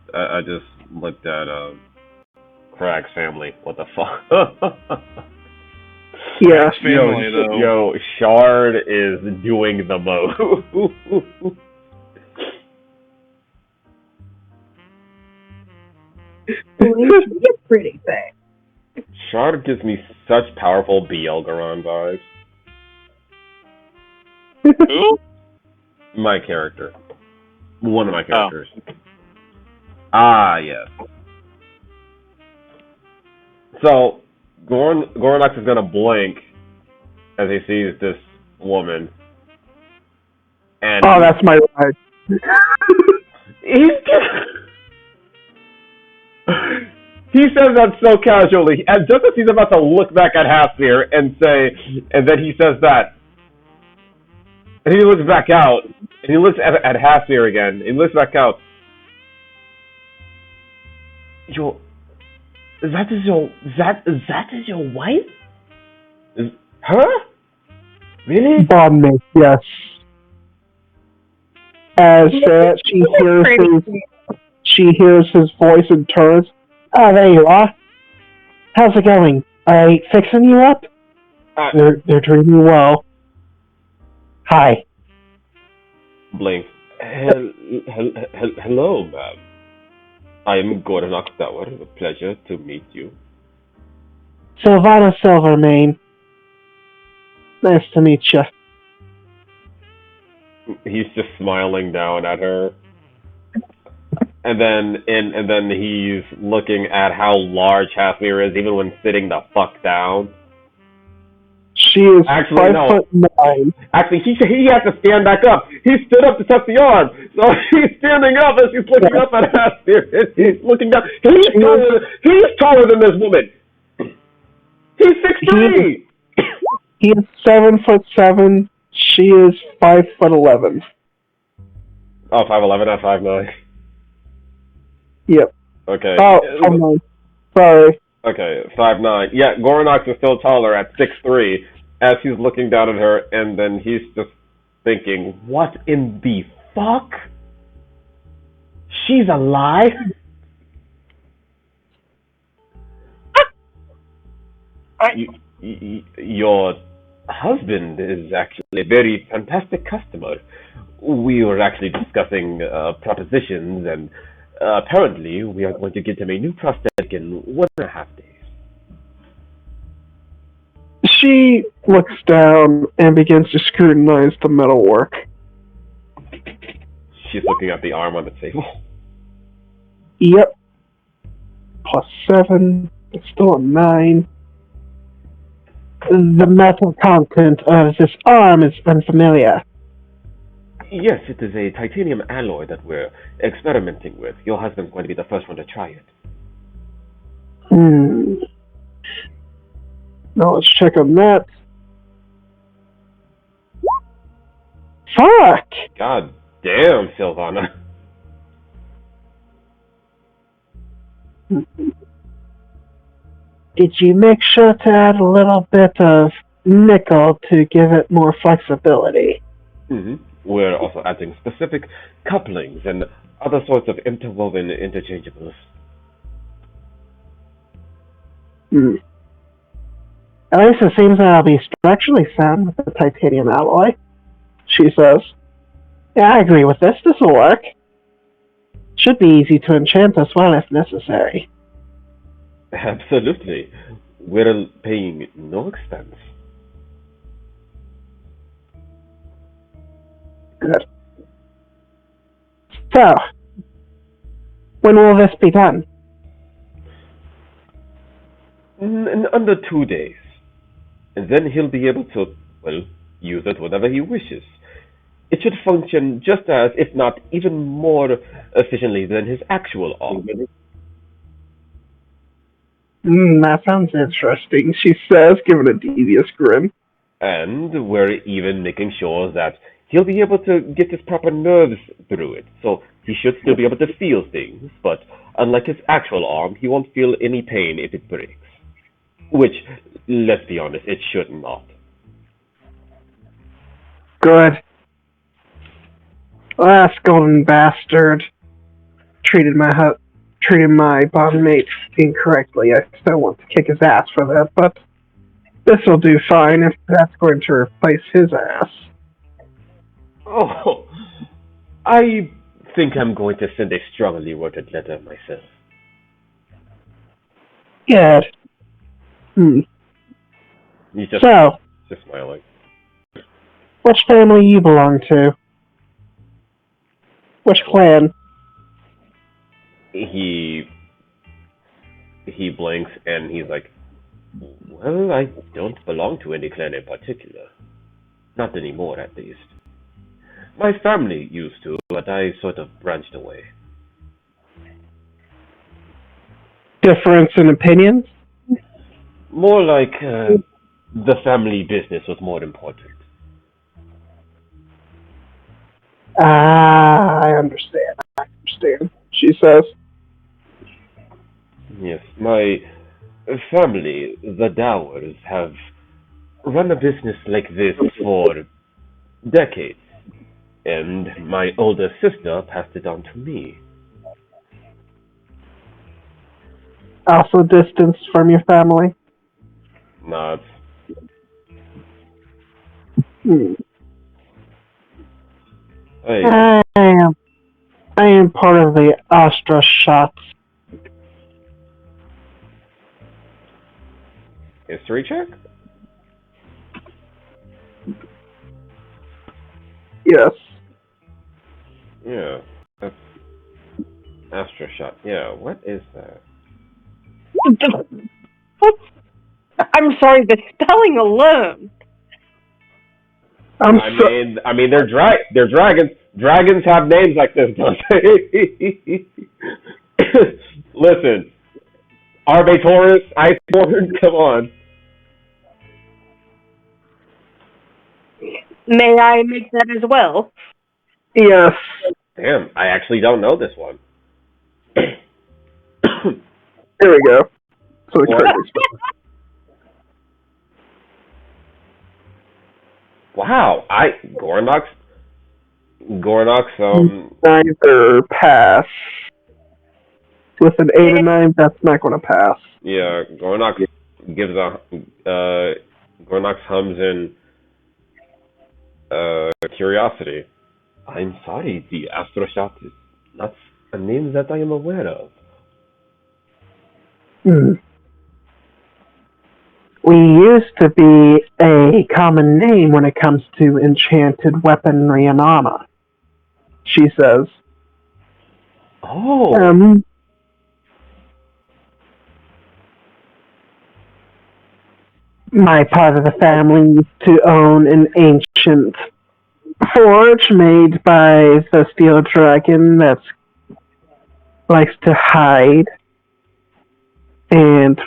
Crag's family. What the fuck? Yeah. Family, though. Yo, Shard is doing the most. It's pretty thing. Shard gives me such powerful Bielgaron vibes. Who? My character. One of my characters. Ah, yes. So, Gorinox is gonna blink as he sees this woman. And that's my ride. He says that so casually, and just as he's about to look back at Halfbeer and then he says that. And he looks back out, and he looks at Halfbeer again, he looks back out. That is your wife? Huh? Really? Bondmate, yes. As she hears his voice and turns. Ah, there you are. How's it going? Are they fixing you up? They're treating you well. Hi. Blink. Hello, ma'am. I am Gorinox Tower. A pleasure to meet you. Sylvana Silvermane. Nice to meet you. He's just smiling down at her. And then he's looking at how large Halfbeer is, even when sitting the fuck down. She is 5'9". Actually, he has to stand back up. He stood up to touch the arm, so he's standing up as he's looking up at Halfbeer. He's looking down. He's taller than this woman. He's 6'3". He is 7'7". She is 5'11". Oh, 5'11", not 5'9". Yep. Okay. Oh, 5'9". Sorry. Okay, 5'9". Yeah, Gorinox is still taller at 6'3", as he's looking down at her, and then he's just thinking, what in the fuck? She's alive? Your husband is actually a very fantastic customer. We were actually discussing propositions, and apparently we are going to get him a new prosthetic in 1.5 days. She looks down and begins to scrutinize the metalwork. She's looking at the arm on the table. Yep. +7. It's still a 9. The metal content of this arm is unfamiliar. Yes, it is a titanium alloy that we're experimenting with. Your husband's going to be the first one to try it. Now let's check on that. Fuck! God damn, Sylvana. did you make sure to add a little bit of nickel to give it more flexibility? Hmm. We're also adding specific couplings and other sorts of interwoven interchangeables. Hmm. At least it seems that I'll be structurally sound with the titanium alloy, she says. Yeah, I agree with this. This will work. Should be easy to enchant as well if necessary. Absolutely. We're paying no expense. Good. So, when will this be done? In under 2 days. And then he'll be able to, well, use it whenever he wishes. It should function just as, if not even more efficiently than his actual arm. That sounds interesting, she says, giving a devious grin. And we're even making sure that he'll be able to get his proper nerves through it. So he should still be able to feel things, but unlike his actual arm, he won't feel any pain if it breaks. Which, let's be honest, it should not. Good. Last golden bastard treated my bondmate incorrectly. I still want to kick his ass for that, but this will do fine if that's going to replace his ass. Oh, I think I'm going to send a strongly worded letter myself. Good. He's just smiling. Which family you belong to? Which clan? He blinks and he's like, well, I don't belong to any clan in particular. Not anymore, at least. My family used to, but I sort of branched away. Difference in opinions? More like the family business was more important. I understand. She says. Yes, my family, the Dowers, have run a business like this for decades, and my older sister passed it on to me. Also distanced from your family? Nods. I am part of the Astra shots. History check? Yes. Yeah, that's Astra shot. Yeah, what is that? I'm sorry, the spelling alone. I mean, they're dragons. Dragons have names like this, don't they? Listen, Arbatorus, Iceborn, come on. May I make that as well? Yes. Damn, I actually don't know this one. Here we go. So wow, Gorinox, neither pass. With an 8 and 9, that's not going to pass. Yeah, Gorinox gives Gorinox hums in curiosity. I'm sorry, the Astroshat is not a name that I am aware of. We used to be a common name when it comes to enchanted weaponry and armor, she says. Oh. My part of the family used to own an ancient forge made by the steel dragon that likes to hide. And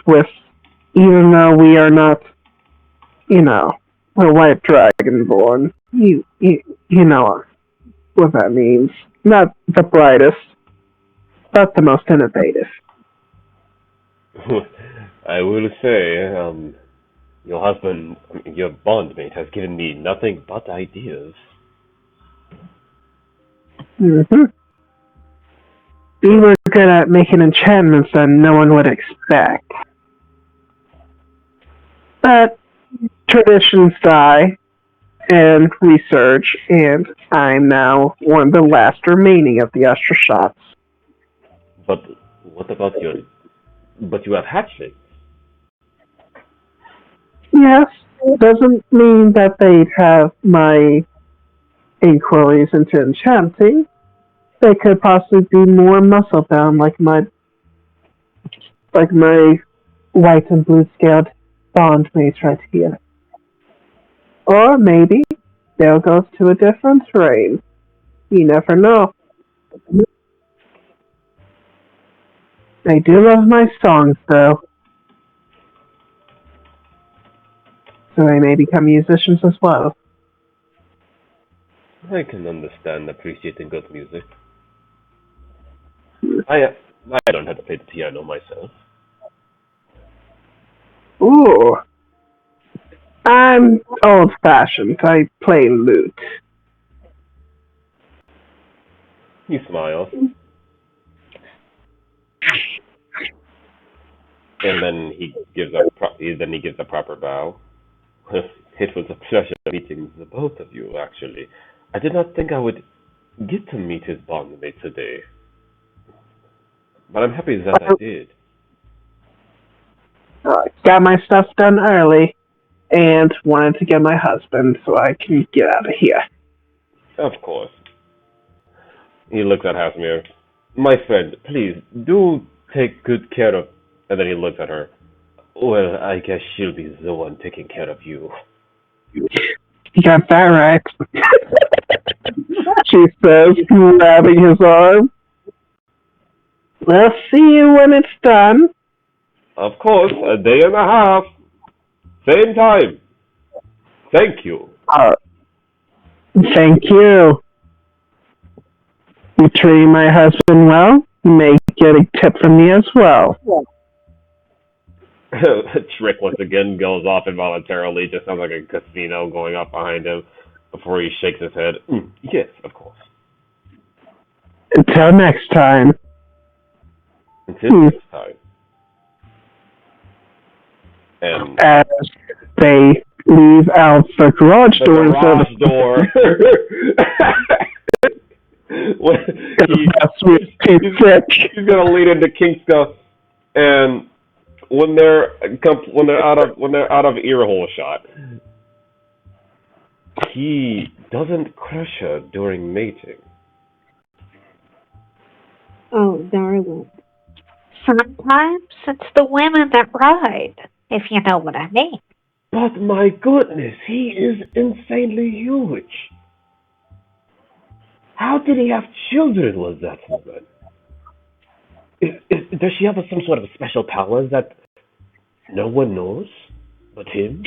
even though we are not, we're white dragonborn, you know what that means. Not the brightest, but the most innovative. I will say, your husband, your bondmate, has given me nothing but ideas. Mm-hmm. We were good at making enchantments that no one would expect. But traditions die, and research, and I'm now one of the last remaining of the Usher shots. But what about your... But you have hatchlings. Yes, doesn't mean that they'd have my inquiries into enchanting. They could possibly be more muscle bound, like my white and blue scaled bondmates right here. Or maybe they'll go to a different terrain. You never know. They do love my songs, though. So they may become musicians as well. I can understand appreciating good music. I don't have to play the piano myself. Ooh. I'm old-fashioned. I play lute. He smiles. And then he gives a proper bow. It was a pleasure meeting the both of you, actually. I did not think I would get to meet his bondmate today. But I'm happy that I did. Got my stuff done early, and wanted to get my husband so I can get out of here. Of course. He looks at Hasmir. My friend, please, do take good care of... And then he looks at her. Well, I guess she'll be the one taking care of you. You got that right. She says, grabbing his arm. We'll see you when it's done. Of course, a day and a half. Same time. Thank you. Thank you. You treating my husband well? You may get a tip from me as well. Trick once again goes off involuntarily. Just sounds like a casino going off behind him before he shakes his head. Yes, of course. Until next time. Until next time. And as they leave out the garage door. He's gonna lead into Kinska, and when they're out of earhole shot, he doesn't crush her during mating. Oh, darling. Sometimes it's the women that ride, if you know what I mean. But my goodness, he is insanely huge. How did he have children with that woman? Does she have some sort of special powers that no one knows but him?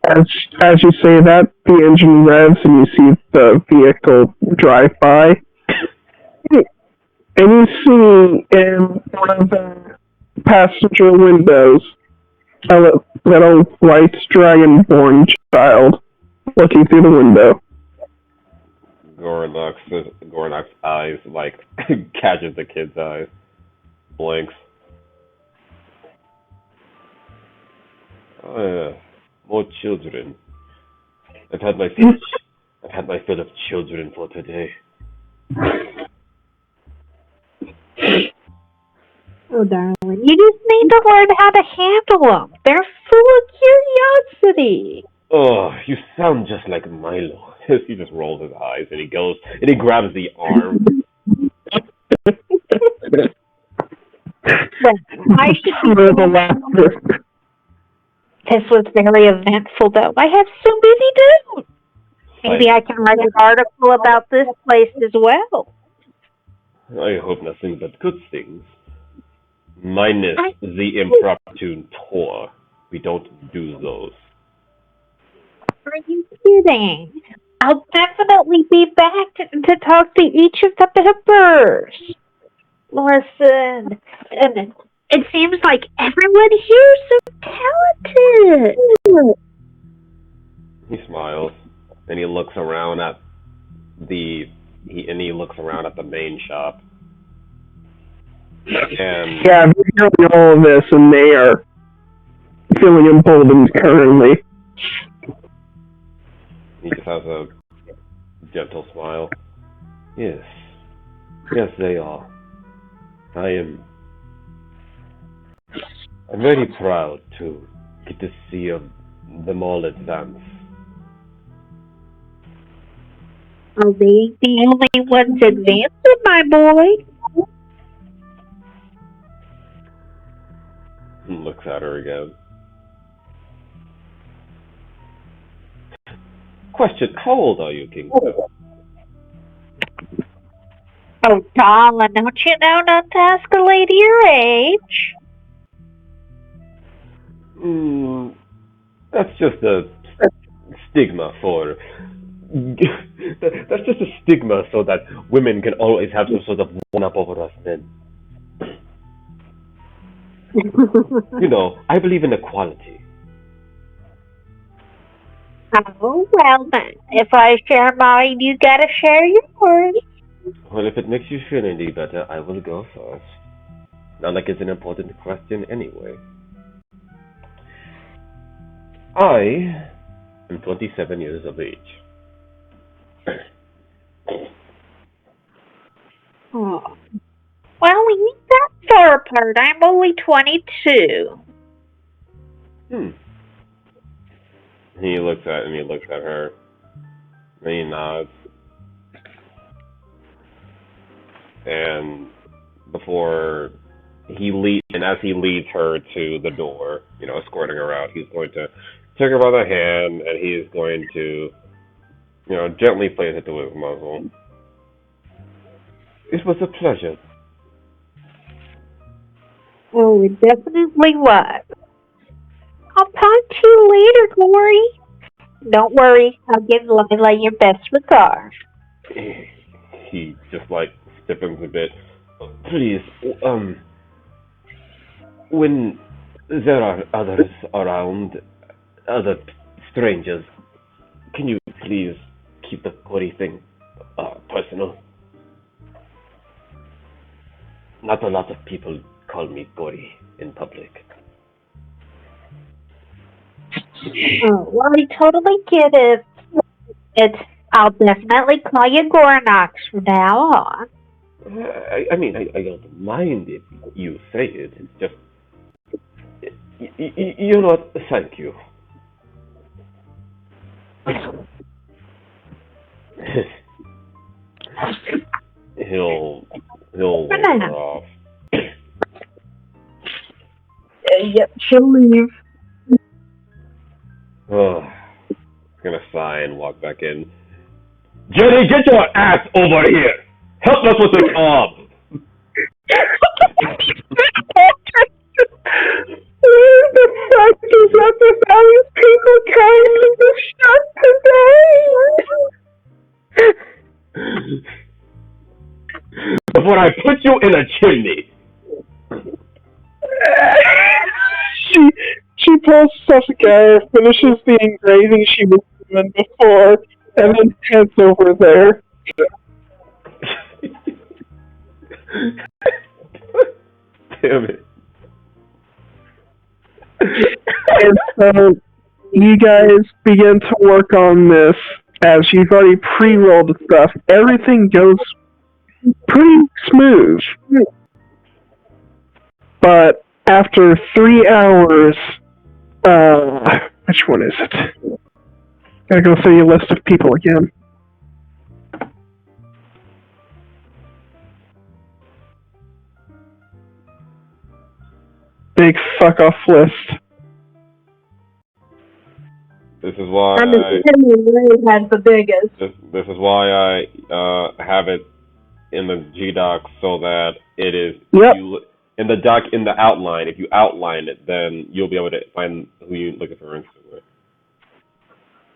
As you say that, the engine revs and you see the vehicle drive by. And you see in one of the passenger windows a little white dragonborn child looking through the window. Gorinox eyes, catches the kid's eyes, blinks. Oh yeah, more children. I've had my fill of children for today. Oh, darling, you just need to learn how to handle them. They're full of curiosity. Oh, you sound just like Milo. He just rolls his eyes and he goes and he grabs the arm. I should This was very eventful, though. I have so many to do. Maybe I can write an article about this place as well. I hope nothing but good things. Minus the impromptu tour. We don't do those. Are you kidding? I'll definitely be back to talk to each of the members. Listen, It seems like everyone here is so talented. He smiles, and he looks around at the main shop. And Yeah, I'm hearing all of this, and they are feeling emboldened currently. he just has a gentle smile. Yes, they are. I'm very proud to get to see them all advance. Oh, they ain't the only ones advancing, my boy. Looks at her again. Question: how old are you, Kinska? Oh, darling, don't you know not to ask a lady your age? That's just a stigma for. That's just a stigma so that women can always have some sort of one-up over us men. I believe in equality. Oh, well then, if I share mine, you gotta share yours. Well, if it makes you feel any better, I will go first. Not like it's an important question anyway. I am 27 years of age. Oh. Well, we ain't that far apart. I'm only 22. He looks at her, and he nods. And as he leads her to the door, escorting her out, he's going to take her by the hand, and he is going to, gently place it to his muzzle. It was a pleasure. Oh, it definitely was. I'll talk to you later, Glory. Don't worry, I'll give Lila your best regards. He just stiffens a bit. Please, when there are others around, other strangers, can you please keep the Cory thing personal? Not a lot of people call me Cory in public. Oh, well, I totally get it. I'll definitely call you Gorinox from now on. I mean, I don't mind if you say it. It's just, you know what? Thank you. He'll wave her off. Yep, she'll leave. Oh, gonna sigh and walk back in. Jenny, get your ass over here! Help us with this arm! Where the fuck is up with all these people coming to the shop today? Before I put you in a chimney! She pulls stuff together, finishes the engraving she was doing before, and then heads over there. Damn it. And so you guys begin to work on this as you've already pre-rolled stuff. Everything goes pretty smooth. But after 3 hours, which one is it? Gotta go through your list of people again. Big fuck off list. This is why has the biggest. This is why I have it in the G doc so that it is in the outline. If you outline it, then you'll be able to find who you're looking for instantly.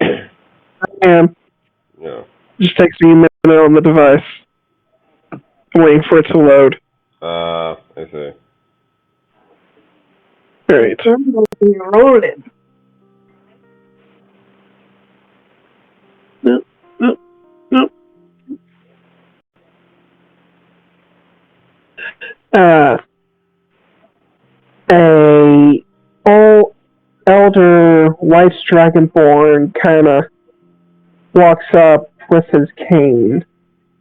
I am. Yeah. Just takes me a minute on the device. I'm waiting for it to load. I see. Alright. Rolling. Nope. A elder white dragonborn kind of walks up with his cane,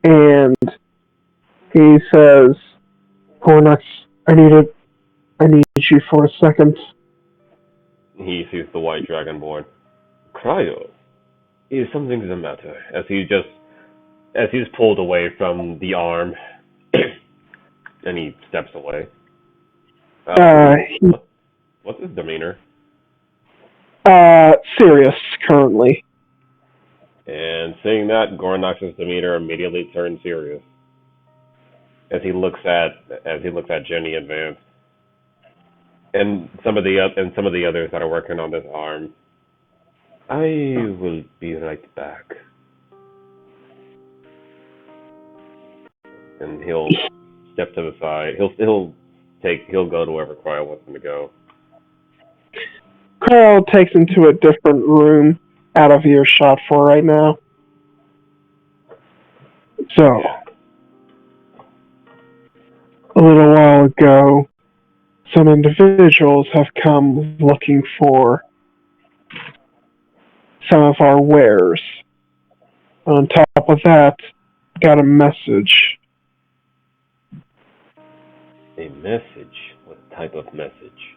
and he says, "Gorinox, I need you for a second." He sees the white dragonborn. Cryo, is something the matter? As he's pulled away from the arm, and he steps away. What's his demeanor? Serious currently. And seeing that, Gorinox's demeanor immediately turns serious as he looks at Jenny and Vance and some of the others that are working on this arm. I will be right back. And he'll step to the side. He'll go to wherever Cryo wants him to go. Cryo takes him to a different room out of earshot for right now. So, a little while ago, some individuals have come looking for some of our wares. On top of that, got a message. A message? What type of message?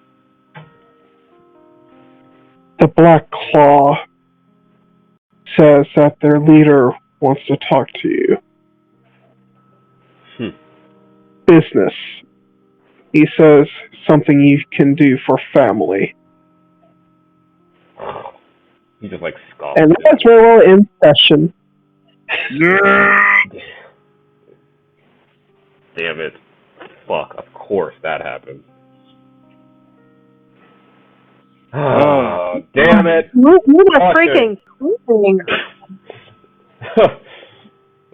The Black Claw says that their leader wants to talk to you. Business. He says something you can do for family. He just like scoffs. And that's where we're in session. Damn it. Fuck, of course that happens. Oh, damn it. You are freaking sleeping.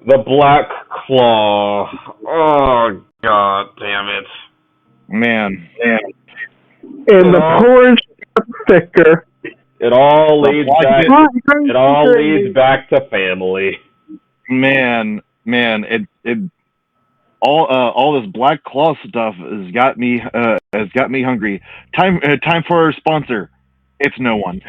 The Black Claw. Oh, god damn it. Man. And the porridge thicker. It all leads back to family. Man, all this Black Claw stuff has got me hungry. Time for our sponsor. It's no one.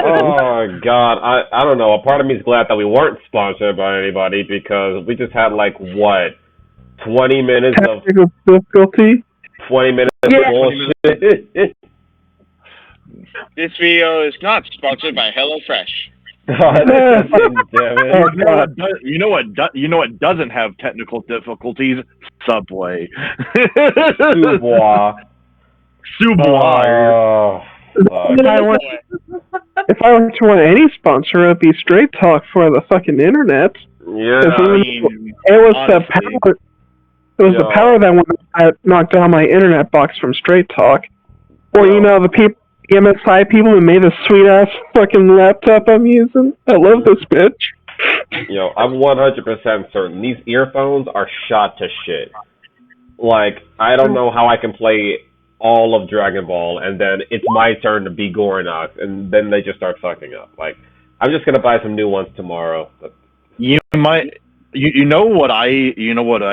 Oh god, I don't know. A part of me is glad that we weren't sponsored by anybody because we just had 20 minutes of difficulty. 20 minutes of bullshit. This video is not sponsored by HelloFresh. You know what doesn't have technical difficulties? Subway. Subois. If I were to want any sponsor, it'd be Straight Talk for the fucking internet. Yeah. It was the power. It was the power that knocked down my internet box from Straight Talk. Or the people, MSI people who made a sweet ass fucking laptop I'm using. I love this bitch. I'm 100% certain these earphones are shot to shit. I don't know how I can play all of Dragon Ball and then it's my turn to be Gorinox and then they just start fucking up. I'm just gonna buy some new ones tomorrow. But... You know what I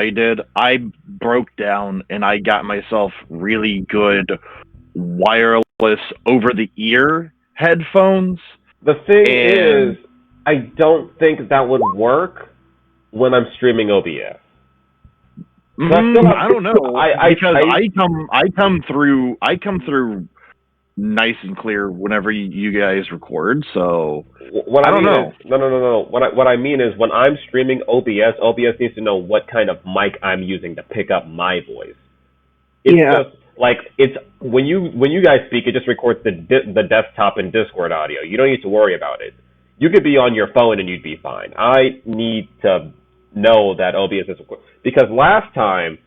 did? I broke down and I got myself really good wireless over-the-ear headphones. The thing is, I don't think that would work when I'm streaming OBS. I don't know. I come through nice and clear whenever you guys record. So what I don't know. No. What I mean is when I'm streaming OBS needs to know what kind of mic I'm using to pick up my voice. It's just it's when you guys speak, it just records the desktop and Discord audio. You don't need to worry about it. You could be on your phone and you'd be fine. I need to know that OBS is recorded. Because last time,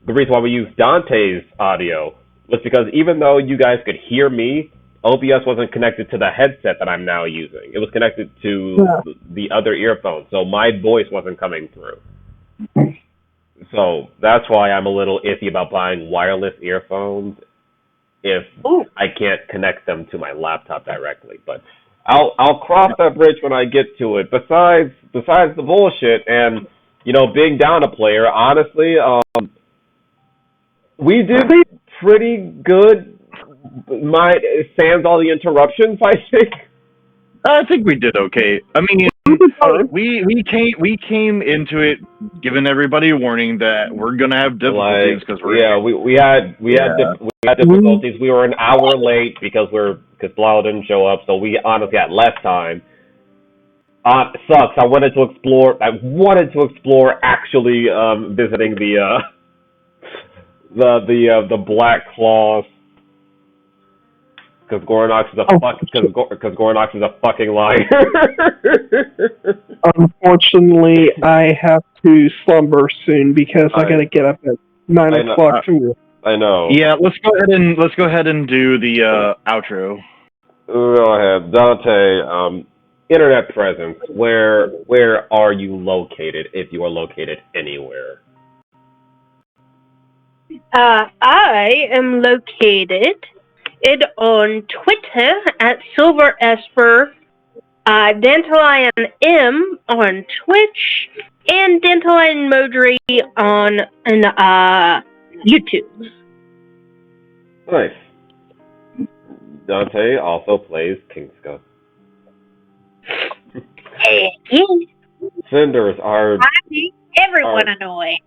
the reason why we used Dante's audio was because even though you guys could hear me, OBS wasn't connected to the headset that I'm now using. It was connected to the other earphones, so my voice wasn't coming through. So that's why I'm a little iffy about buying wireless earphones if I can't connect them to my laptop directly. But I'll cross that bridge when I get to it. Besides the bullshit and being down a player, honestly, we did pretty good. Sans all the interruptions, I think. I think we did okay. I mean, we came into it giving everybody a warning that we're gonna have difficulties because we had difficulties. We were an hour late because Blau didn't show up, so we honestly had less time. Sucks. I wanted to explore actually visiting the Black Claws. Because Gorinox is a fucking liar. Unfortunately, I have to slumber soon because I gotta get up at 9 o'clock to work. I know. Yeah, let's go ahead and do the outro. Go ahead, Dante. Internet presence. Where are you located? If you are located anywhere. I am located on Twitter at Silver Esper, Dantelion M on Twitch, and Dantelion Modry on YouTube. Nice. Dante also plays Kinska. Cinders, everyone annoying.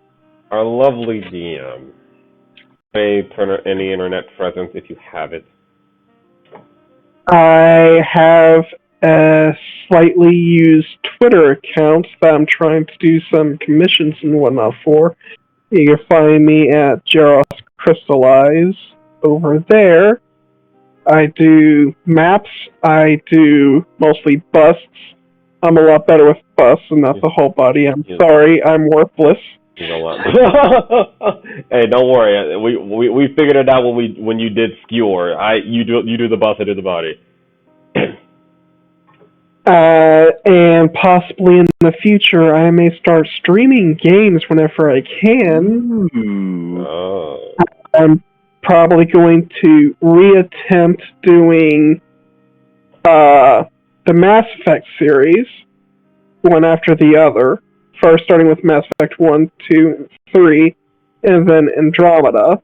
Our lovely DM. Any internet presence if you have it. I have a slightly used Twitter account that I'm trying to do some commissions and whatnot for. You can find me at Jaros Crystallize over there. I do maps. I do mostly busts. I'm a lot better with busts and not the whole body. I'm sorry, I'm worthless. You know what? Hey, don't worry. We figured it out when you did skewer. You do the bust, I do the body. And possibly in the future, I may start streaming games whenever I can. Oh. I'm probably going to reattempt doing the Mass Effect series, one after the other. First starting with Mass Effect 1, 2, 3, and then Andromeda.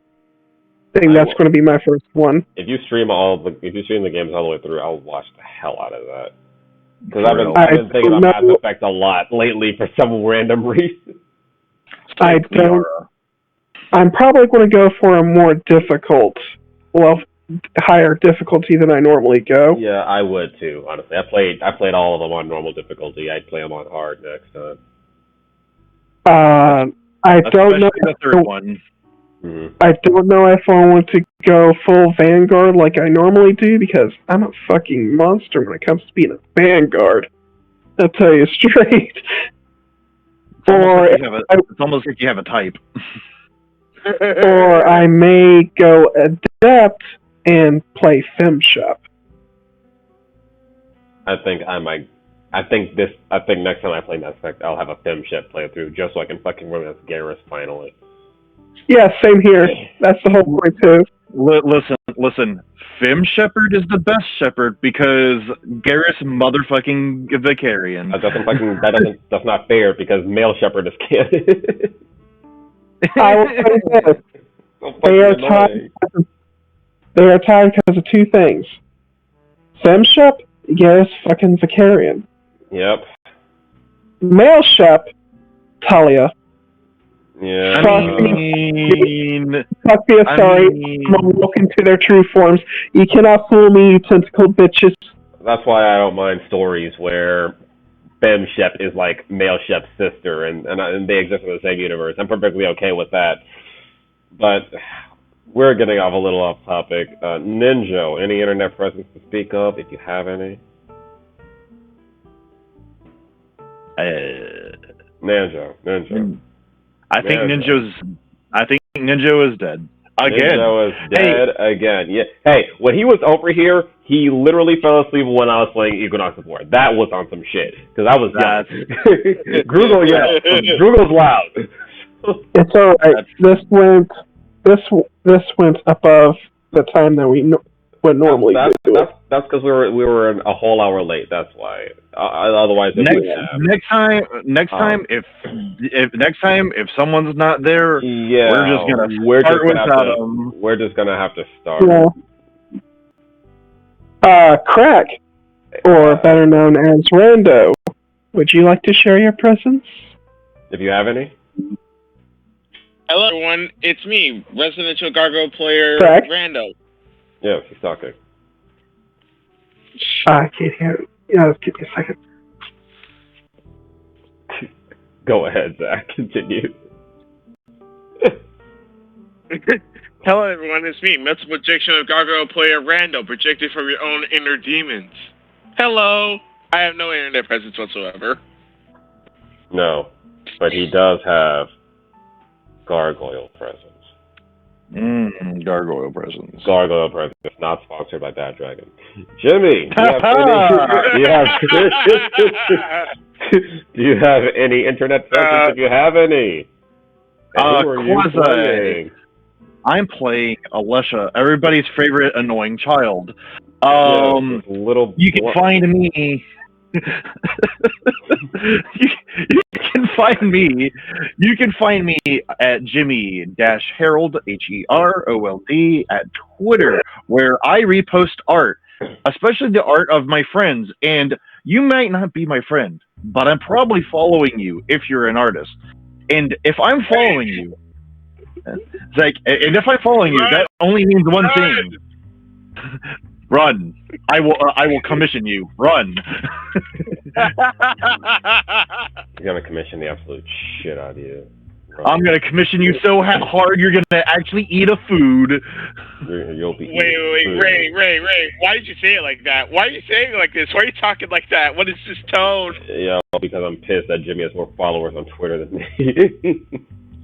I think that's going to be my first one. If you stream the games all the way through, I'll watch the hell out of that. Because I've been thinking about Mass Effect a lot lately for some random reason. I'm probably going to go for a more difficult, higher difficulty than I normally go. Yeah, I would too. Honestly, I played all of them on normal difficulty. I'd play them on hard next time. I don't know. The third one. I don't know if I want to go full Vanguard like I normally do because I'm a fucking monster when it comes to being a Vanguard. I'll tell you straight. It's almost like you have a type. Or I may go Adept and play FemShep. I think next time I play Mass Effect, I'll have a FemShep playthrough just so I can fucking run as Garrus finally. Yeah, same here. That's the whole point too. Listen. Fem Shepherd is the best Shepherd because Garrus motherfucking Vicarian. That's not fair because male Shepherd is canon. I will say this. They are tied because of two things. FemShep, Garrus fucking Vicarian. Yep. Male Shep, Talia. Yeah. I'm looking to their true forms. You cannot fool me, you tentacled bitches. That's why I don't mind stories where Fem Shep is like male Shep's sister, and they exist in the same universe. I'm perfectly okay with that. But we're getting a little off topic. Ninjo, any internet presence to speak of, if you have any? Ninjo. I think Ninjo is dead. Again. Ninjo is dead again. Yeah. Hey, when he was over here, he literally fell asleep when I was playing Equinox before. That was on some shit. Because I was young. Grugel, yeah. Grugel's loud. It's all right. This went above the time that we would normally do it. That's because we were a whole hour late. That's why. Otherwise, next time, if someone's not there, we're just gonna have to start. Yeah. Crag, or better known as Rando, would you like to share your presence? If you have any. Hello, everyone. It's me, residential Gargoyle player, Crag? Rando. Yeah, he's talking. I can't hear it. Yeah, give me a second. Go ahead, Zach. Continue. Hello, everyone. It's me, mental projection of Gargoyle player Rando, projected from your own inner demons. Hello. I have no internet presence whatsoever. No, but he does have gargoyle presence. Gargoyle presence. Gargoyle presence. Not sponsored by Bad Dragon. Jimmy, do you have any internet presence? If you have any. Quasi. I'm playing Allyssha, everybody's favorite annoying child. You can find me. You can find me at Jimmy-Herold, Herold, at Twitter, where I repost art, especially the art of my friends. And you might not be my friend, but I'm probably following you if you're an artist. And if I'm following you, that only means one thing. Run. I will commission you. Run. You're gonna commission the absolute shit out of you. Run. I'm gonna commission you so hard you're gonna actually eat a food. You'll be. Wait, Ray. Why did you say it like that? Why are you saying it like this? Why are you talking like that? What is this tone? Yeah, because I'm pissed that Jimmy has more followers on Twitter than me.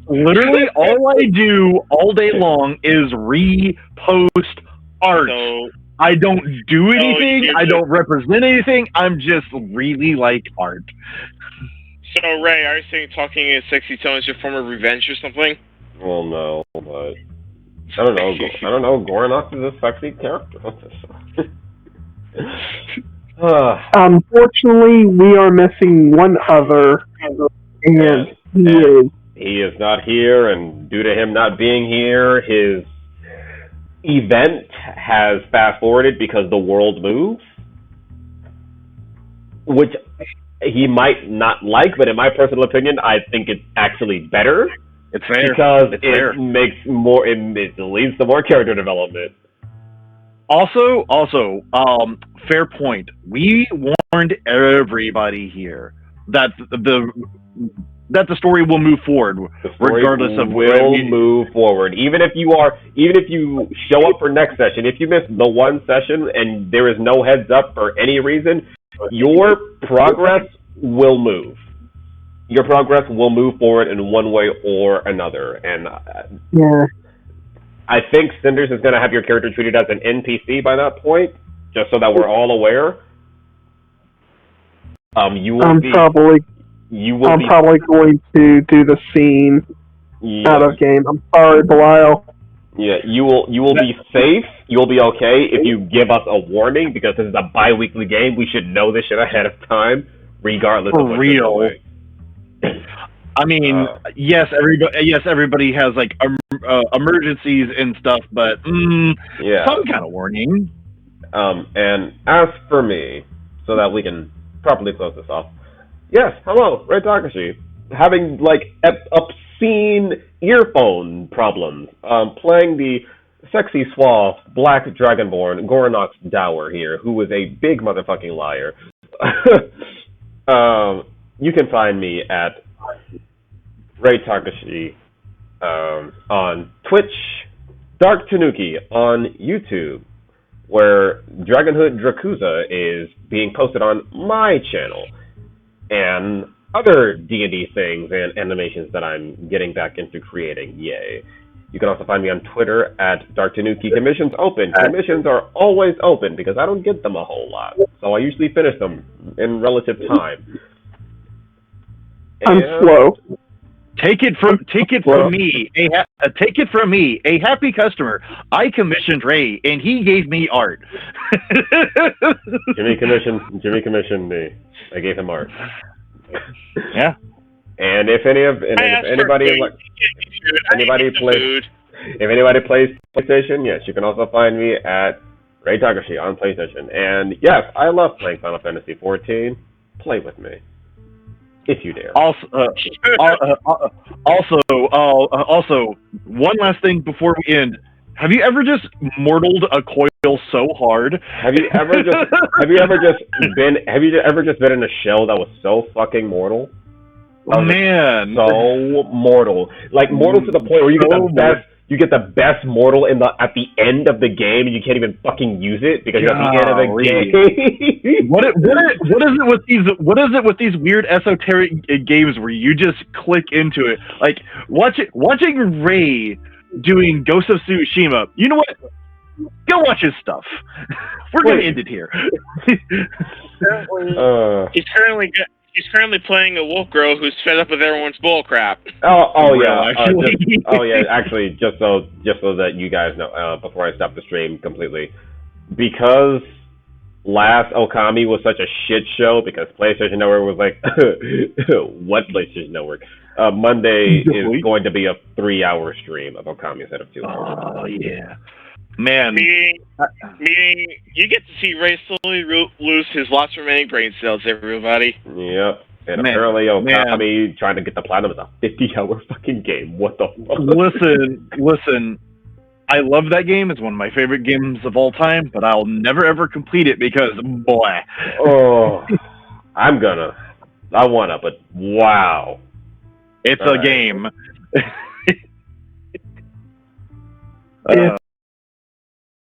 Literally, all I do all day long is repost art. So, I don't do anything. I don't represent anything. I'm just really like art. So, Ray, are you saying talking in a sexy tone is your form of revenge or something? Well, no, but I don't know. Gorinox is a sexy character. Unfortunately, we are missing one other, and he is not here, and due to him not being here, his event has fast-forwarded because the world moves, which he might not like, but in my personal opinion, I think it's actually better. It's fair. Because it leads to more character development. Also, fair point. We warned everybody here that the story will move forward, regardless of move forward. Even if you show up for next session, if you miss the one session and there is no heads up for any reason, your progress will move. Your progress will move forward in one way or another, and I think Cinders is going to have your character treated as an NPC by that point, just so that we're all aware. I'm probably going to do the scene out of game. I'm sorry, Belial. Yeah, you will be safe. You'll be okay if you give us a warning, because this is a bi-weekly game. We should know this shit ahead of time, regardless of what's real. I mean, yes, everybody has like emergencies and stuff, but some kind of warning. And as for me, so that we can properly close this off. Yes, hello, Ray Takashi. Having like obscene earphone problems. Playing the sexy suave black dragonborn Gorinox Dower here, who is a big motherfucking liar. You can find me at Ray Takashi on Twitch, Dark Tanuki on YouTube, where Dragonhood Drakuza is being posted on my channel, and other D&D things and animations that I'm getting back into creating. Yay. You can also find me on Twitter at Dark Tanuki. Commissions open. Commissions are always open because I don't get them a whole lot, so I usually finish them in relative time. I'm slow. Take it from me. Take it from me, a happy customer. I commissioned Ray, and he gave me art. Jimmy commissioned me. I gave him art. Yeah. And if anybody plays PlayStation, yes, you can also find me at Ray Takashi on PlayStation. And yes, I love playing Final Fantasy XIV. Play with me. If you dare. Also, one last thing before we end. Have you ever just mortaled a coil so hard? Have you ever just been in a shell that was so fucking mortal? Man, so mortal, like mortal to the point where you get the best mortal at the end of the game, and you can't even fucking use it because you're at the end of the game. What is it with these weird esoteric games where you just click into it? Like watching Ray doing Ghost of Tsushima. You know what? Go watch his stuff. We're gonna end it here. He's currently playing a wolf girl who's fed up with everyone's bull crap. Actually, just so that you guys know, before I stop the stream completely, because last Okami was such a shit show because PlayStation Network was like, what PlayStation Network? Monday is going to be a 3-hour stream of Okami instead of 2 hours. Oh yeah. Man. Meaning you get to see Ray slowly lose his last remaining brain cells, everybody. Yep. And apparently Okami trying to get the platinum is a 50-hour fucking game. What the fuck? Listen. I love that game. It's one of my favorite games of all time, but I'll never ever complete it because, boy. Oh, I wanna, but wow. It's a game. Yeah.